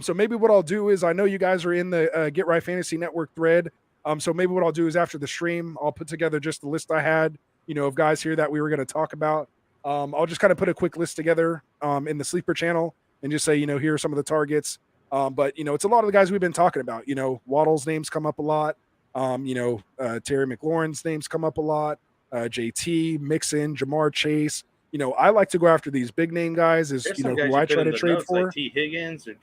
So maybe what I'll do is I know you guys are in the Get Right Fantasy Network thread. So maybe what I'll do is after the stream, I'll put together just the list I had, of guys here that we were going to talk about. I'll just kind of put a quick list together in the sleeper channel and just say, here are some of the targets. But, it's a lot of the guys we've been talking about. Waddle's names come up a lot. Terry McLaurin's names come up a lot. JT, Mixon, Jamar Chase. I like to go after these big name guys who I try to trade for. Like T. Higgins or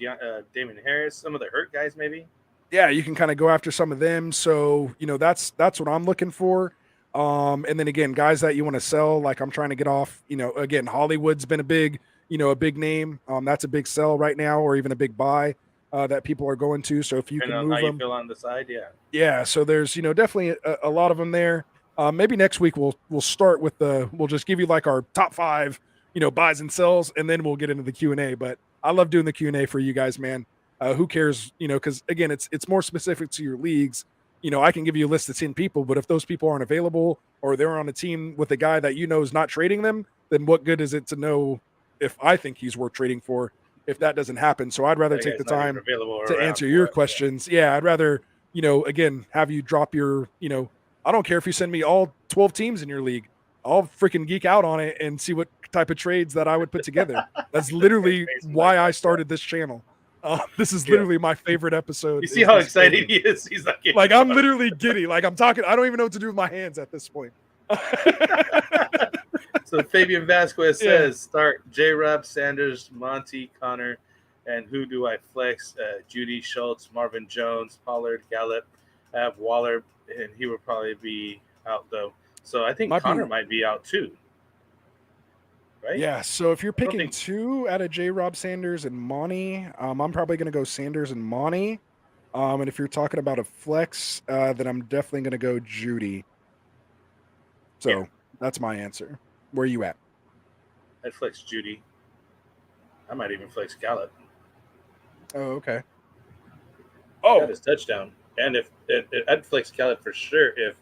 Damon Harris, some of the hurt guys maybe. Yeah, you can kind of go after some of them. So, that's what I'm looking for. And then again, guys that you want to sell, like I'm trying to get off, again, Hollywood's been a big name. That's a big sell right now, or even a big buy that people are going to. So if you can move them, you feel on the side, yeah. Yeah. So there's, definitely a lot of them there. Maybe next week we'll start with we'll just give you like our top 5, buys and sells, and then we'll get into the Q&A. But I love doing the Q&A for you guys, man. Who cares, because again, it's more specific to your leagues. I can give you a list of 10 people, but if those people aren't available or they're on a team with a guy that is not trading them, then what good is it to know if I think he's worth trading for if that doesn't happen? So I'd rather take the time to answer your questions. Yeah, I'd rather, again, have you drop your, I don't care if you send me all 12 teams in your league. I'll freaking geek out on it and see what type of trades that I would put together. That's literally why I started this channel. This is literally my favorite episode. You see how excited he is? He's like I'm literally giddy. Like I'm talking. I don't even know what to do with my hands at this point. So Fabian Vasquez says, start J-Rob, Sanders, Monty, Connor, and who do I flex? Judy, Schultz, Marvin Jones, Pollard, Gallup, have Waller, and he will probably be out though. So I think Connor might be out too. Right? Yeah. So if you're picking 2 out of J-Rob, Sanders, and Monty, I'm probably going to go Sanders and Monty. And if you're talking about a flex, then I'm definitely going to go Judy. So that's my answer. Where are you at? I'd flex Judy. I might even flex Gallup. Oh, okay. Got his touchdown. And if I'd flex Gallup for sure if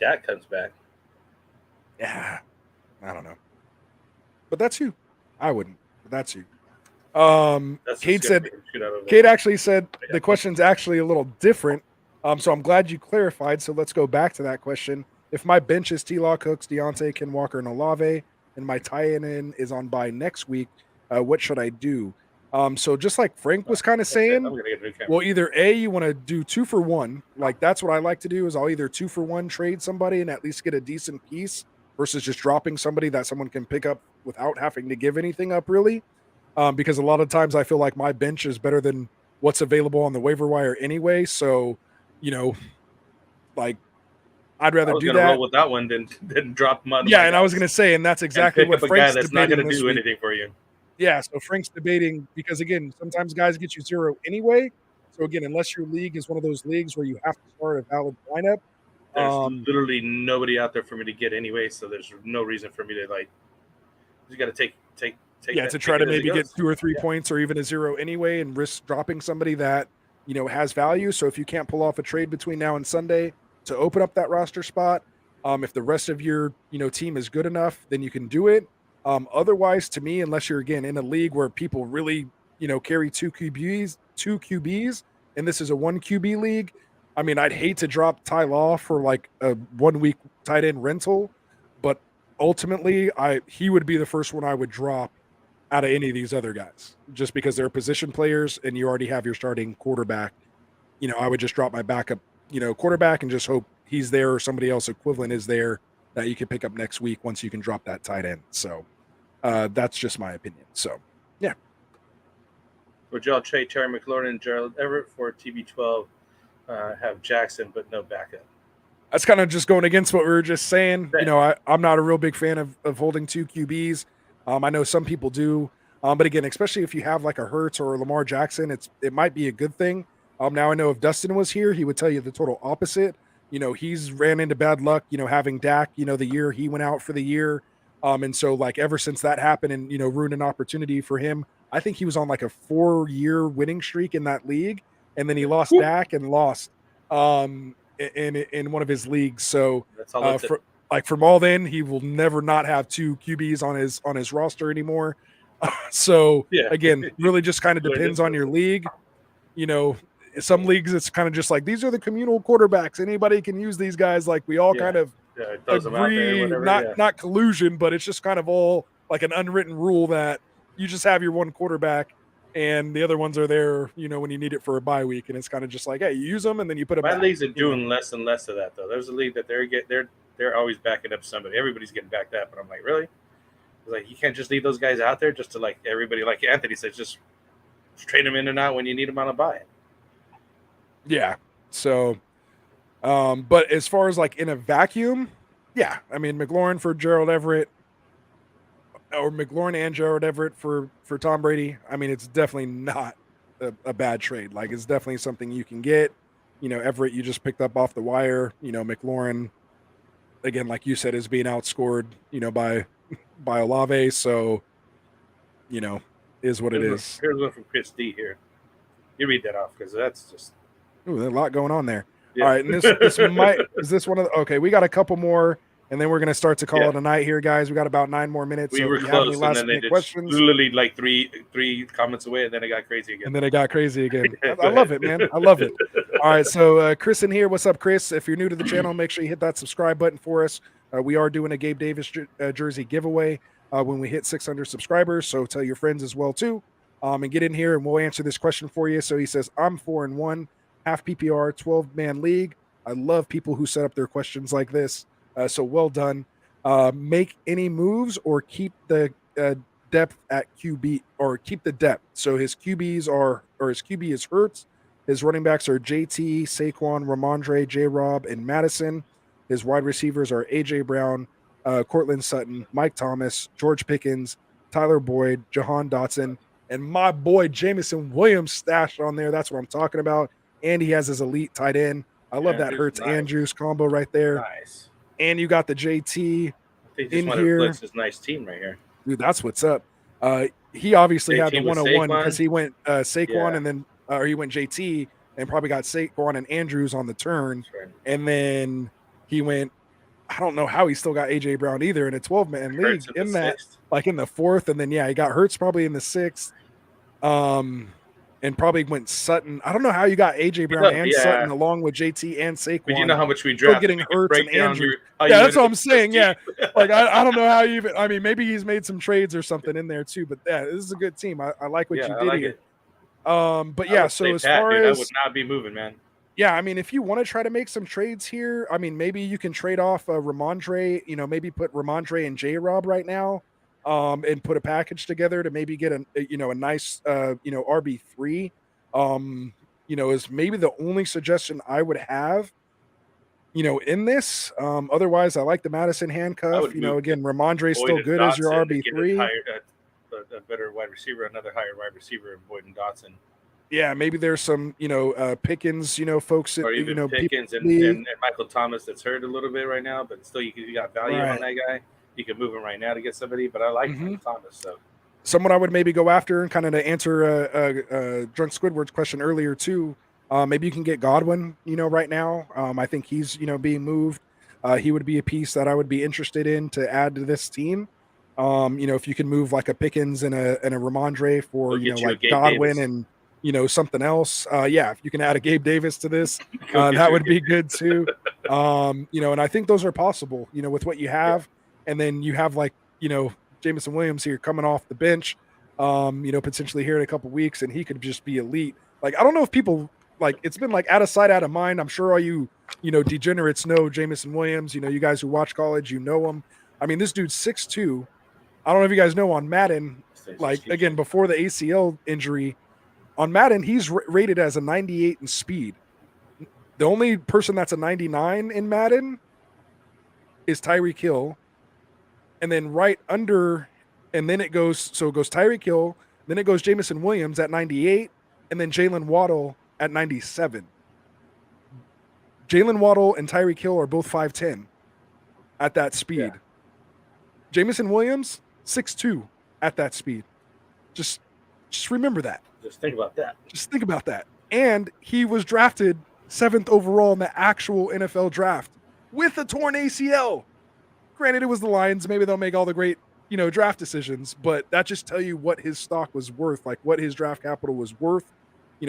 Dak comes back. Yeah. I don't know. But that's you. I wouldn't. But that's you. Kate actually said the question's actually a little different. So I'm glad you clarified. So let's go back to that question. If my bench is T-Law, Cooks, Deontay, Ken Walker, and Olave, and my tie-in is on bye next week, what should I do? So just like Frank was kind of saying, well, either A, you want to do 2 for 1. Like that's what I like to do is I'll either 2 for 1 trade somebody and at least get a decent piece versus just dropping somebody that someone can pick up without having to give anything up really. Because a lot of times I feel like my bench is better than what's available on the waiver wire anyway. So, like I'd rather do that. Roll with that one than drop money. Yeah, and I was going to say, and that's exactly what Frank's that's not going to do anything for you. Yeah, so Frank's debating because again, sometimes guys get you 0 anyway. So again, unless your league is one of those leagues where you have to start a valid lineup, there's literally nobody out there for me to get anyway. So there's no reason for me to you got to take. To try to maybe get 2 or 3 points or even a 0 anyway, and risk dropping somebody that has value. So if you can't pull off a trade between now and Sunday to open up that roster spot, if the rest of your team is good enough, then you can do it. Otherwise, to me, unless you're again in a league where people really, carry two QBs, and this is a one QB league, I mean, I'd hate to drop Ty Law for like a 1 week tight end rental, but ultimately, he would be the first one I would drop out of any of these other guys, just because they're position players and you already have your starting quarterback. I would just drop my backup, quarterback and just hope he's there or somebody else equivalent is there that you can pick up next week once you can drop that tight end. So that's just my opinion. So, yeah. Would y'all trade Terry McLaurin and Gerald Everett for TB12? Have Jackson, but no backup. That's kind of just going against what we were just saying. I'm not a real big fan of holding two QBs. I know some people do. But again, especially if you have like a Hurts or a Lamar Jackson, it might be a good thing. Now I know if Dustin was here, he would tell you the total opposite. He's ran into bad luck, having Dak, the year he went out for the year. And so like ever since that happened and, ruined an opportunity for him, I think he was on like a 4-year winning streak in that league. And then he lost Dak and lost in one of his leagues. So that's all from all then, he will never not have two QBs on his roster anymore. So again, really just kind of depends on your league. Some leagues it's kind of just like these are the communal quarterbacks. Anybody can use these guys. Like we all kind of agree, not collusion, but it's just kind of all like an unwritten rule that you just have your one quarterback and the other ones are there, when you need it for a bye week. And it's kind of just like, hey, you use them and then you put them back. My leagues are doing less and less of that though. There's a league that they're always backing up somebody. Everybody's getting backed up, and I'm like, really? Like you can't just leave those guys out there just to like everybody, like Anthony says, just trade them in and out when you need them on a buy. Yeah. So, but as far as like in a vacuum, yeah, I mean McLaurin for Gerald Everett, or McLaurin and Gerald Everett for Tom Brady. I mean, it's definitely not a bad trade. Like it's definitely something you can get. Everett you just picked up off the wire. McLaurin, again, like you said, is being outscored, by Olave. So, is what it is. Here's one from Chris D here. You read that off because that's just. Ooh, there's a lot going on there. Yeah. All right, and this is this one of the, okay, we got a couple more, and then we're going to start to call it a night here, guys. We got about 9 more minutes. We were close, and then they did literally like three comments away, and then it got crazy again. I love it, man. I love it. All right, so Chris in here. What's up, Chris? If you're new to the channel, make sure you hit that subscribe button for us. We are doing a Gabe Davis jersey giveaway when we hit 600 subscribers, so tell your friends as well, too. And get in here, and we'll answer this question for you. So he says, I'm 4-1. Half PPR, 12-man league. I love people who set up their questions like this. So well done. Make any moves or keep the depth at QB, or keep the depth. So his QB is Hurts. His running backs are JT, Saquon, Ramondre, J-Rob, and Madison. His wide receivers are AJ Brown, Cortland Sutton, Mike Thomas, George Pickens, Tyler Boyd, Jahan Dotson, and my boy Jameson Williams stashed on there. That's what I'm talking about. And he has his elite tight end. I love that Hurts Andrews combo right there. Nice. And you got the JT in here. This is a nice team right here. Dude, that's what's up. He obviously had the 101 because he went Saquon and then or he went JT and probably got Saquon and Andrews on the turn. Right. And then he went, I don't know how he still got AJ Brown either in a 12-man league in that, like in the 4th. And then, he got Hurts probably in the 6th. And probably went Sutton. I don't know how you got AJ Brown and Sutton along with JT and Saquon. But you know how much we drafted. Getting Hurts and Andrews. That's what I'm saying. Yeah, like I don't know how you even. I mean, maybe he's made some trades or something in there too. But this is a good team. I like what you did here. But yeah, so as far as I would not be moving, man. Yeah, I mean, if you want to try to make some trades here, I mean, maybe you can trade off Ramondre. Maybe put Ramondre and J-Rob right now. And put a package together to maybe get a nice RB3 is maybe the only suggestion I would have in this. Otherwise I like the Madison handcuff. Again, Ramondre is still good as your RB3. A better wide receiver, another higher wide receiver in Boyd and Dotson. Yeah, maybe there's some Pickens, folks or even Pickens and Michael Thomas that's hurt a little bit right now, but still you got value on that guy. You can move him right now to get somebody, but I like Thomas. So, someone I would maybe go after, and kind of to answer Drunk Squidward's question earlier too. Maybe you can get Godwin. Right now, I think he's being moved. He would be a piece that I would be interested in to add to this team. If you can move like a Pickens and a Ramondre for We'll get you a like Gabe Godwin Davis. and something else. If you can add a Gabe Davis to this, Go get that you a would be Gabe good too. And I think those are possible. With what you have, and then you have like Jameson Williams here coming off the bench. Potentially here in a couple weeks, and he could just be elite. Like I don't know if people like it's been like out of sight, out of mind. I'm sure all you degenerates know Jameson Williams. You guys who watch college, him. I mean, this dude's 6'2". I don't know if you guys know on Madden, Stays like huge. again before the ACL injury, on Madden he's rated as a 98 in speed. The only person that's a 99 in Madden is Tyreek Hill, and then right under, and then it goes Tyreek Hill, then it goes Jameson Williams at 98, and then Jalen Waddle at 97. Jalen Waddle and Tyreek Hill are both 5'10" at that speed. Yeah. Jameson Williams 6'2" at that speed. Just remember that. Just think about that. Just think about that. And he was drafted 7th overall in the actual NFL draft with a torn ACL. Granted, it was the Lions. Maybe they'll make all the great, draft decisions, but that just tell you what his stock was worth, like what his draft capital was worth.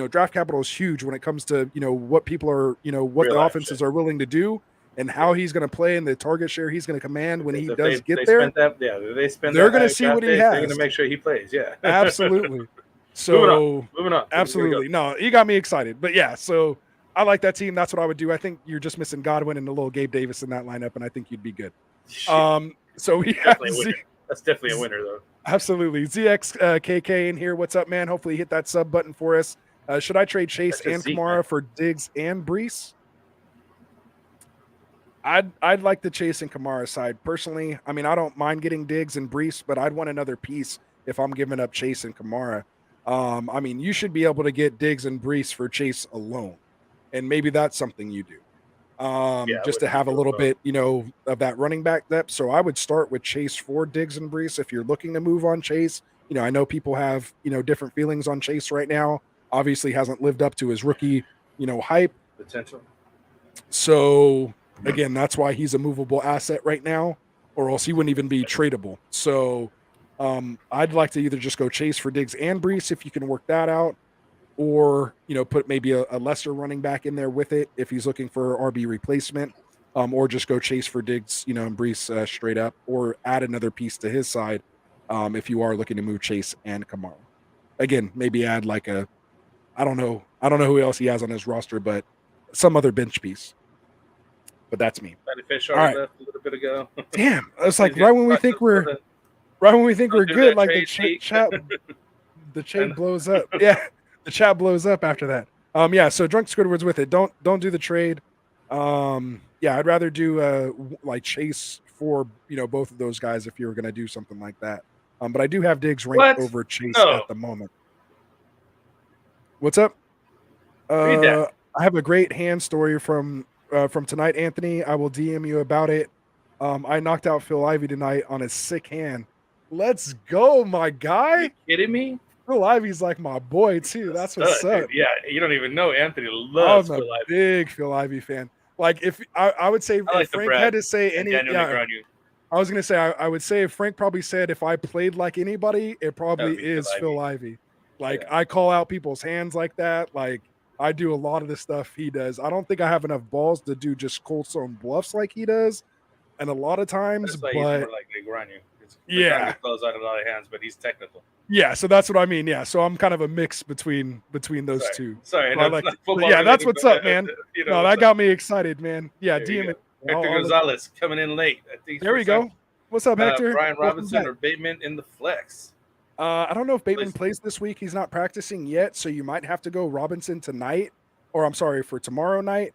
Draft capital is huge when it comes to, what people are, what Real the life offenses shit. are willing to do and how he's going to play and the target share he's going to command when he If does get they there. They're going to see what he has. They're going to make sure he plays. Yeah. Absolutely. So moving on. Absolutely. No, he got me excited. But yeah, so I like that team. That's what I would do. I think you're just missing Godwin and a little Gabe Davis in that lineup, and I think you'd be good. Shit. So we have That's definitely a winner, though. Absolutely. ZXKK in here. What's up, man? Hopefully you hit that sub button for us. Should I trade Chase and Kamara for Diggs and Brees? I'd like the Chase and Kamara side. Personally, I mean, I don't mind getting Diggs and Brees, but I'd want another piece if I'm giving up Chase and Kamara. I mean, you should be able to get Diggs and Brees for Chase alone. And maybe that's something you do. Just to have a little bit, of that running back depth. So I would start with Chase for Diggs and Brees if you're looking to move on Chase. I know people have, different feelings on Chase right now. Obviously hasn't lived up to his rookie, hype. Potential. So again, that's why he's a movable asset right now, or else he wouldn't even be tradable. So I'd like to either just go Chase for Diggs and Brees if you can work that out, or put maybe a lesser running back in there with it if he's looking for RB replacement, or just go Chase for Diggs, and Brees straight up, or add another piece to his side if you are looking to move Chase and Kamara. Again, maybe add like I don't know who else he has on his roster, but some other bench piece. But that's me. Fish already left a little bit ago. Damn, it's like right when we think we're good, like the chat blows up. Yeah, the chat blows up after that. So Drunk Squidward's with it. Don't do the trade. I'd rather do like Chase for both of those guys if you were going to do something like that. But I do have Diggs ranked over Chase at the moment. What's up? I have a great hand story from tonight, Anthony. I will DM you about it. I knocked out Phil Ivey tonight on a sick hand. Let's go, my guy. Are you kidding me? Phil Ivey's like my boy too. That's what's up. Dude. Yeah, you don't even know Anthony loves Phil Ivey. I'm a big Phil Ivey fan. Like if I would say if Frank had to say any, I was gonna say I would say if Frank probably said if I played like anybody, it probably is Phil Ivey. Like I call out people's hands like that. Like I do a lot of the stuff he does. I don't think I have enough balls to do just cold stone bluffs like he does. And a lot of times, but he's more like Granyu. Yeah, close out a lot of hands, but he's technical. Yeah, so that's what I mean. Yeah, so I'm kind of a mix between those two. Sorry, that's what's up, man. No, that got me excited, man. Yeah, DM it. Hector Gonzalez coming in late. There we go. What's up, Hector? Brian Robinson or Bateman in the flex. I don't know if Bateman plays this week. He's not practicing yet, so you might have to go Robinson tonight, or I'm sorry, for tomorrow night,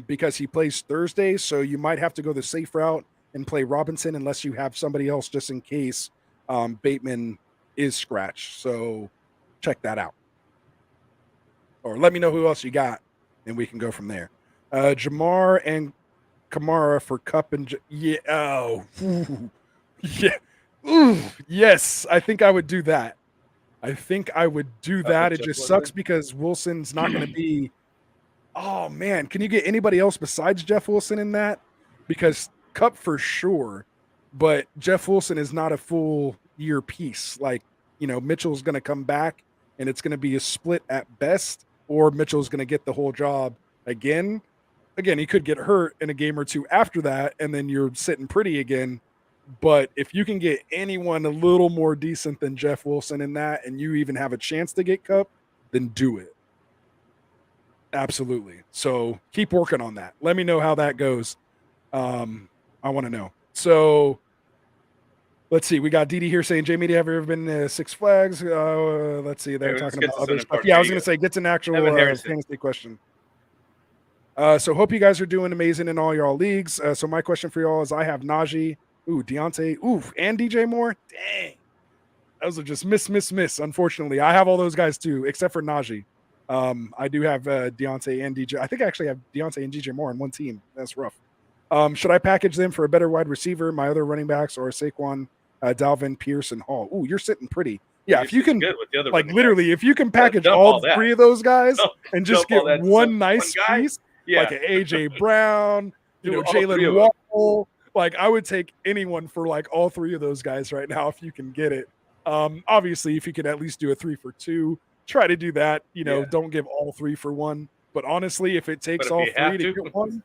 because he plays Thursday. So you might have to go the safe route and play Robinson unless you have somebody else just in case Bateman is scratched. So check that out. Or let me know who else you got, and we can go from there. Jamar and Kamara for Cup and yeah. Ooh, yes, I think I would do that. It just sucks because Wilson's not going to be. Oh man, can you get anybody else besides Jeff Wilson in that? Because Cup for sure, but Jeff Wilson is not a full year piece. Like, Mitchell's going to come back and it's going to be a split at best, or Mitchell's going to get the whole job again. Again, he could get hurt in a game or two after that, and then you're sitting pretty again. But if you can get anyone a little more decent than Jeff Wilson in that, and you even have a chance to get Kupp, then do it. Absolutely. So keep working on that. Let me know how that goes. I want to know. So let's see. We got DD here saying, Jamie, have you ever been to Six Flags? Let's see. They're talking about other stuff. Yeah, I was going to say, get to an actual fantasy question. So hope you guys are doing amazing in all y'all leagues. So my question for y'all is, I have Najee, Deontay, and DJ Moore. Dang. Those are just miss. Unfortunately, I have all those guys too, except for Najee. I do have Deontay and DJ. I think I actually have Deontay and DJ Moore on one team. That's rough. Should I package them for a better wide receiver, my other running backs, or Saquon, Dalvin, Pierce, and Hall? Ooh, you're sitting pretty. Yeah, if you can, good with the other like literally, if you can package all three of those guys and just get one nice piece, like an AJ Brown, Jalen Waddle, like I would take anyone for like all three of those guys right now if you can get it. Obviously, if you could at least do a 3 for 2, try to do that. Don't give all 3 for 1. But honestly, if it takes all 3 to get one,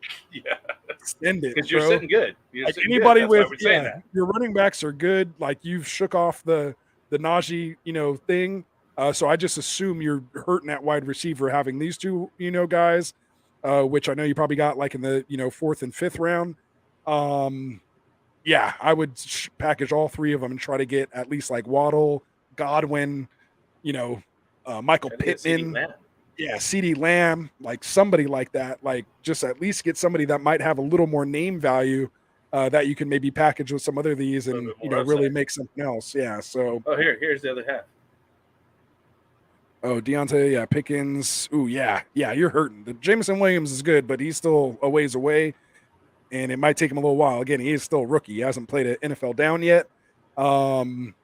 extend it. Because you're sitting good. Like anybody with your running backs are good. Like you've shook off the Najee, thing. So I just assume you're hurting at wide receiver having these two, guys, which I know you probably got like in the 4th and 5th round. Yeah, I would package all 3 of them and try to get at least like Waddle, Godwin, Michael Pittman. Yeah, CeeDee Lamb, like somebody like that. Like just at least get somebody that might have a little more name value that you can maybe package with some other of these and really make something else. Yeah. So here's the other half. Oh, Deontay, Pickens. Ooh, yeah, you're hurting. The Jameson Williams is good, but he's still a ways away, and it might take him a little while. Again, he is still a rookie. He hasn't played an NFL down yet.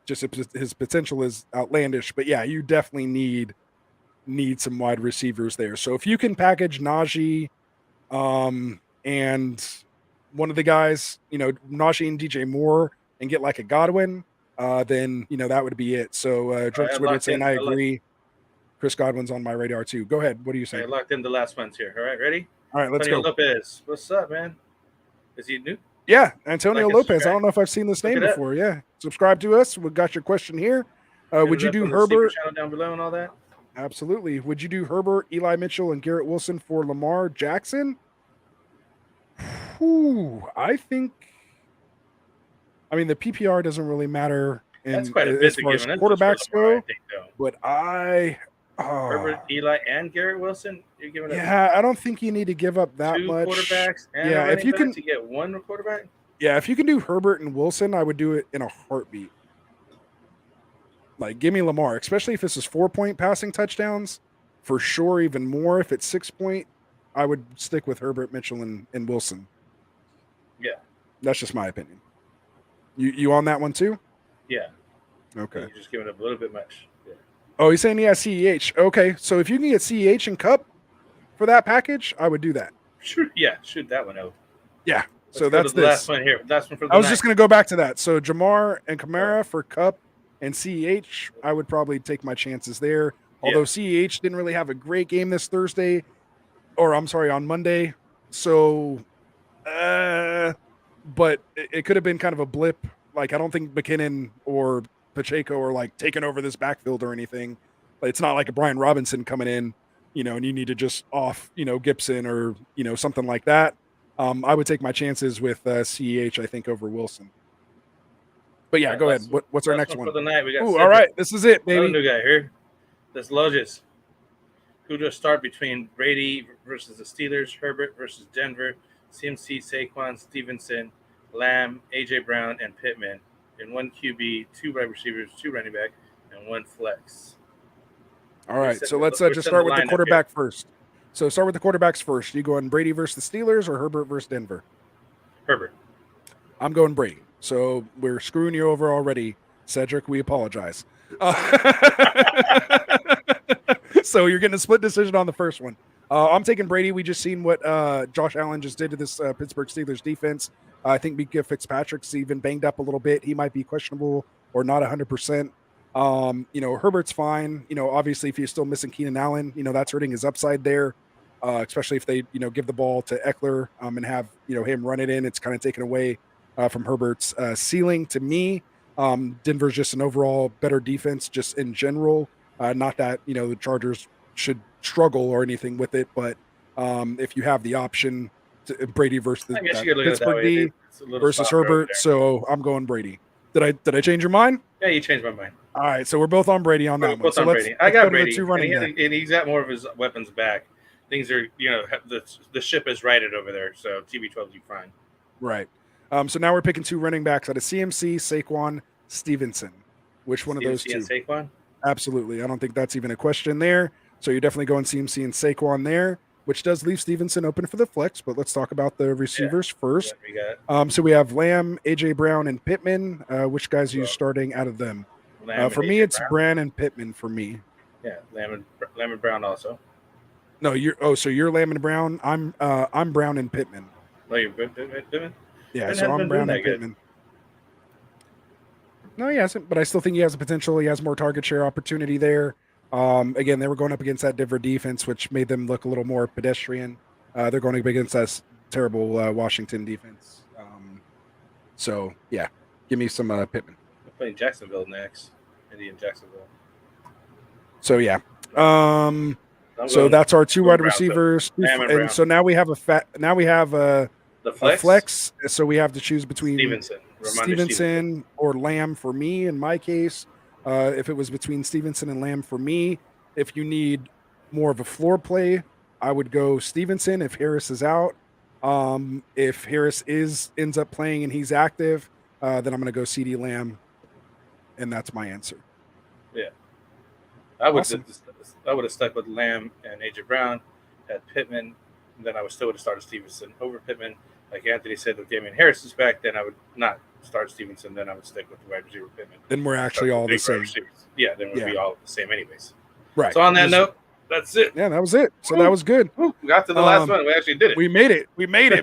Just his potential is outlandish. But yeah, you definitely need some wide receivers there. So if you can package Najee, and one of the guys, Najee and DJ Moore, and get like a Godwin, then that would be it. So Drake Twitter saying I agree. Chris Godwin's on my radar too. Go ahead. What are you saying? I locked in the last ones here. All right, ready? All right, let's Antonio go. Lopez. What's up, man? Is he new? Yeah, Antonio Lopez. I don't know if I've seen this name before. Yeah, subscribe to us. We got your question here. Would you do Herbert? Channel down below and all that. Absolutely. Would you do Herbert, Eli Mitchell, and Garrett Wilson for Lamar Jackson? I think. I mean, the PPR doesn't really matter as far as quarterbacks go, but Herbert, Eli, and Garrett Wilson. You're giving up. Yeah, I don't think you need to give up that 2 much. quarterbacks. And if you can to get 1 quarterback. Yeah, if you can do Herbert and Wilson, I would do it in a heartbeat. Like, give me Lamar, especially if this is 4-point passing touchdowns. For sure, even more if it's 6-point. I would stick with Herbert, Mitchell, and Wilson. Yeah, that's just my opinion. You on that one too? Yeah. Okay. You're just giving up a little bit much. Yeah. Oh, he's saying he has CEH. Okay, so if you can get CEH and Kupp for that package, I would do that. Sure. Yeah, shoot that one out. Yeah. So that's the last one here. Last one for the I was just going to go back to that. So Jamar and Kamara for Kupp and CEH, I would probably take my chances there. Although CEH didn't really have a great game this Thursday, on Monday. So, but it could have been kind of a blip. Like, I don't think McKinnon or Pacheco are like taking over this backfield or anything. But it's not like a Brian Robinson coming in, and you need to just off, Gibson or, something like that. I would take my chances with CEH, I think, over Wilson. But yeah, go ahead. What's our next one? For the night, we got all right. This is it, baby. Another new guy here. This Loges. Who to start between Brady versus the Steelers, Herbert versus Denver, CMC, Saquon, Stevenson, Lamb, AJ Brown, and Pittman in 1 QB, 2 wide receivers, 2 running back, and 1 flex. All right, so let's just start with the quarterback first. So start with the quarterbacks first. You going Brady versus the Steelers or Herbert versus Denver? Herbert. I'm going Brady. So we're screwing you over already, Cedric. We apologize. So you're getting a split decision on the first one. I'm taking Brady. We just seen what Josh Allen just did to this Pittsburgh Steelers defense. I think Mika Fitzpatrick's even banged up a little bit. He might be questionable or not 100%. Herbert's fine. Obviously, if you're still missing Keenan Allen, that's hurting his upside there, especially if they, give the ball to Eckler and have, him run it in. It's kind of taken away from Herbert's ceiling. To me, Denver's just an overall better defense just in general. Not that, the Chargers should struggle or anything with it, but if you have the option to Brady versus the Pittsburgh D versus Herbert, so I'm going Brady. Did I change your mind? Yeah, you changed my mind. All right, so we're both on Brady on that one. So let's I got Brady, and he's got more of his weapons back. Things are, the ship is righted over there, so TB12 will be fine. Right. So now we're picking 2 running backs out of CMC, Saquon, Stevenson. Which one of those 2? And Saquon? Absolutely. I don't think that's even a question there. So you're definitely going CMC and Saquon there, which does leave Stevenson open for the flex. But let's talk about the receivers first. So we have Lamb, AJ Brown, and Pittman. Which guys are you starting out of them? For me, it's Brown and Pittman. For me, yeah, Lamb and Brown also. No, so you're Lamb and Brown. I'm Brown and Pittman. Oh, you're Pittman. Yeah, so I'm Brown and Pittman. No, he hasn't, but I still think he has the potential. He has more target share opportunity there. Again, they were going up against that Denver defense, which made them look a little more pedestrian. They're going up against that terrible Washington defense. So, yeah, give me some Pittman. We're playing Jacksonville next. Indian Jacksonville. So, yeah. So that's our 2 wide receivers. And so now we have the flex. So we have to choose between Stevenson or Lamb for me in my case. If it was between Stevenson and Lamb for me, if you need more of a floor play, I would go Stevenson if Harris is out. If Harris ends up playing and he's active, then I'm going to go CD Lamb, and that's my answer. Yeah, I would have stuck with Lamb and AJ Brown at Pittman. And then I would still have started Stevenson over Pittman. Like Anthony said, if Damian Harris is back, then I would not start Stevenson. Then I would stick with the wide receiver Pittman. Then we're actually all the same. Yeah, then we'd be all the same anyways. Right. So on that note, that's it. Yeah, that was it. So that was good. We got to the last one. We actually did it. We made it,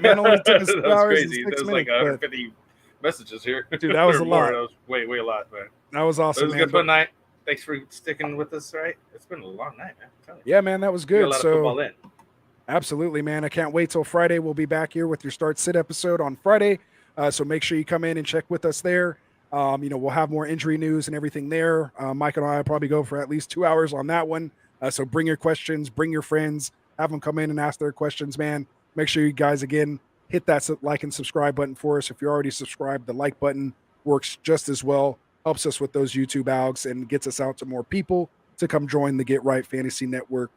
man. Only took us 2 hours crazy. and 6 minutes. Like 150 messages here. Dude, that was a lot. That was way a lot, man. That was awesome, It was a good fun night. Thanks for sticking with us, right? It's been a long night, man. Yeah, man, that was good. A lot of football in. Absolutely, man. I can't wait till Friday. We'll be back here with your Start Sit episode on Friday. So make sure you come in and check with us there. We'll have more injury news and everything there. Mike and I will probably go for at least 2 hours on that one. So bring your questions, bring your friends, have them come in and ask their questions, man. Make sure you guys, again, hit that like and subscribe button for us. If you're already subscribed, the like button works just as well. Helps us with those YouTube algs and gets us out to more people to come join the Get Right Fantasy Network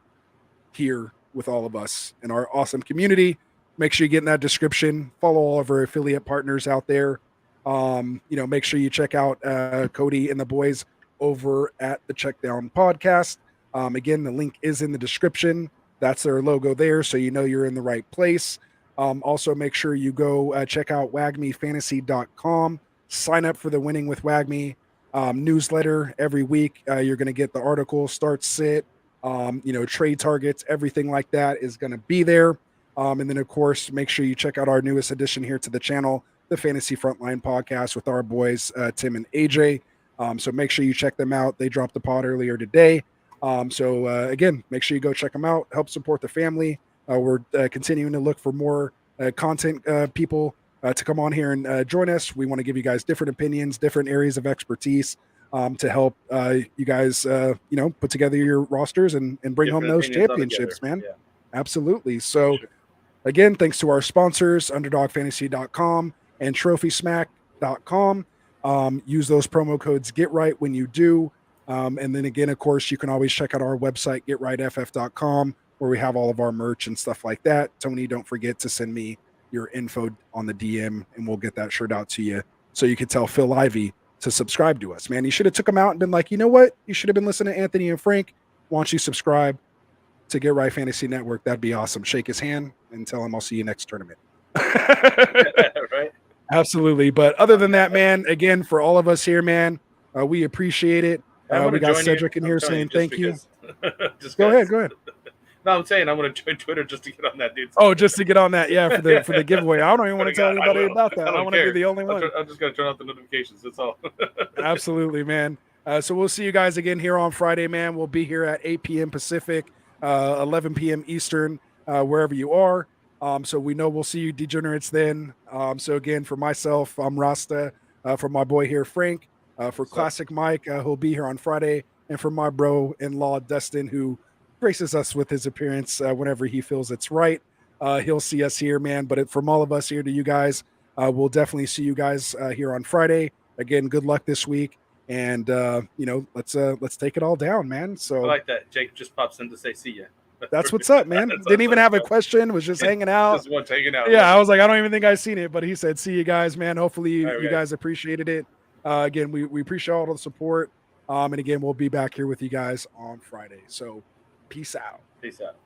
here with all of us and our awesome community. Make sure you get in that description. Follow all of our affiliate partners out there. Make sure you check out Cody and the boys over at the Checkdown Podcast. Again, the link is in the description. That's their logo there, so you know you're in the right place. Also, make sure you go check out WAGMIFantasy.com. Sign up for the Winning with WAGMI newsletter every week. You're going to get the article, start, sit, trade targets, everything like that is going to be there. And then, of course, make sure you check out our newest addition here to the channel, the Fantasy Frontline podcast with our boys, Tim and AJ. So make sure you check them out. They dropped the pod earlier today. Again, make sure you go check them out. Help support the family. We're continuing to look for more content people to come on here and join us. We want to give you guys different opinions, different areas of expertise to help you guys, put together your rosters and bring home those championships, man. Yeah. Absolutely. So, again, thanks to our sponsors, UnderdogFantasy.com and TrophySmack.com. Use those promo codes GetRight when you do. And then again, of course, you can always check out our website, GetRightFF.com, where we have all of our merch and stuff like that. Tony, don't forget to send me your info on the DM, and we'll get that shirt out to you so you can tell Phil Ivey to subscribe to us, man. You should have took him out and been like, you know what? You should have been listening to Anthony and Frank. Why don't you subscribe to Get Right Fantasy Network? That'd be awesome. Shake his hand and tell him I'll see you next tournament. Right? Absolutely. But other than that, man, again, for all of us here, man, we appreciate it. We got Cedric in here saying thank you. Just go ahead. No, I'm saying I'm going to join Twitter just to get on that, dude. Oh, just to get on that, yeah, for the giveaway. I don't even want to tell anybody about that. I want to be the only one. I'm just going to turn off the notifications. That's all. Absolutely, man. So we'll see you guys again here on Friday, man. We'll be here at 8 p.m. Pacific, 11 p.m. Eastern, wherever you are. So we know we'll see you degenerates then. So again, for myself, I'm Rasta. For my boy here, Frank. For Classic Mike, he'll be here on Friday. And for my bro-in-law, Dustin, who graces us with his appearance whenever he feels it's right. He'll see us here, man. But from all of us here to you guys, we'll definitely see you guys here on Friday. Again, good luck this week. And, let's take it all down, man. So I like that. Jake just pops in to say, see ya. That's what's up, man. Didn't even have a question. Was just hanging out. Just once hanging out. Yeah, I was like, I don't even think I've seen it. But he said, see you guys, man. Hopefully you guys appreciated it. Again, we appreciate all the support. And again, we'll be back here with you guys on Friday. So peace out. Peace out.